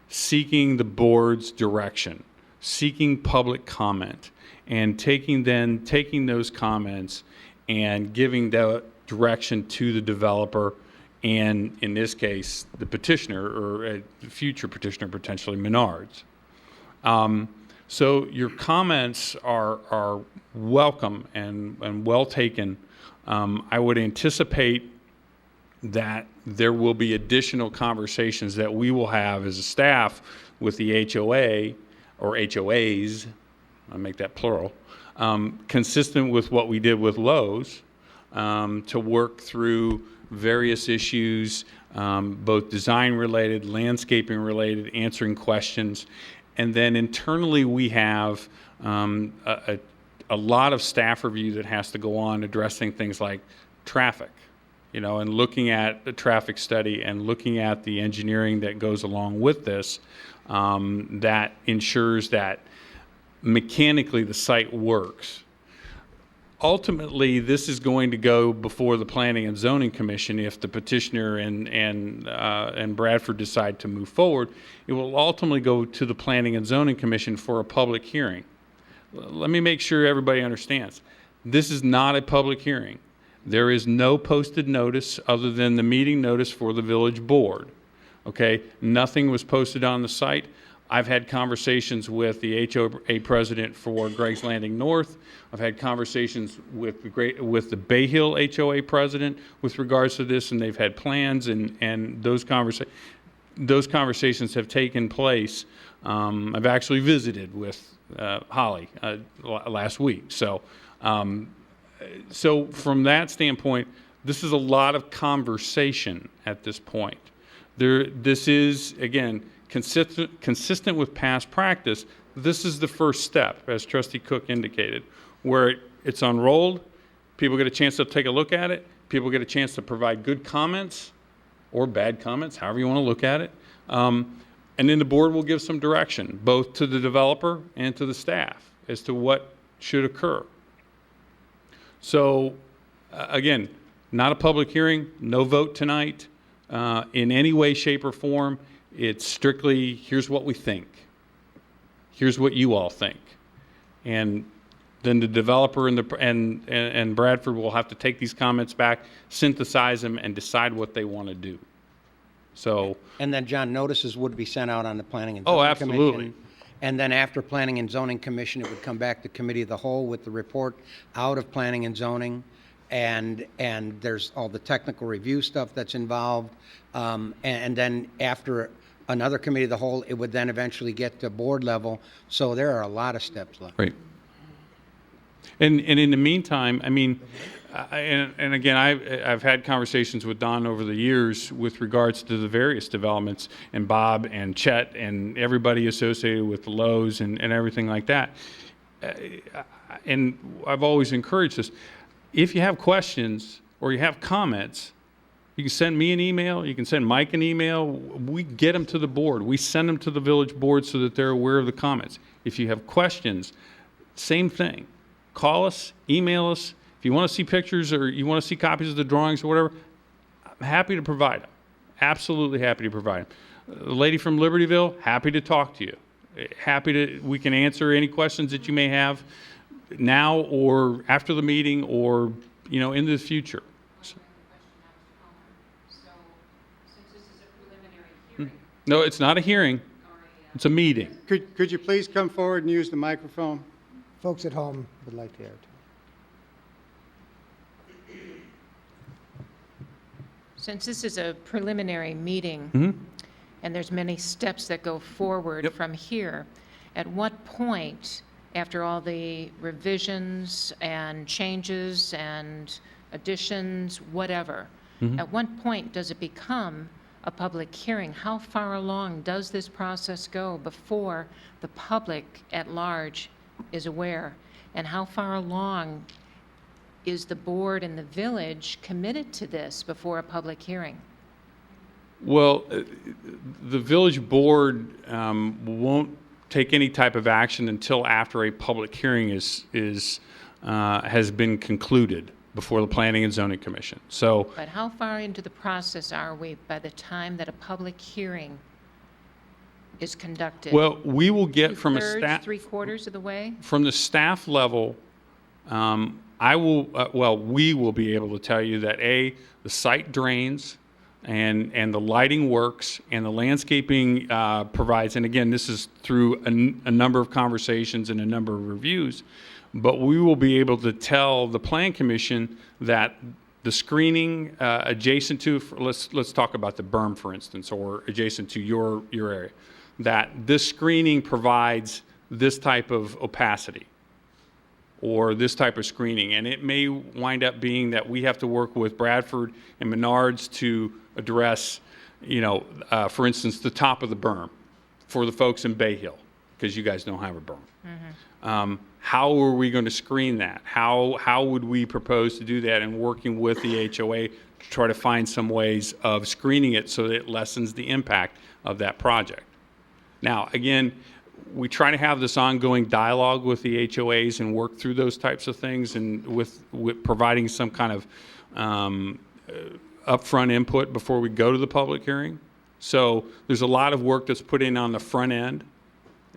Speaker 4: seeking the board's direction, seeking public comment, and taking those comments and giving that direction to the developer, and in this case, the petitioner, or a future petitioner, potentially Menards. So your comments are welcome and well taken. I would anticipate that there will be additional conversations that we will have as a staff with the HOA or HOAs, I'll make that plural, consistent with what we did with Lowe's, to work through various issues, both design related, landscaping related, answering questions. And then internally we have a lot of staff review that has to go on addressing things like traffic, and looking at the traffic study and looking at the engineering that goes along with this, that ensures that mechanically the site works. Ultimately, this is going to go before the Planning and Zoning Commission if the petitioner and Bradford decide to move forward. It will ultimately go to the Planning and Zoning Commission for a public hearing. Let me make sure everybody understands. This is not a public hearing. There is no posted notice other than the meeting notice for the village board. Okay? Nothing was posted on the site. I've had conversations with the HOA president for Greg's Landing North. I've had conversations with the Bay Hill HOA president with regards to this, and they've had plans, and those conversations have taken place. I've actually visited with Holly last week. So from that standpoint, this is a lot of conversation at this point. This is, again, consistent with past practice. This is the first step, as Trustee Cook indicated, where it's unrolled, people get a chance to take a look at it, people get a chance to provide good comments or bad comments, however you want to look at it, and then the board will give some direction, both to the developer and to the staff, as to what should occur. So, again, not a public hearing, no vote tonight, in any way, shape, or form. It's strictly, here's what we think. Here's what you all think. And then the developer and Bradford will have to take these comments back, synthesize them, and decide what they want to do. So.
Speaker 11: And then, John, notices would be sent out on the Planning and Zoning Commission.
Speaker 4: Oh, absolutely.
Speaker 11: And then after Planning and Zoning Commission, it would come back to Committee of the Whole with the report out of Planning and Zoning. And there's all the technical review stuff that's involved. And then after another Committee of the Whole, it would then eventually get to board level. So there are a lot of steps left.
Speaker 4: Right. And in the meantime, I mean, and again, I've had conversations with Don over the years with regards to the various developments, and Bob and Chet and everybody associated with the Lowe's and everything like that. And I've always encouraged this. If you have questions or you have comments, you can send me an email, you can send Mike an email. We get them to the board. We send them to the village board so that they're aware of the comments. If you have questions, same thing. Call us, email us. If you want to see pictures or you want to see copies of the drawings or whatever, I'm happy to provide them. Absolutely happy to provide them. The lady from Libertyville, happy to talk to you. We can answer any questions that you may have now or after the meeting or, into the future. No, it's not a hearing. It's a meeting.
Speaker 7: Could you please come forward and use the microphone?
Speaker 13: Folks at home would like to hear it.
Speaker 21: Since this is a preliminary meeting, and there's many steps that go forward from here, at what point, after all the revisions and changes and additions, whatever, at what point does it become a public hearing? How far along does this process go before the public at large is aware? And how far along is the board and the village committed to this before a public hearing?
Speaker 4: Well, the village board won't take any type of action until after a public hearing has been concluded before the Planning and Zoning Commission. So,
Speaker 21: But how far into the process are we by the time that a public hearing is conducted?
Speaker 4: well, we will get from a
Speaker 21: Two-thirds,
Speaker 4: staff,
Speaker 21: three-quarters of the way?
Speaker 4: from the staff level, we will be able to tell you that the site drains and the lighting works and the landscaping provides, and again, this is through a number of conversations and a number of reviews, but we will be able to tell the Plan Commission that the screening adjacent to, let's talk about the berm, for instance, or adjacent to your area, that this screening provides this type of opacity or this type of screening. And it may wind up being that we have to work with Bradford and Menards to address, for instance, the top of the berm for the folks in Bay Hill, because you guys don't have a berm. How are we going to screen that? How would we propose to do that, and working with the HOA to try to find some ways of screening it so that it lessens the impact of that project? Now, again, we try to have this ongoing dialogue with the HOAs and work through those types of things, and with providing some kind of upfront input before we go to the public hearing. So there's a lot of work that's put in on the front end.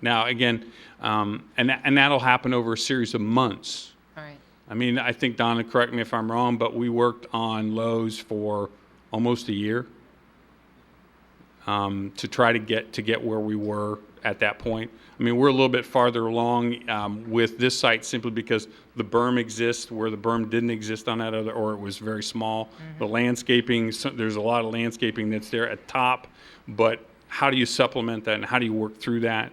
Speaker 4: Now, again, and that'll happen over a series of months.
Speaker 21: All right.
Speaker 4: I mean, I think, Donna, correct me if I'm wrong, but we worked on Lowe's for almost a year to try to get where we were at that point. I mean, we're a little bit farther along with this site simply because the berm exists where the berm didn't exist on that other, or it was very small. The landscaping, there's a lot of landscaping that's there at top, but how do you supplement that and how do you work through that?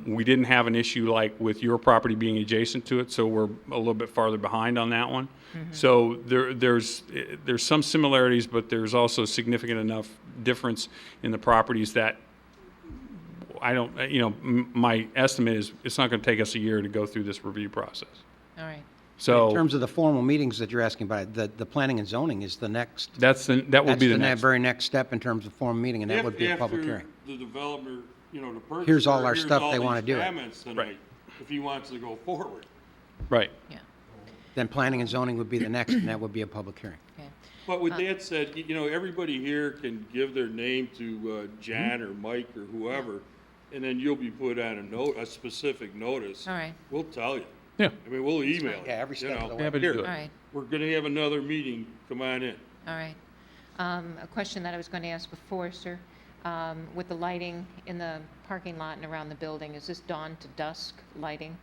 Speaker 4: We didn't have an issue like with your property being adjacent to it, so we're a little bit farther behind on that one. So there's some similarities, but there's also significant enough difference in the properties that I don't, my estimate is it's not going to take us a year to go through this review process.
Speaker 21: All right.
Speaker 4: So
Speaker 11: In terms of the formal meetings that you're asking about, the planning and zoning is the next.
Speaker 4: that would be the next.
Speaker 11: very next step in terms of formal meeting, and that would be a public hearing.
Speaker 1: After the developer, the purchaser.
Speaker 11: Here's all our stuff
Speaker 1: hears
Speaker 11: they
Speaker 1: all
Speaker 11: wanna
Speaker 1: these
Speaker 11: do.
Speaker 1: comments tonight, if he wants to go forward.
Speaker 4: Right.
Speaker 21: Yeah.
Speaker 11: Then planning and zoning would be the next, and that would be a public hearing.
Speaker 21: Okay.
Speaker 1: But with that said, everybody here can give their name to Jan or Mike or whoever, and then you'll be put on a specific notice.
Speaker 21: All right.
Speaker 1: We'll tell you.
Speaker 4: Yeah.
Speaker 1: I mean, we'll email you.
Speaker 11: Yeah, every step of the way.
Speaker 4: Happy to do
Speaker 21: All
Speaker 4: it.
Speaker 21: right.
Speaker 1: We're gonna have another meeting, come on in.
Speaker 21: All right. A question that I was going to ask before, sir. With the lighting in the parking lot and around the building, is this dawn to dusk lighting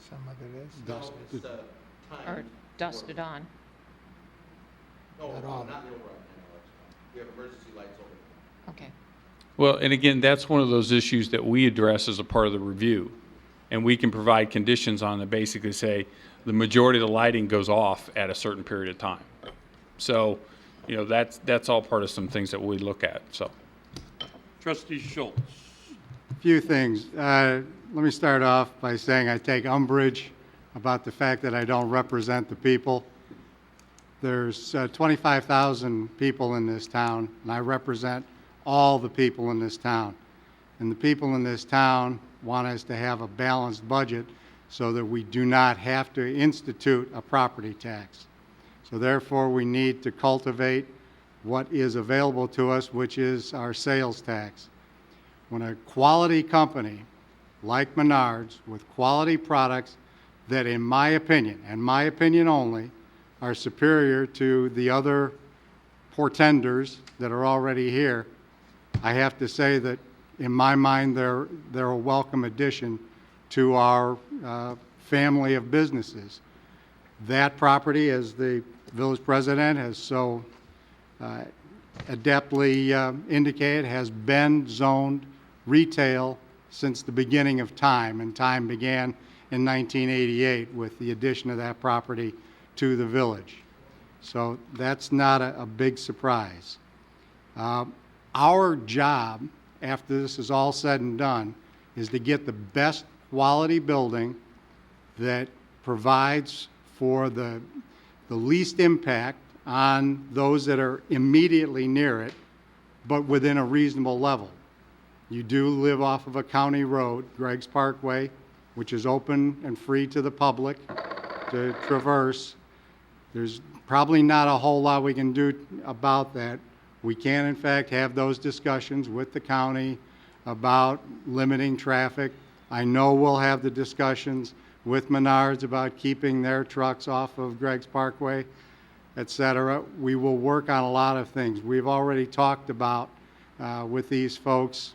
Speaker 13: Some of it is.
Speaker 21: or dusk to dawn?
Speaker 13: Not all.
Speaker 15: We have emergency lights over.
Speaker 21: Okay.
Speaker 4: Well, and again, that's one of those issues that we address as a part of the review. And we can provide conditions on that basically say the majority of the lighting goes off at a certain period of time. So, that's all part of some things that we look at, so.
Speaker 1: Trustee Schultz.
Speaker 7: Few things. Let me start off by saying I take umbrage about the fact that I don't represent the people. There's 25,000 people in this town, and I represent all the people in this town. And the people in this town want us to have a balanced budget so that we do not have to institute a property tax. So therefore, we need to cultivate what is available to us, which is our sales tax. When a quality company like Menards with quality products that, in my opinion, and my opinion only, are superior to the other portenders that are already here, I have to say that in my mind, they're a welcome addition to our family of businesses. That property, as the village president has so adeptly indicated, has been zoned retail since the beginning of time, and time began in 1988 with the addition of that property to the village. So that's not a big surprise. Our job, after this is all said and done, is to get the best quality building that provides for the least impact on those that are immediately near it, but within a reasonable level. You do live off of a county road, Greg's Parkway, which is open and free to the public to traverse. There's probably not a whole lot we can do about that. We can, in fact, have those discussions with the county about limiting traffic. I know we'll have the discussions with Menards about keeping their trucks off of Greg's Parkway, et cetera. We will work on a lot of things. We've already talked about with these folks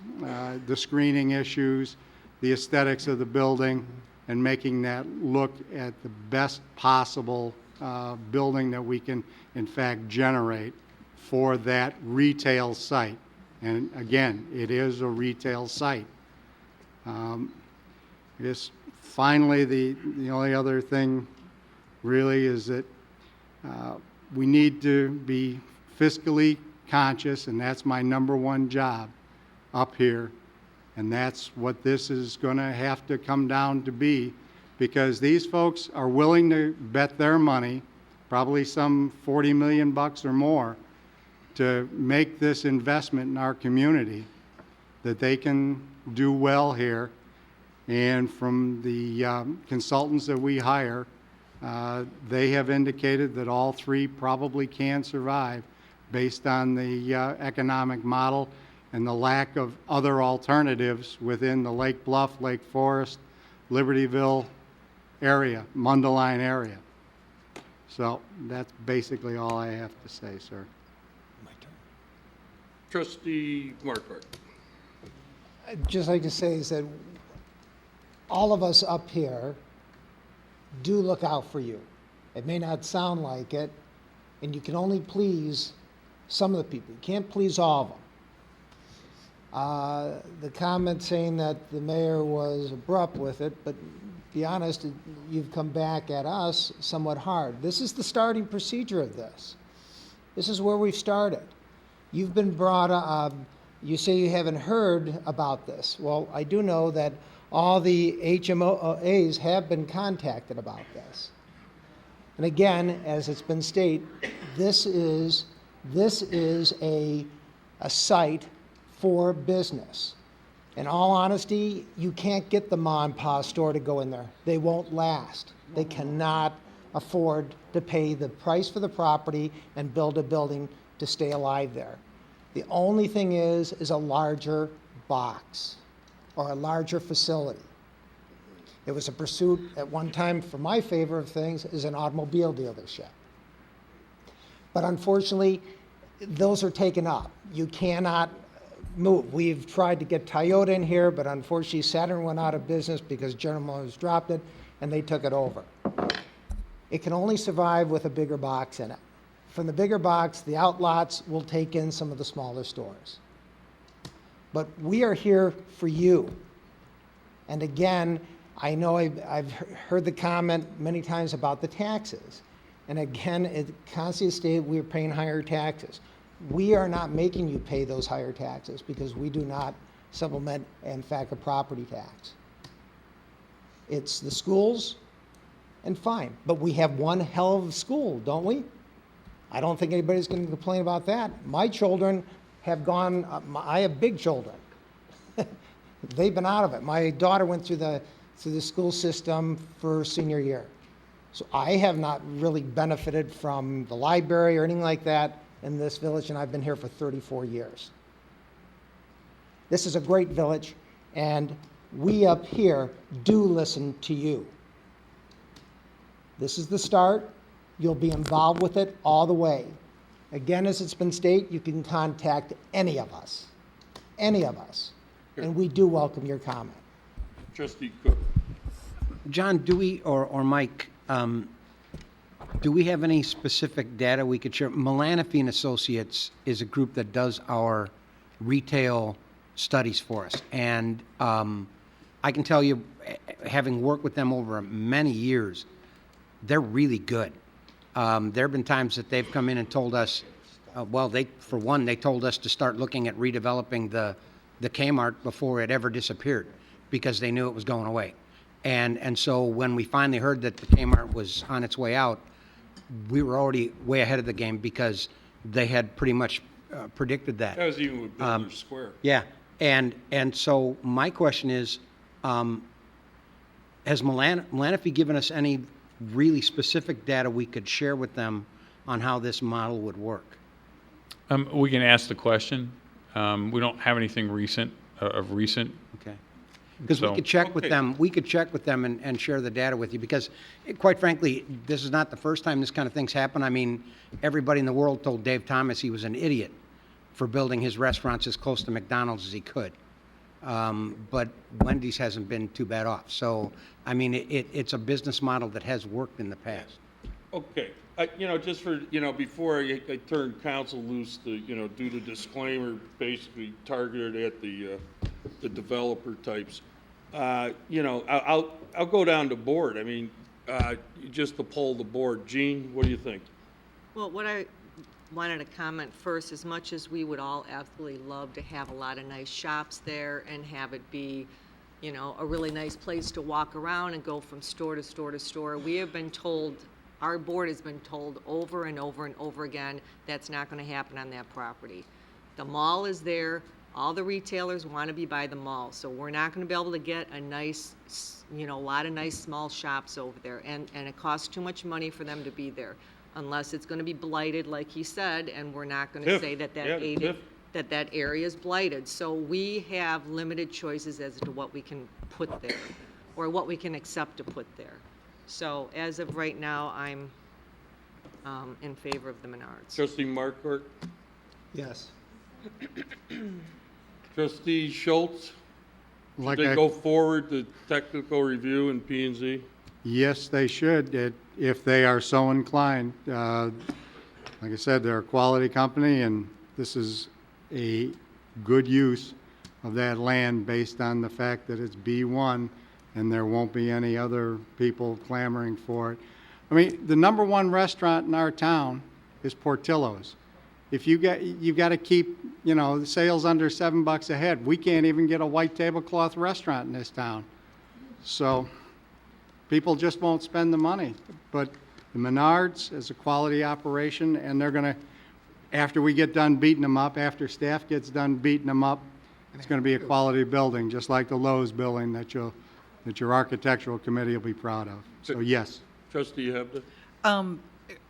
Speaker 7: the screening issues, the aesthetics of the building, and making that look at the best possible building that we can, in fact, generate for that retail site. And again, it is a retail site. Just finally, the only other thing really is that we need to be fiscally conscious, and that's my number one job up here. And that's what this is going to have to come down to be, because these folks are willing to bet their money, probably some 40 million bucks or more, to make this investment in our community, that they can do well here. And from the consultants that we hire, they have indicated that all three probably can survive based on the economic model and the lack of other alternatives within the Lake Bluff, Lake Forest, Libertyville area, Mundelein area. So that's basically all I have to say, sir.
Speaker 1: Trustee Marquardt.
Speaker 13: I'd just like to say is that all of us up here do look out for you. It may not sound like it, and you can only please some of the people. You can't please all of them. The comment saying that the mayor was abrupt with it, but be honest, you've come back at us somewhat hard. This is the starting procedure of this. This is where we've started. You've been brought up, you say you haven't heard about this. Well, I do know that all the HMOAs have been contacted about this. And again, as it's been stated, this is a site for business. In all honesty, you can't get the mom and pop store to go in there. They won't last. They cannot afford to pay the price for the property and build a building to stay alive there. The only thing is a larger box or a larger facility. It was a pursuit at one time, for my favor of things, is an automobile dealership. But unfortunately, those are taken up. You cannot move. We've tried to get Toyota in here, but unfortunately Saturn went out of business because General Motors dropped it and they took it over. It can only survive with a bigger box in it. From the bigger box, the outlots will take in some of the smaller stores. But we are here for you. And again, I know I've heard the comment many times about the taxes. And again, it constantly stated we're paying higher taxes. We are not making you pay those higher taxes because we do not supplement, in fact, a property tax. It's the schools, and fine. But we have one hell of a school, don't we? I don't think anybody's going to complain about that. My children have gone, I have big children. They've been out of it. My daughter went through the school system for senior year. So I have not really benefited from the library or anything like that in this village, and I've been here for 34 years. This is a great village, and we up here do listen to you. This is the start. You'll be involved with it all the way. Again, as it's been stated, you can contact any of us, and we do welcome your comment.
Speaker 1: Trustee Cook.
Speaker 11: John, do we, or Mike, do we have any specific data we could share? Melanofi and Associates is a group that does our retail studies for us. And I can tell you, having worked with them over many years, they're really good. There have been times that they've come in and told us, for one, they told us to start looking at redeveloping the Kmart before it ever disappeared because they knew it was going away. And so when we finally heard that the Kmart was on its way out, we were already way ahead of the game because they had pretty much predicted that.
Speaker 1: That was even with Builders Square.
Speaker 11: Yeah. And so my question is, has Malanaphy given us any really specific data we could share with them on how this model would work?
Speaker 4: We can ask the question. We don't have anything recent, of recent.
Speaker 11: Okay. Because we
Speaker 4: So-
Speaker 11: could check with
Speaker 1: Okay.
Speaker 11: them, we could check with them and share the data with you, because quite frankly, this is not the first time this kind of thing's happened. I mean, everybody in the world told Dave Thomas he was an idiot for building his restaurants as close to McDonald's as he could. But Wendy's hasn't been too bad off. So, I mean, it's a business model that has worked in the past.
Speaker 1: Okay, just for, before I turn council loose to, do the disclaimer, basically targeted at the developer types, I'll go down to board. I mean, just to poll the board. Gene, what do you think?
Speaker 16: Well, what I wanted to comment first, as much as we would all absolutely love to have a lot of nice shops there and have it be, a really nice place to walk around and go from store to store to store, we have been told, our board has been told over and over and over again, that's not going to happen on that property. The mall is there. All the retailers want to be by the mall, so we're not going to be able to get a nice, a lot of nice small shops over there, and it costs too much money for them to be there, unless it's going to be blighted, like he said, and we're not going to
Speaker 1: TIF.
Speaker 16: say that
Speaker 1: Yeah, TIF.
Speaker 16: that area is blighted. So we have limited choices as to what we can put there, or what we can accept to put there. So as of right now, I'm in favor of the Menards.
Speaker 1: Trustee Markwart?
Speaker 13: Yes.
Speaker 1: Trustee Schultz?
Speaker 7: Like
Speaker 1: Should they
Speaker 7: I-
Speaker 1: go forward to technical review and P and Z?
Speaker 7: Yes, they should, if they are so inclined. Like I said, they're a quality company, and this is a good use of that land based on the fact that it's B1, and there won't be any other people clamoring for it. I mean, the number one restaurant in our town is Portillo's. If you've got to keep, the sales under $7 a head. We can't even get a white tablecloth restaurant in this town. So people just won't spend the money. But the Menards is a quality operation, and they're going to, after we get done beating them up, after staff gets done beating them up, it's going to be a quality building, just like the Lowe's building that your architectural committee will be proud of. So yes.
Speaker 1: Trustee Hebda?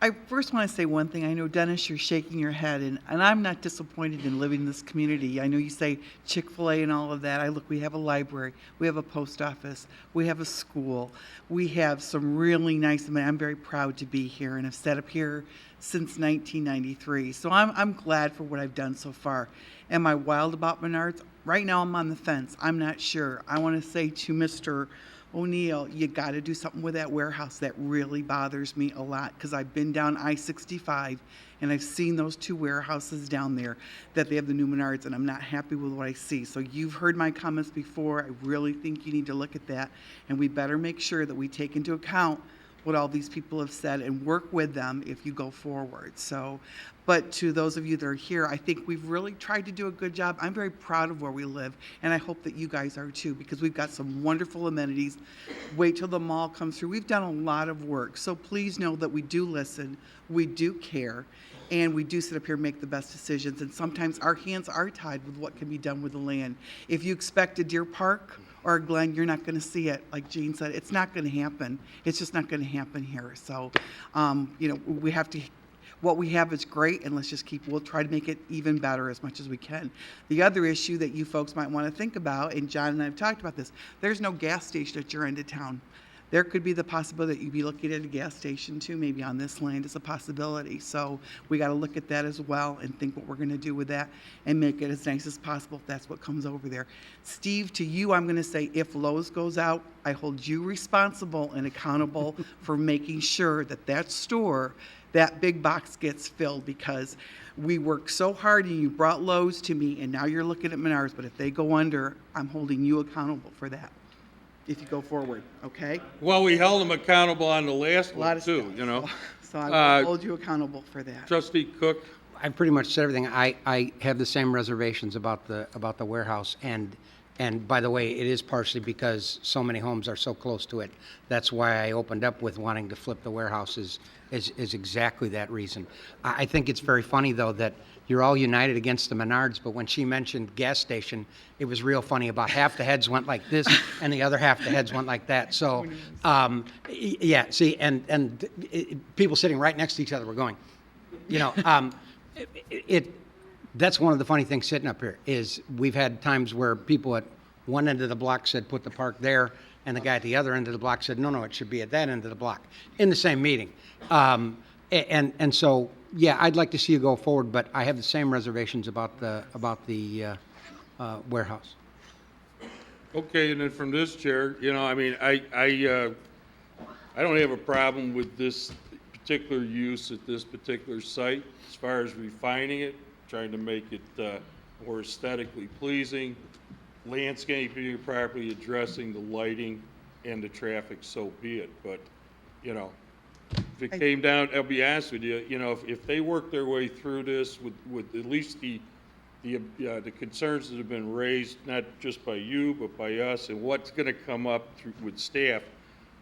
Speaker 2: I first want to say one thing. I know, Dennis, you're shaking your head, and I'm not disappointed in living in this community. I know you say Chick-Fil-A and all of that. We have a library, we have a post office, we have a school, we have some really nice, I'm very proud to be here, and I've set up here since 1993. So I'm glad for what I've done so far. Am I wild about Menards? Right now I'm on the fence. I'm not sure. I want to say to Mr. O'Neill, you got to do something with that warehouse. That really bothers me a lot, because I've been down I-65 and I've seen those two warehouses down there that they have the new Menards, and I'm not happy with what I see. So you've heard my comments before. I really think you need to look at that, and we better make sure that we take into account what all these people have said and work with them if you go forward. So, but to those of you that are here, I think we've really tried to do a good job. I'm very proud of where we live, and I hope that you guys are too, because we've got some wonderful amenities. Wait till the mall comes through. We've done a lot of work. So please know that we do listen, we do care, and we do sit up here and make the best decisions. And sometimes our hands are tied with what can be done with the land. If you expect a Deer Park or a Glen, you're not going to see it. Like Gene said, it's not going to happen. It's just not going to happen here. So, we have to, what we have is great, and we'll try to make it even better as much as we can. The other issue that you folks might want to think about, and John and I have talked about this, there's no gas station at your end of town. There could be the possibility that you'd be looking at a gas station too, maybe on this land is a possibility. So we got to look at that as well and think what we're going to do with that and make it as nice as possible if that's what comes over there. Steve, to you, I'm going to say if Lowe's goes out, I hold you responsible and accountable for making sure that that store, that big box gets filled, because we worked so hard and you brought Lowe's to me, and now you're looking at Menards. But if they go under, I'm holding you accountable for that if you go forward, okay?
Speaker 1: Well, we held them accountable on the last
Speaker 2: A lot
Speaker 1: one
Speaker 2: of
Speaker 1: too,
Speaker 2: stuff. So I will hold you accountable for that.
Speaker 1: Trustee Cook?
Speaker 11: I've pretty much said everything. I have the same reservations about the warehouse, and And by the way, it is partially because so many homes are so close to it. That's why I opened up with wanting to flip the warehouses, is exactly that reason. I think it's very funny, though, that you're all united against the Menards, but when she mentioned gas station, it was real funny. About half the heads went like this, and the other half the heads went like that. So, yeah, see, and people sitting right next to each other were going, you know, that's one of the funny things sitting up here, is we've had times where people at one end of the block said, put the park there, and the guy at the other end of the block said, no, it should be at that end of the block, in the same meeting. And so, yeah, I'd like to see you go forward, but I have the same reservations about the warehouse.
Speaker 1: Okay, and then from this chair, you know, I mean, I don't have a problem with this particular use at this particular site, as far as refining it, trying to make it more aesthetically pleasing, landscaping it properly, addressing the lighting and the traffic, so be it. But, you know, if it came down, I'll be honest with you, you know, if they work their way through this with at least the concerns that have been raised, not just by you, but by us, and what's going to come up with staff,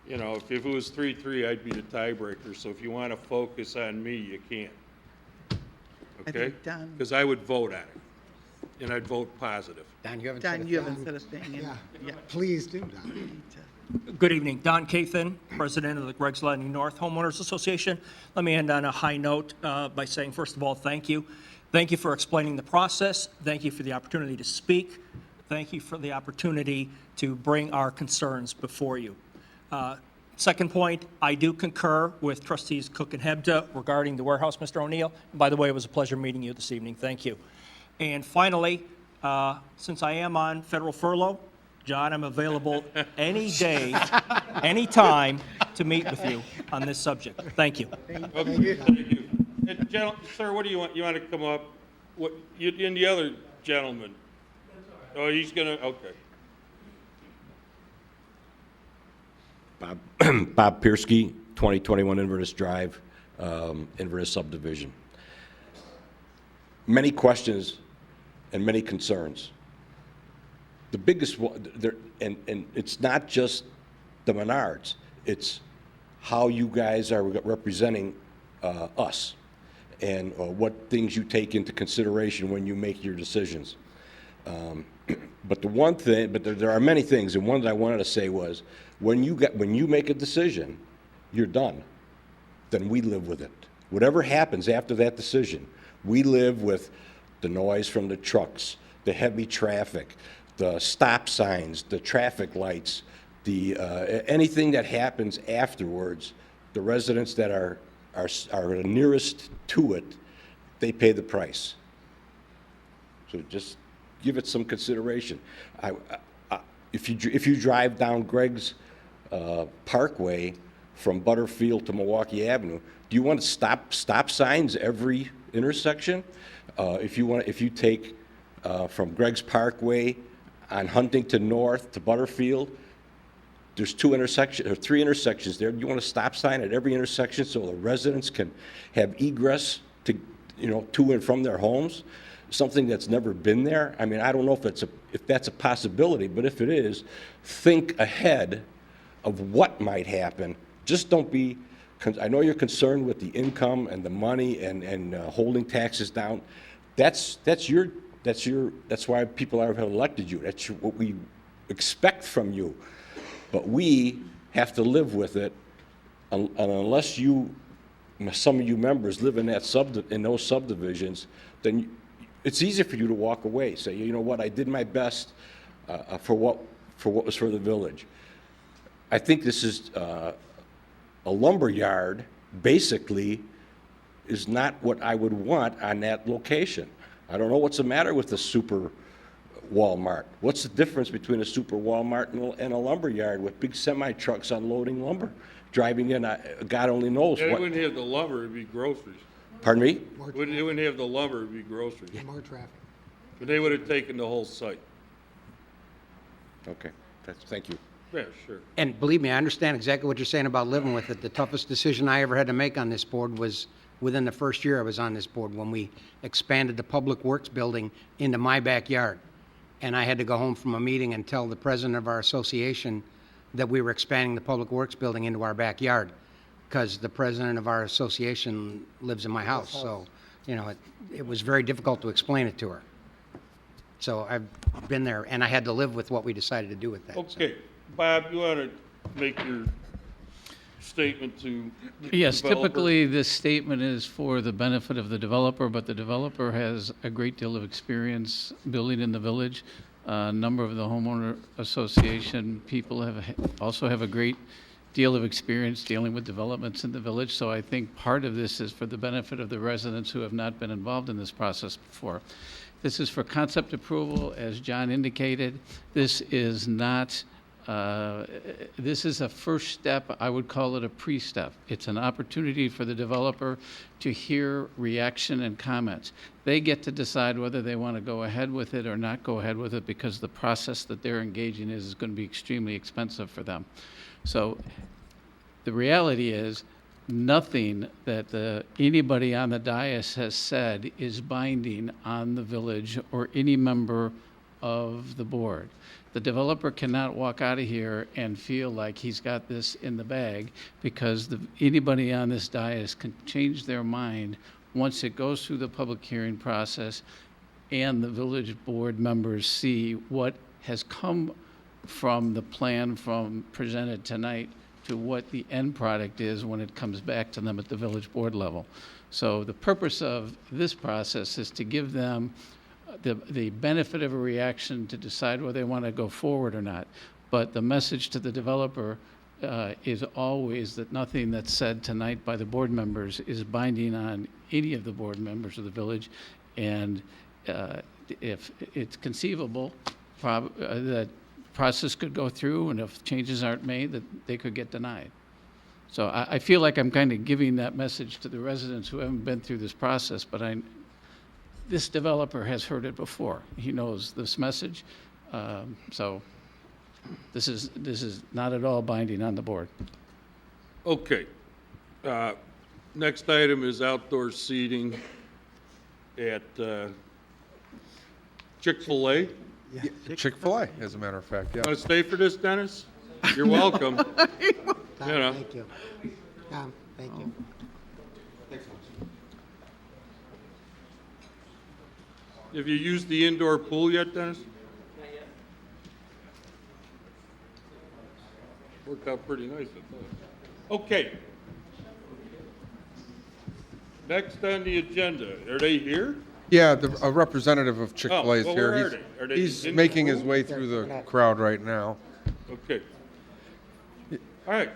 Speaker 1: you know, if it was 3-3, I'd be the tiebreaker. So if you want to focus on me, you can. Okay? Because I would vote on it, and I'd vote positive.
Speaker 11: Don, you haven't
Speaker 2: said a thing.
Speaker 13: Yeah, please do, Don.
Speaker 9: Good evening. Don Cathan, President of the Greg's Landing North Homeowners Association. Let me end on a high note by saying, first of all, thank you. Thank you for explaining the process. Thank you for the opportunity to speak. Thank you for the opportunity to bring our concerns before you. Second point, I do concur with Trustees Cook and Hebda regarding the warehouse, Mr. O'Neill. And by the way, it was a pleasure meeting you this evening. Thank you. And finally, since I am on federal furlough, John, I'm available any day, any time to meet with you on this subject. Thank you.
Speaker 1: Okay, thank you. And sir, what do you want? You want to come up? What? You and the other gentleman? Oh, he's gonna. Okay.
Speaker 12: Bob Piersky, 2021 Inverness Drive, Inverness subdivision. Many questions and many concerns. The biggest one, and it's not just the Menards, it's how you guys are representing us, and what things you take into consideration when you make your decisions. But the one thing, but there are many things, and one that I wanted to say was, when you make a decision, you're done. Then we live with it. Whatever happens after that decision, we live with the noise from the trucks, the heavy traffic, the stop signs, the traffic lights, the anything that happens afterwards. The residents that are nearest to it, they pay the price. So just give it some consideration. If you drive down Greg's Parkway from Butterfield to Milwaukee Avenue, do you want to stop signs every intersection? If you take from Greg's Parkway on Huntington North to Butterfield, there's 3 intersections there. Do you want a stop sign at every intersection so the residents can have egress to and from their homes? Something that's never been there. I mean, I don't know if that's a possibility, but if it is, think ahead of what might happen. Just don't be. I know you're concerned with the income and the money and holding taxes down. That's why people have elected you. That's what we expect from you. But we have to live with it, and unless some of you members live in those subdivisions, then it's easy for you to walk away. Say, you know what, I did my best for what was for the village. I think this is a lumber yard. Basically, is not what I would want on that location. I don't know what's the matter with the super Walmart. What's the difference between a super Walmart and a lumber yard with big semi-trucks unloading lumber, driving in, God only knows
Speaker 1: Yeah,
Speaker 12: what.
Speaker 1: they wouldn't have the lumber, it'd be groceries.
Speaker 12: Pardon me?
Speaker 1: They wouldn't have the lumber, it'd be groceries.
Speaker 13: More traffic.
Speaker 1: But they would have taken the whole site.
Speaker 12: Okay, thank you.
Speaker 1: Yeah, sure.
Speaker 11: And believe me, I understand exactly what you're saying about living with it. The toughest decision I ever had to make on this board was within the first year I was on this board, when we expanded the Public Works building into my backyard. and I had to go home from a meeting and tell the president of our association that we were expanding the Public Works building into our backyard, because the president of our association lives in my house, so, you know, it was very difficult to explain it to her. So I've been there, and I had to live with what we decided to do with that. so.
Speaker 1: Okay, Bob, you want to make your statement to the
Speaker 14: Yes,
Speaker 1: developer?
Speaker 14: typically, this statement is for the benefit of the developer, but the developer has a great deal of experience building in the village. A number of the homeowner association people also have a great deal of experience dealing with developments in the village, so I think part of this is for the benefit of the residents who have not been involved in this process before. This is for concept approval, as John indicated. This is not this is a first step. I would call it a pre-step. It's an opportunity for the developer to hear reaction and comments. They get to decide whether they want to go ahead with it or not go ahead with it, because the process that they're engaging in is going to be extremely expensive for them. So the reality is, nothing that anybody on the dais has said is binding on the village or any member of the board. The developer cannot walk out of here and feel like he's got this in the bag, because anybody on this dais can change their mind once it goes through the public hearing process and the village board members see what has come from the plan presented tonight to what the end product is when it comes back to them at the village board level. So the purpose of this process is to give them the benefit of a reaction to decide whether they want to go forward or not. But the message to the developer is always that nothing that's said tonight by the board members is binding on any of the board members of the village. And if it's conceivable, that process could go through, and if changes aren't made, that they could get denied. So I feel like I'm kind of giving that message to the residents who haven't been through this process, but this developer has heard it before. He knows this message. So this is not at all binding on the board.
Speaker 1: Okay. Next item is outdoor seating at Chick-Fil-A.
Speaker 17: Chick-fil-A, as a matter of fact, yeah.
Speaker 1: Want to stay for this, Dennis? You're welcome. You know.
Speaker 13: Thank you. Thank you.
Speaker 1: Have you used the indoor pool yet, Dennis? Not yet. Worked out pretty nice, I thought. Okay. Next on the agenda, are they here?
Speaker 17: Yeah, a representative of Chick-fil-A is
Speaker 1: well,
Speaker 17: here.
Speaker 1: where are they? Are they
Speaker 17: He's
Speaker 1: in the
Speaker 17: making his
Speaker 1: room?
Speaker 17: way through the crowd right now.
Speaker 1: Okay. All right.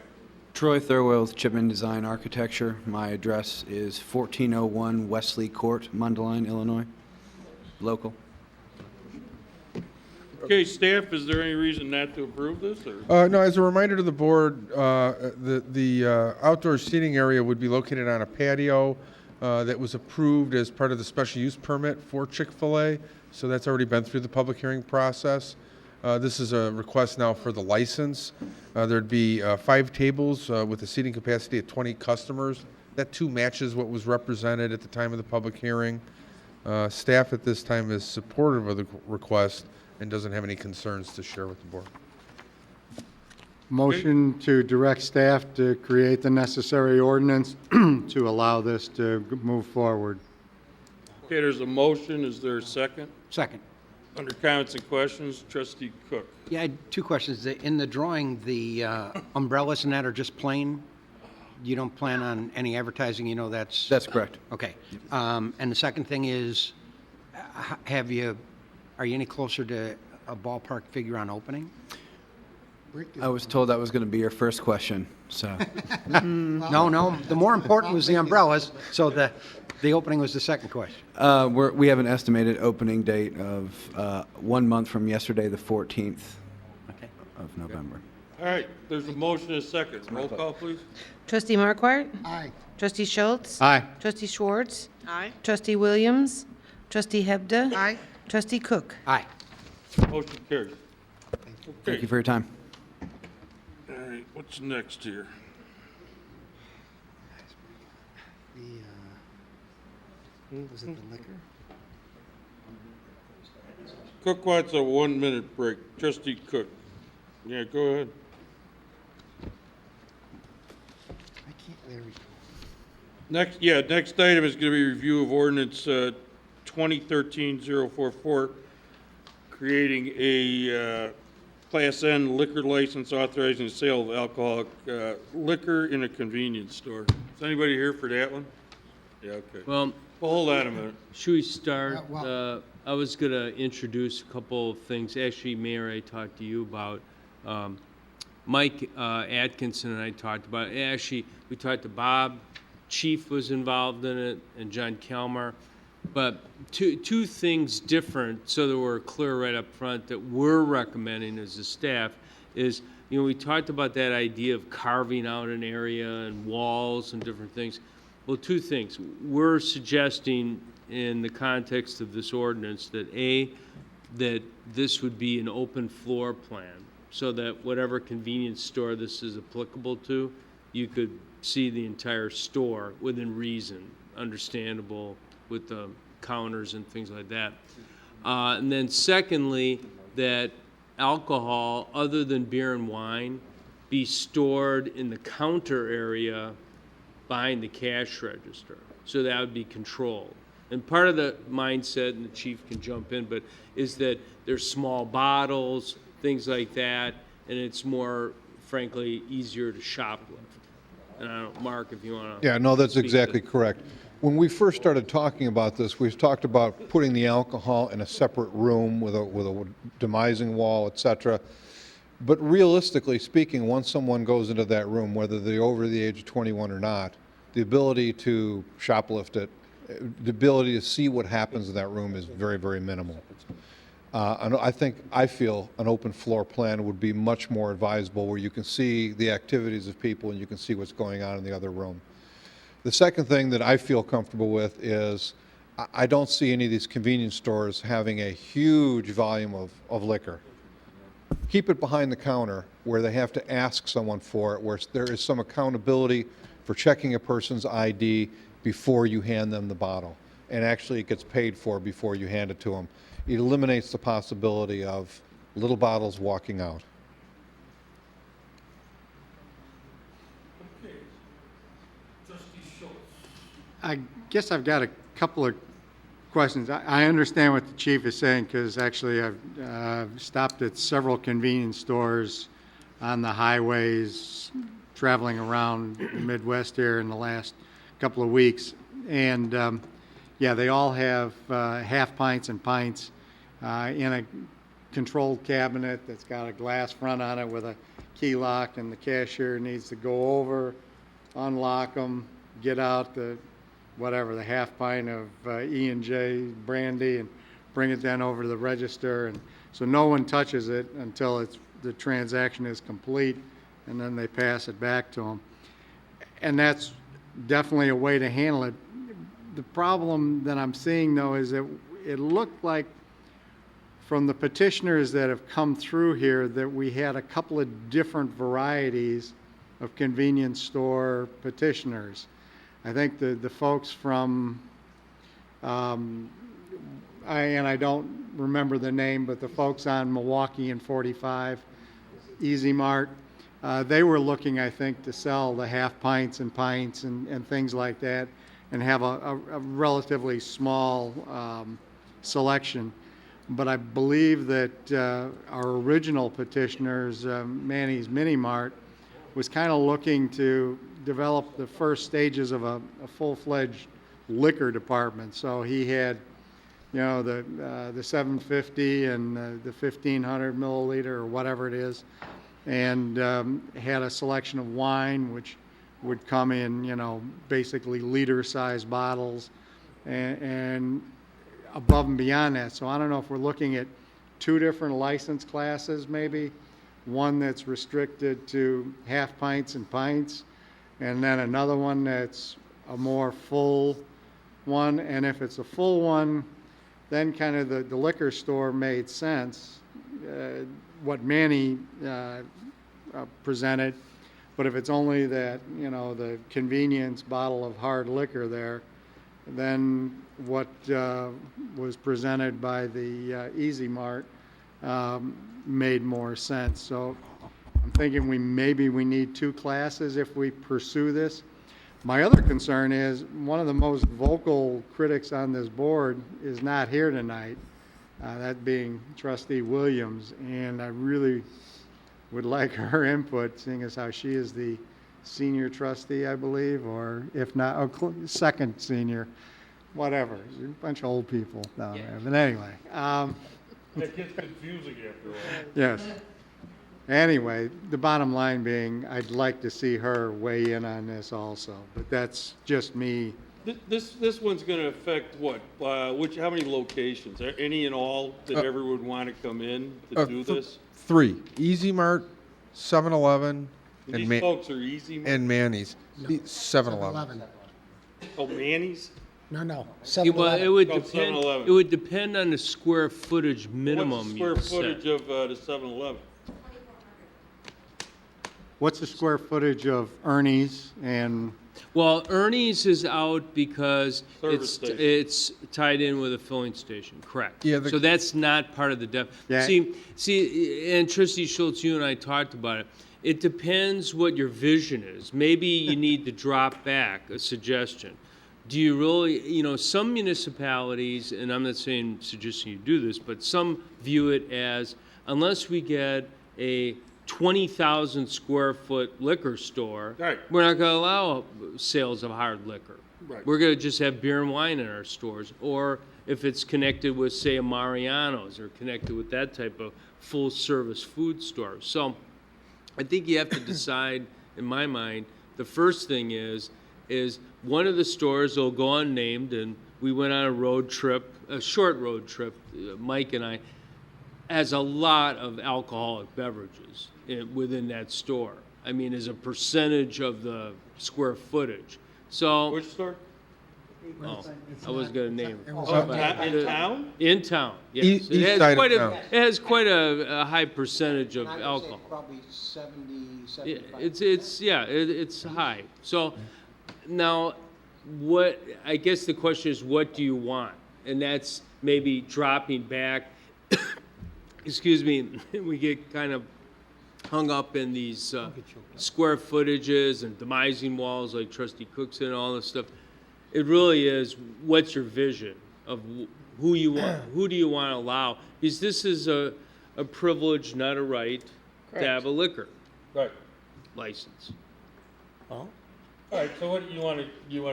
Speaker 20: Troy Thurwell with Chipman Design Architecture. My address is 1401 Wesley Court, Mundelein, Illinois. Local.
Speaker 1: Okay, staff, is there any reason not to approve this, or?
Speaker 17: No, as a reminder to the board, the outdoor seating area would be located on a patio that was approved as part of the special use permit for Chick-fil-A. So that's already been through the public hearing process. This is a request now for the license. There'd be 5 tables with a seating capacity of 20 customers. That too matches what was represented at the time of the public hearing. Staff at this time is supportive of the request and doesn't have any concerns to share with the board.
Speaker 7: Motion to direct staff to create the necessary ordinance to allow this to move forward.
Speaker 1: Okay, there's a motion. Is there a second?
Speaker 11: Second.
Speaker 1: Under comments and questions, Trustee Cook.
Speaker 11: Yeah, I had 2 questions. In the drawing, the umbrellas and that are just plain? You don't plan on any advertising, you know that's...
Speaker 20: That's correct.
Speaker 11: Okay. And the second thing is, are you any closer to a ballpark figure on opening?
Speaker 20: I was told that was going to be your first question, so.
Speaker 11: No, the more important was the umbrellas, so the opening was the second question.
Speaker 20: We have an estimated opening date of 1 month from yesterday, the 14th of November.
Speaker 1: All right, there's a motion and a second. Roll call, please.
Speaker 24: Trustee Marquardt?
Speaker 13: Aye.
Speaker 24: Trustee Schultz?
Speaker 17: Aye.
Speaker 24: Trustee Schwartz?
Speaker 16: Aye.
Speaker 24: Trustee Williams? Trustee Hebda?
Speaker 16: Aye.
Speaker 24: Trustee Cook?
Speaker 11: Aye.
Speaker 1: Motion carries.
Speaker 20: Thank you for your time.
Speaker 1: All right, what's next here?
Speaker 13: Was it the liquor?
Speaker 1: Cook wants a 1-minute break. Trustee Cook. Yeah, go ahead. Next item is going to be review of ordinance 2013-044, creating a Class N liquor license authorizing the sale of alcoholic liquor in a convenience store. Is anybody here for that one? Yeah, okay.
Speaker 5: Well,
Speaker 1: Hold on a minute.
Speaker 5: should we start? I was going to introduce a couple of things. Actually, Mayor, I talked to you about. Mike Atkinson and I talked about it. Actually, we talked to Bob. Chief was involved in it, and John Kalmar. But two things different, so that we're clear right up front, that we're recommending as a staff is, we talked about that idea of carving out an area and walls and different things. Well, two things. We're suggesting in the context of this ordinance that that this would be an open floor plan, so that whatever convenience store this is applicable to, you could see the entire store within reason, understandable with the counters and things like that. And then secondly, that alcohol other than beer and wine be stored in the counter area behind the cash register. So that would be controlled. And part of the mindset, and the chief can jump in, but is that there's small bottles, things like that, and it's more, frankly, easier to shoplift. And I don't know, Mark, if you want to.
Speaker 8: Yeah, no, that's exactly correct. When we first started talking about this, we talked about putting the alcohol in a separate room with a demising wall, et cetera. But realistically speaking, once someone goes into that room, whether they're over the age of 21 or not, the ability to shoplift it, the ability to see what happens in that room is very, very minimal. And I feel an open floor plan would be much more advisable, where you can see the activities of people and you can see what's going on in the other room. The second thing that I feel comfortable with is I don't see any of these convenience stores having a huge volume of liquor. Keep it behind the counter where they have to ask someone for it, where there is some accountability for checking a person's ID before you hand them the bottle. And actually it gets paid for before you hand it to them. It eliminates the possibility of little bottles walking out.
Speaker 1: Okay. Trustee Schultz.
Speaker 7: I guess I've got a couple of questions. I understand what the chief is saying, because actually I've stopped at several convenience stores on the highways traveling around the Midwest here in the last couple of weeks. And yeah, they all have half pints and pints in a controlled cabinet that's got a glass front on it with a key lock, and the cashier needs to go over, unlock them, get out the half pint of E&J brandy and bring it then over to the register. And so no one touches it until the transaction is complete, and then they pass it back to them. And that's definitely a way to handle it. The problem that I'm seeing, though, is that it looked like from the petitioners that have come through here that we had a couple of different varieties of convenience store petitioners. I think the folks from, I don't remember the name, but the folks on Milwaukee and 45, Easy Mart, they were looking, I think, to sell the half pints and pints and things like that, and have a relatively small selection. But I believe that our original petitioners, Manny's Mini Mart, was kind of looking to develop the first stages of a full-fledged liquor department. So he had, the 750 and the 1500 milliliter or whatever it is, and had a selection of wine, which would come in, basically liter-sized bottles, and above and beyond that. So I don't know if we're looking at two different license classes, maybe. One that's restricted to half pints and pints, and then another one that's a more full one. And if it's a full one, then kind of the liquor store made sense, what Manny presented. But if it's only that, the convenience bottle of hard liquor there, then what was presented by the Easy Mart made more sense. So I'm thinking maybe we need 2 classes if we pursue this. My other concern is one of the most vocal critics on this board is not here tonight, that being Trustee Williams, and I really would like her input, seeing as how she is the senior trustee, I believe, or if not, second senior, whatever. You're a bunch of old people down there. But anyway.
Speaker 1: That gets confusing after a while.
Speaker 7: Yes. Anyway, the bottom line being, I'd like to see her weigh in on this also, but that's just me.
Speaker 1: This one's going to affect what? How many locations? Are any and all that ever would want to come in to do this?
Speaker 17: 3, Easy Mart, 7-Eleven,
Speaker 1: And these folks are Easy.
Speaker 17: and Manny's. 7-Eleven.
Speaker 1: Oh, Manny's?
Speaker 13: No,
Speaker 5: Well,
Speaker 13: 7-Eleven.
Speaker 5: it would
Speaker 1: Oh,
Speaker 5: depend,
Speaker 1: 7-Eleven.
Speaker 5: it would depend on the square footage
Speaker 1: What's
Speaker 5: minimum
Speaker 1: the square
Speaker 5: you set.
Speaker 1: footage of the 7-Eleven?
Speaker 7: What's the square footage of Ernie's and,
Speaker 5: Well, Ernie's is out because
Speaker 1: Service station.
Speaker 5: it's tied in with a filling station, correct.
Speaker 17: Yeah,
Speaker 5: So that's not part of the
Speaker 7: Yeah.
Speaker 5: See, and Trustee Schultz, you and I talked about it. It depends what your vision is. Maybe you need to drop back, a suggestion. Do you really, some municipalities, and I'm not suggesting you do this, but some view it as, unless we get a 20,000 square foot liquor store,
Speaker 1: Right.
Speaker 5: we're not going to allow sales of hard liquor.
Speaker 1: Right.
Speaker 5: We're going to just have beer and wine in our stores. Or if it's connected with, say, a Mariano's or connected with that type of full service food store. So I think you have to decide, in my mind, the first thing is one of the stores will go unnamed, and we went on a road trip, a short road trip, Mike and I, has a lot of alcoholic beverages within that store. I mean, as a percentage of the square footage. So,
Speaker 1: Which store?
Speaker 5: I was going to name it.
Speaker 1: In town?
Speaker 5: In town, yes.
Speaker 17: East
Speaker 5: It has
Speaker 17: side of
Speaker 5: quite
Speaker 17: town.
Speaker 5: it has quite a high percentage of alcohol.
Speaker 11: Probably 70,
Speaker 5: Yeah,
Speaker 11: 75.
Speaker 5: it's high. So now, I guess the question is, what do you want? And that's maybe dropping back. Excuse me, we get kind of hung up in these square footages and demising walls like Trustee Cook said and all this stuff. It really is, what's your vision of who you want, who do you want to allow? Because this is a privilege, not a right, to have a liquor
Speaker 1: Right.
Speaker 5: license.
Speaker 1: All right, so what, you want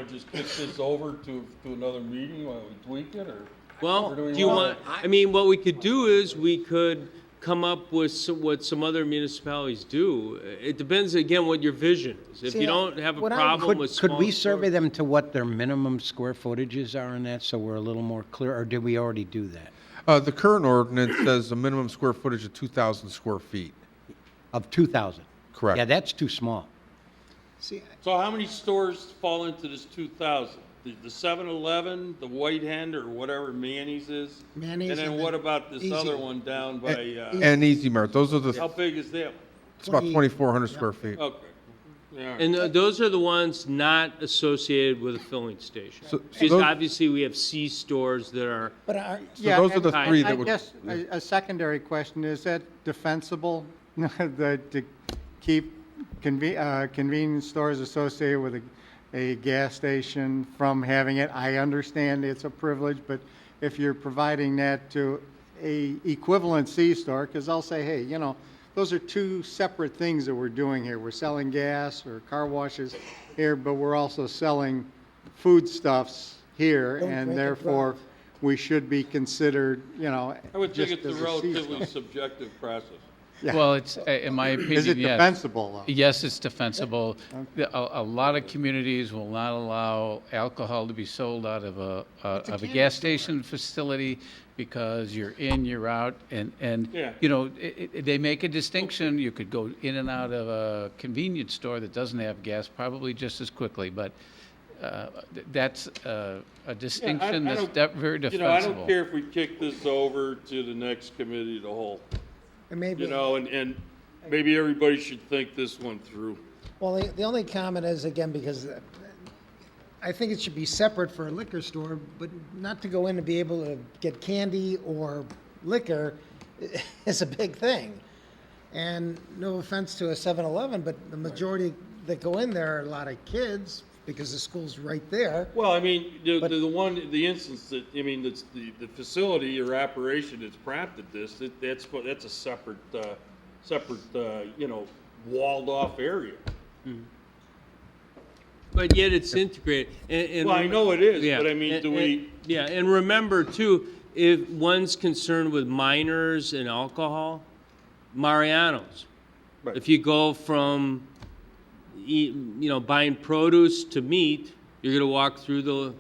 Speaker 1: to just kick this over to another meeting? You want to tweak it, or?
Speaker 5: Well,
Speaker 1: Or do we
Speaker 5: do you
Speaker 1: want-
Speaker 5: want, what we could do is we could come up with what some other municipalities do. It depends, again, what your vision is. If you don't have a problem with small
Speaker 11: Could we survey
Speaker 5: stores-
Speaker 11: them to what their minimum square footages are in that, so we're a little more clear, or did we already do that?
Speaker 17: The current ordinance says a minimum square footage of 2,000 square feet.
Speaker 11: Of 2,000?
Speaker 17: Correct.
Speaker 11: Yeah, that's too small.
Speaker 13: See,
Speaker 1: So how many stores fall into this 2,000? The 7-Eleven, the White Hen, or whatever Manny's is?
Speaker 13: Manny's
Speaker 1: And then
Speaker 13: and
Speaker 1: what
Speaker 13: then
Speaker 1: about this
Speaker 13: Easy.
Speaker 1: other one down by,
Speaker 17: And Easy Mart, those are
Speaker 1: how
Speaker 17: the,
Speaker 1: big is that?
Speaker 17: it's about 2,400 square feet.
Speaker 1: Okay. Yeah.
Speaker 5: And those are the ones not associated with a filling station.
Speaker 17: So
Speaker 5: Because
Speaker 17: those-
Speaker 5: obviously, we have C stores that are,
Speaker 13: but our,
Speaker 17: So those are the
Speaker 5: and
Speaker 17: three
Speaker 7: I
Speaker 17: that would.
Speaker 7: guess a secondary question, is that defensible, to keep convenience stores associated with a gas station from having it? I understand it's a privilege, but if you're providing that to a equivalent C store, because I'll say, hey, those are 2 separate things that we're doing here. We're selling gas or car washes here, but we're also selling foodstuffs here,
Speaker 13: Don't
Speaker 7: and
Speaker 13: drink and
Speaker 7: therefore,
Speaker 13: drive.
Speaker 7: we should be considered,
Speaker 1: I would think
Speaker 7: just
Speaker 1: it's a
Speaker 7: as a C
Speaker 1: relatively
Speaker 7: store.
Speaker 1: subjective process.
Speaker 7: Yeah.
Speaker 14: Well, it's, in my opinion,
Speaker 7: Is it
Speaker 14: yes.
Speaker 7: defensible, though?
Speaker 14: Yes, it's defensible. A lot of communities will not allow alcohol to be sold out of a gas station facility because you're in, you're out, and
Speaker 1: Yeah.
Speaker 14: they make a distinction. You could go in and out of a convenience store that doesn't have gas probably just as quickly, but that's a distinction
Speaker 1: I
Speaker 14: that's
Speaker 1: don't-
Speaker 14: very
Speaker 1: I
Speaker 14: defensible.
Speaker 1: don't care if we kick this over to the next committee of the whole,
Speaker 13: it may be.
Speaker 1: and maybe everybody should think this one through.
Speaker 13: Well, the only comment is, again, because I think it should be separate for a liquor store, but not to go in and be able to get candy or liquor is a big thing. And no offense to a 7-Eleven, but the majority that go in there are a lot of kids because the school's right there.
Speaker 1: Well, I mean, the instance that, I mean, that's the facility or operation that's prompted this, that's a separate, you know, walled off area.
Speaker 5: But yet it's integrated. And
Speaker 1: Well, I know it is,
Speaker 5: yeah,
Speaker 1: but I mean, do we?
Speaker 5: Yeah, and remember too, if one's concerned with minors and alcohol, Mariano's.
Speaker 1: Right.
Speaker 5: If you go from, you know, buying produce to meat, you're gonna walk through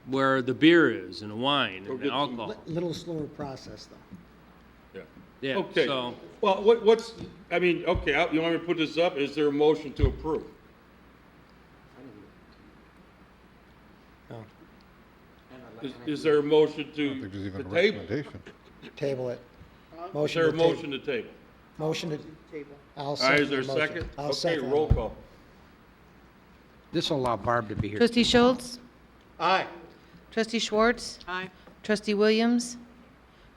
Speaker 5: where the beer is and the wine and the alcohol.
Speaker 13: Little slower process, though.
Speaker 1: Yeah.
Speaker 5: Yeah,
Speaker 1: Okay.
Speaker 5: so,
Speaker 1: Well, I mean, okay, you want me to put this up? Is there a motion to approve? Is there a motion
Speaker 8: I don't think there's
Speaker 1: to
Speaker 8: even a
Speaker 1: table?
Speaker 8: recommendation.
Speaker 13: Table it.
Speaker 1: Is
Speaker 13: Motion
Speaker 1: there a
Speaker 13: to table.
Speaker 1: motion to table?
Speaker 13: Motion to. I'll
Speaker 1: All right,
Speaker 13: second
Speaker 1: is there a
Speaker 13: the motion.
Speaker 1: second?
Speaker 13: I'll
Speaker 1: Okay,
Speaker 13: second
Speaker 1: roll
Speaker 13: it.
Speaker 1: call.
Speaker 11: This will allow Barb to be here.
Speaker 24: Trustee Schultz?
Speaker 13: Aye.
Speaker 24: Trustee Schwartz?
Speaker 16: Aye.
Speaker 24: Trustee Williams?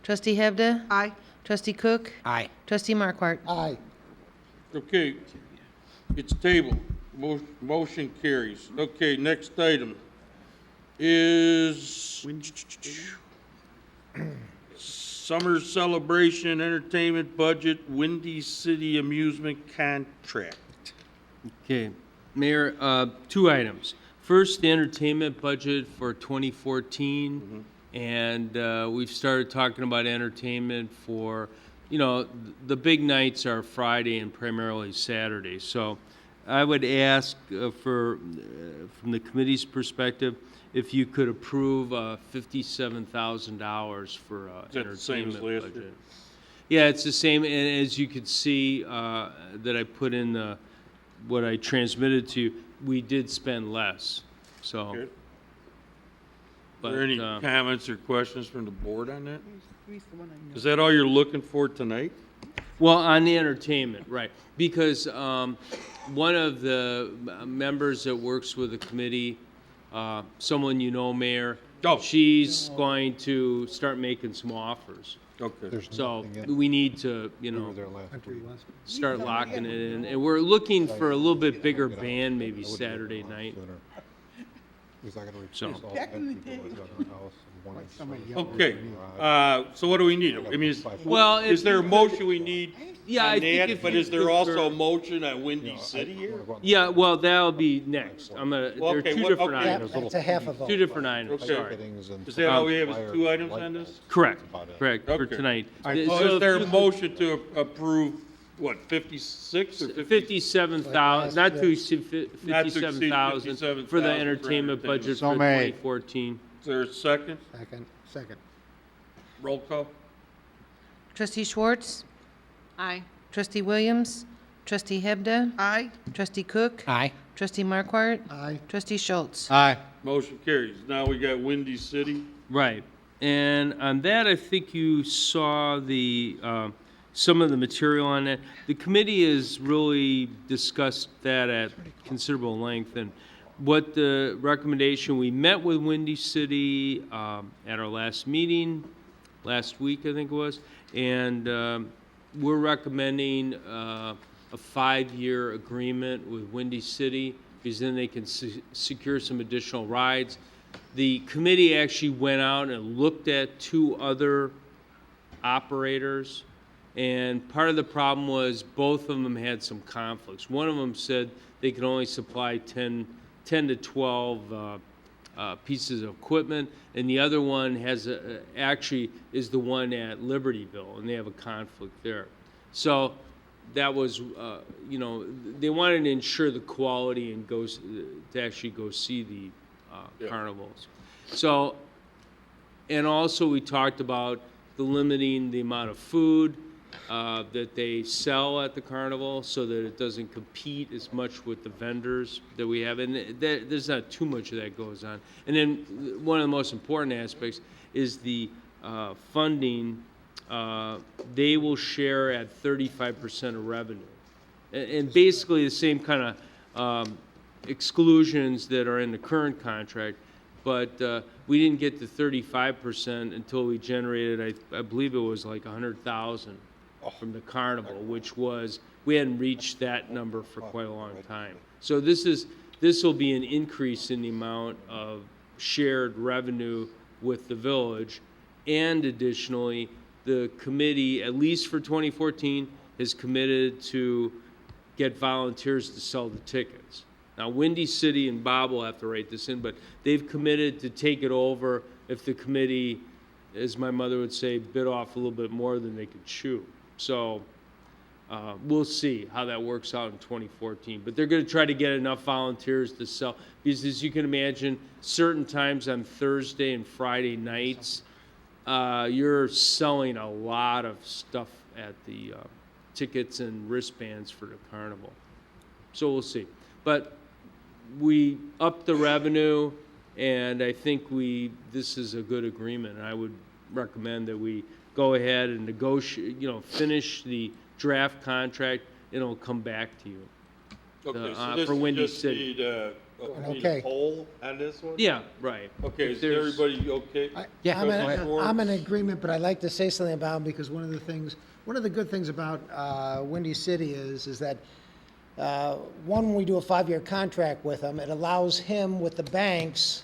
Speaker 24: Trustee Hebda?
Speaker 16: Aye.
Speaker 24: Trustee Cook?
Speaker 11: Aye.
Speaker 24: Trustee Markwart?
Speaker 13: Aye.
Speaker 1: Okay, it's tabled. Motion carries. Okay, next item is summer celebration entertainment budget, Windy City Amusement contract.
Speaker 5: okay. Mayor, two items. First, the entertainment budget for 2014. And we've started talking about entertainment for, you know, the big nights are Friday and primarily Saturday. So I would ask from the committee's perspective, if you could approve $57,000 for
Speaker 1: Is that the same as
Speaker 5: entertainment
Speaker 1: last
Speaker 5: budget.
Speaker 1: year?
Speaker 5: Yeah, it's the same, and as you could see that I put in what I transmitted to you, we did spend less, so.
Speaker 1: Good.
Speaker 5: But,
Speaker 1: Are there any
Speaker 5: uh,
Speaker 1: comments or questions from the board on that? Is that all you're looking for tonight?
Speaker 5: Well, on the entertainment, right, because one of the members that works with the committee, someone you know, Mayor, she's going to start making some offers.
Speaker 1: Okay.
Speaker 8: There's
Speaker 5: So
Speaker 8: nothing in.
Speaker 5: we need to, you
Speaker 8: We were
Speaker 5: know,
Speaker 8: there last week.
Speaker 5: start locking it in. And we're looking for a little bit bigger band maybe Saturday night.
Speaker 8: Because I gotta replace
Speaker 5: So-
Speaker 8: all the dead people that got in the house and one is-
Speaker 1: Okay, so what do we need? I mean,
Speaker 5: Well,
Speaker 1: is there a motion we need
Speaker 5: Yeah, I
Speaker 1: on
Speaker 5: think
Speaker 1: that,
Speaker 5: if
Speaker 1: but
Speaker 5: you
Speaker 1: is there
Speaker 5: could-
Speaker 1: also a motion on Windy City here?
Speaker 5: Yeah, well, that'll be next.
Speaker 1: Well,
Speaker 5: there are
Speaker 1: okay,
Speaker 5: two
Speaker 1: what-
Speaker 5: different
Speaker 1: okay.
Speaker 5: items.
Speaker 13: That's a half a vote.
Speaker 5: Two different items,
Speaker 1: Okay.
Speaker 5: sorry.
Speaker 1: Is that all we have, is two items on this?
Speaker 5: Correct, for
Speaker 1: Okay.
Speaker 5: tonight.
Speaker 1: So
Speaker 5: So
Speaker 1: is there
Speaker 5: if
Speaker 1: a
Speaker 5: you-
Speaker 1: motion to approve, what, 56 or 50?
Speaker 5: 57,000, not to exceed
Speaker 1: Not to exceed
Speaker 5: 57,000 for the
Speaker 1: 57,000
Speaker 5: entertainment budget
Speaker 7: So
Speaker 5: for
Speaker 7: made.
Speaker 5: 2014.
Speaker 1: Is there a second?
Speaker 13: Second.
Speaker 1: Roll call?
Speaker 24: Trustee Schwartz?
Speaker 16: Aye.
Speaker 24: Trustee Williams? Trustee Hebda?
Speaker 2: Aye.
Speaker 24: Trustee Cook?
Speaker 11: Aye.
Speaker 24: Trustee Markwart?
Speaker 13: Aye.
Speaker 24: Trustee Schultz?
Speaker 7: Aye.
Speaker 1: Motion carries. Now we got Windy City.
Speaker 5: Right. And on that, I think you saw some of the material on that. The committee has really discussed that at considerable length. And what the recommendation, we met with Windy City at our last meeting, last week, I think it was, and we're recommending a 5-year agreement with Windy City, because then they can secure some additional rides. The committee actually went out and looked at 2 other operators, and part of the problem was both of them had some conflicts. One of them said they could only supply 10 to 12 pieces of equipment, and the other one actually is the one at Libertyville, and they have a conflict there. So that was, you know, they wanted to ensure the quality and to actually go see the carnivals. So, and also we talked about limiting the amount of food that they sell at the carnival so that it doesn't compete as much with the vendors that we have. And there's not too much of that goes on. And then one of the most important aspects is the funding. They will share at 35% of revenue. And basically the same kind of exclusions that are in the current contract, but we didn't get to 35% until we generated, I believe it was like 100,000 from the carnival, which was, we hadn't reached that number for quite a long time. So this will be an increase in the amount of shared revenue with the village, and additionally, the committee, at least for 2014, is committed to get volunteers to sell the tickets. Now, Windy City and Bob will have to write this in, but they've committed to take it over if the committee, as my mother would say, bit off a little bit more than they could chew. So we'll see how that works out in 2014. But they're going to try to get enough volunteers to sell, because as you can imagine, certain times on Thursday and Friday nights, you're selling a lot of stuff at the tickets and wristbands for the carnival. So we'll see. But we upped the revenue, and I think this is a good agreement. I would recommend that we go ahead and negotiate, finish the draft contract, and it'll come back to you.
Speaker 1: Okay, so this
Speaker 5: for Windy
Speaker 1: just
Speaker 5: City.
Speaker 1: need a poll on this one?
Speaker 5: Yeah, right.
Speaker 1: Okay,
Speaker 5: If
Speaker 1: is
Speaker 5: there's-
Speaker 1: everybody okay?
Speaker 11: Yeah.
Speaker 13: I'm in agreement, but I'd like to say something about him, because one of the good things about Windy City is that, when we do a 5-year contract with him, it allows him with the banks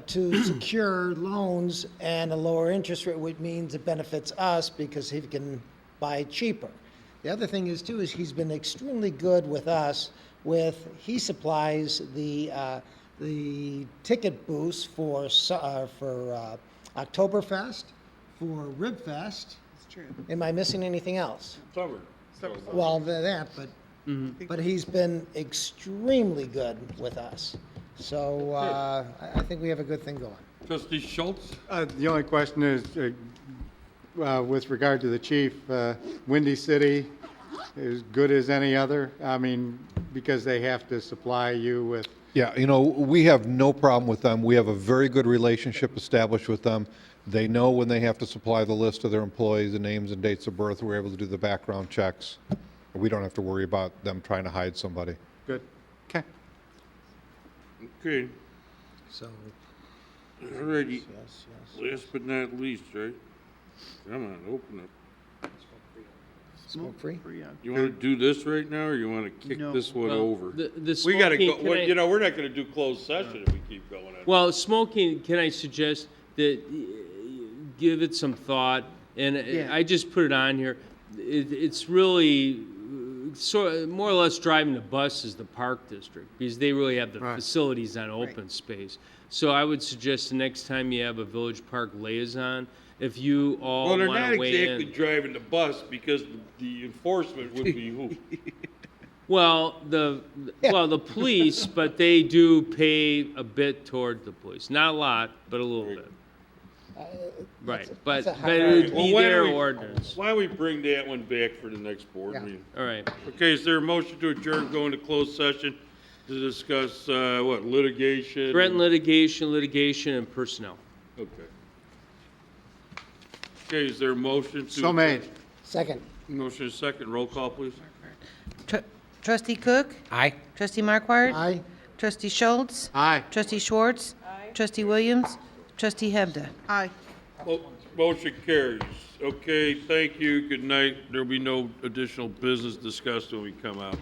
Speaker 13: to secure loans and a lower interest rate, which means it benefits us because he can buy cheaper. The other thing is too, is he's been extremely good with us he supplies the ticket booths for Oktoberfest, for Ribfest.
Speaker 2: That's true.
Speaker 13: Am I missing anything else?
Speaker 1: Summer.
Speaker 13: Well, but he's been extremely good with us. So I think we have a good thing going.
Speaker 1: Trustee Schultz?
Speaker 7: The only question is, with regard to the chief, Windy City is good as any other? I mean, because they have to supply you with...
Speaker 8: Yeah, we have no problem with them. We have a very good relationship established with them. They know when they have to supply the list of their employees, the names and dates of birth. We're able to do the background checks. We don't have to worry about them trying to hide somebody.
Speaker 7: Good. Okay.
Speaker 1: Okay,
Speaker 13: So,
Speaker 1: alrighty.
Speaker 13: yes.
Speaker 1: Last but not least, right? Come on, open it.
Speaker 13: Smoke free?
Speaker 1: You want to do this right now, or you want to kick
Speaker 2: No.
Speaker 1: this one
Speaker 5: Well,
Speaker 1: over?
Speaker 5: the
Speaker 1: We gotta
Speaker 5: smoking,
Speaker 1: go,
Speaker 5: can
Speaker 1: well,
Speaker 5: I-
Speaker 1: we're not gonna do closed session if we keep going on.
Speaker 5: Well, smoking, can I suggest that give it some thought? And
Speaker 2: Yeah.
Speaker 5: I just put it on here. It's really more or less driving the bus is the park district, because they really have the facilities on open space. So I would suggest the next time you have a village park liaison, if you all
Speaker 1: Well, they're
Speaker 5: want
Speaker 1: not
Speaker 5: to weigh
Speaker 1: exactly
Speaker 5: in.
Speaker 1: driving the bus, because the enforcement would be who?
Speaker 5: Well, the police, but they do pay a bit toward the police. Not a lot, but a little bit. Right, but
Speaker 13: that's a
Speaker 5: it
Speaker 13: high-
Speaker 5: would
Speaker 1: Well,
Speaker 5: be
Speaker 1: why
Speaker 5: their
Speaker 1: don't we-
Speaker 5: ordinance.
Speaker 1: Why don't we bring that one back for the next board
Speaker 13: Yeah.
Speaker 1: meeting?
Speaker 5: All right.
Speaker 1: Okay, is there a motion to adjourn, go into closed session to discuss, litigation?
Speaker 5: Threatened litigation, and personnel.
Speaker 1: Okay. Okay, is there a motion to?
Speaker 7: So made.
Speaker 13: Second.
Speaker 1: Motion is second, roll call, please.
Speaker 6: Trustee Cook?
Speaker 11: Aye.
Speaker 6: Trustee Markwart?
Speaker 13: Aye.
Speaker 6: Trustee Schultz?
Speaker 7: Aye.
Speaker 6: Trustee Schwartz? Trustee Williams? Trustee Hebda?
Speaker 2: Aye.
Speaker 1: Motion carries. Okay, thank you, good night. There'll be no additional business discussed when we come out.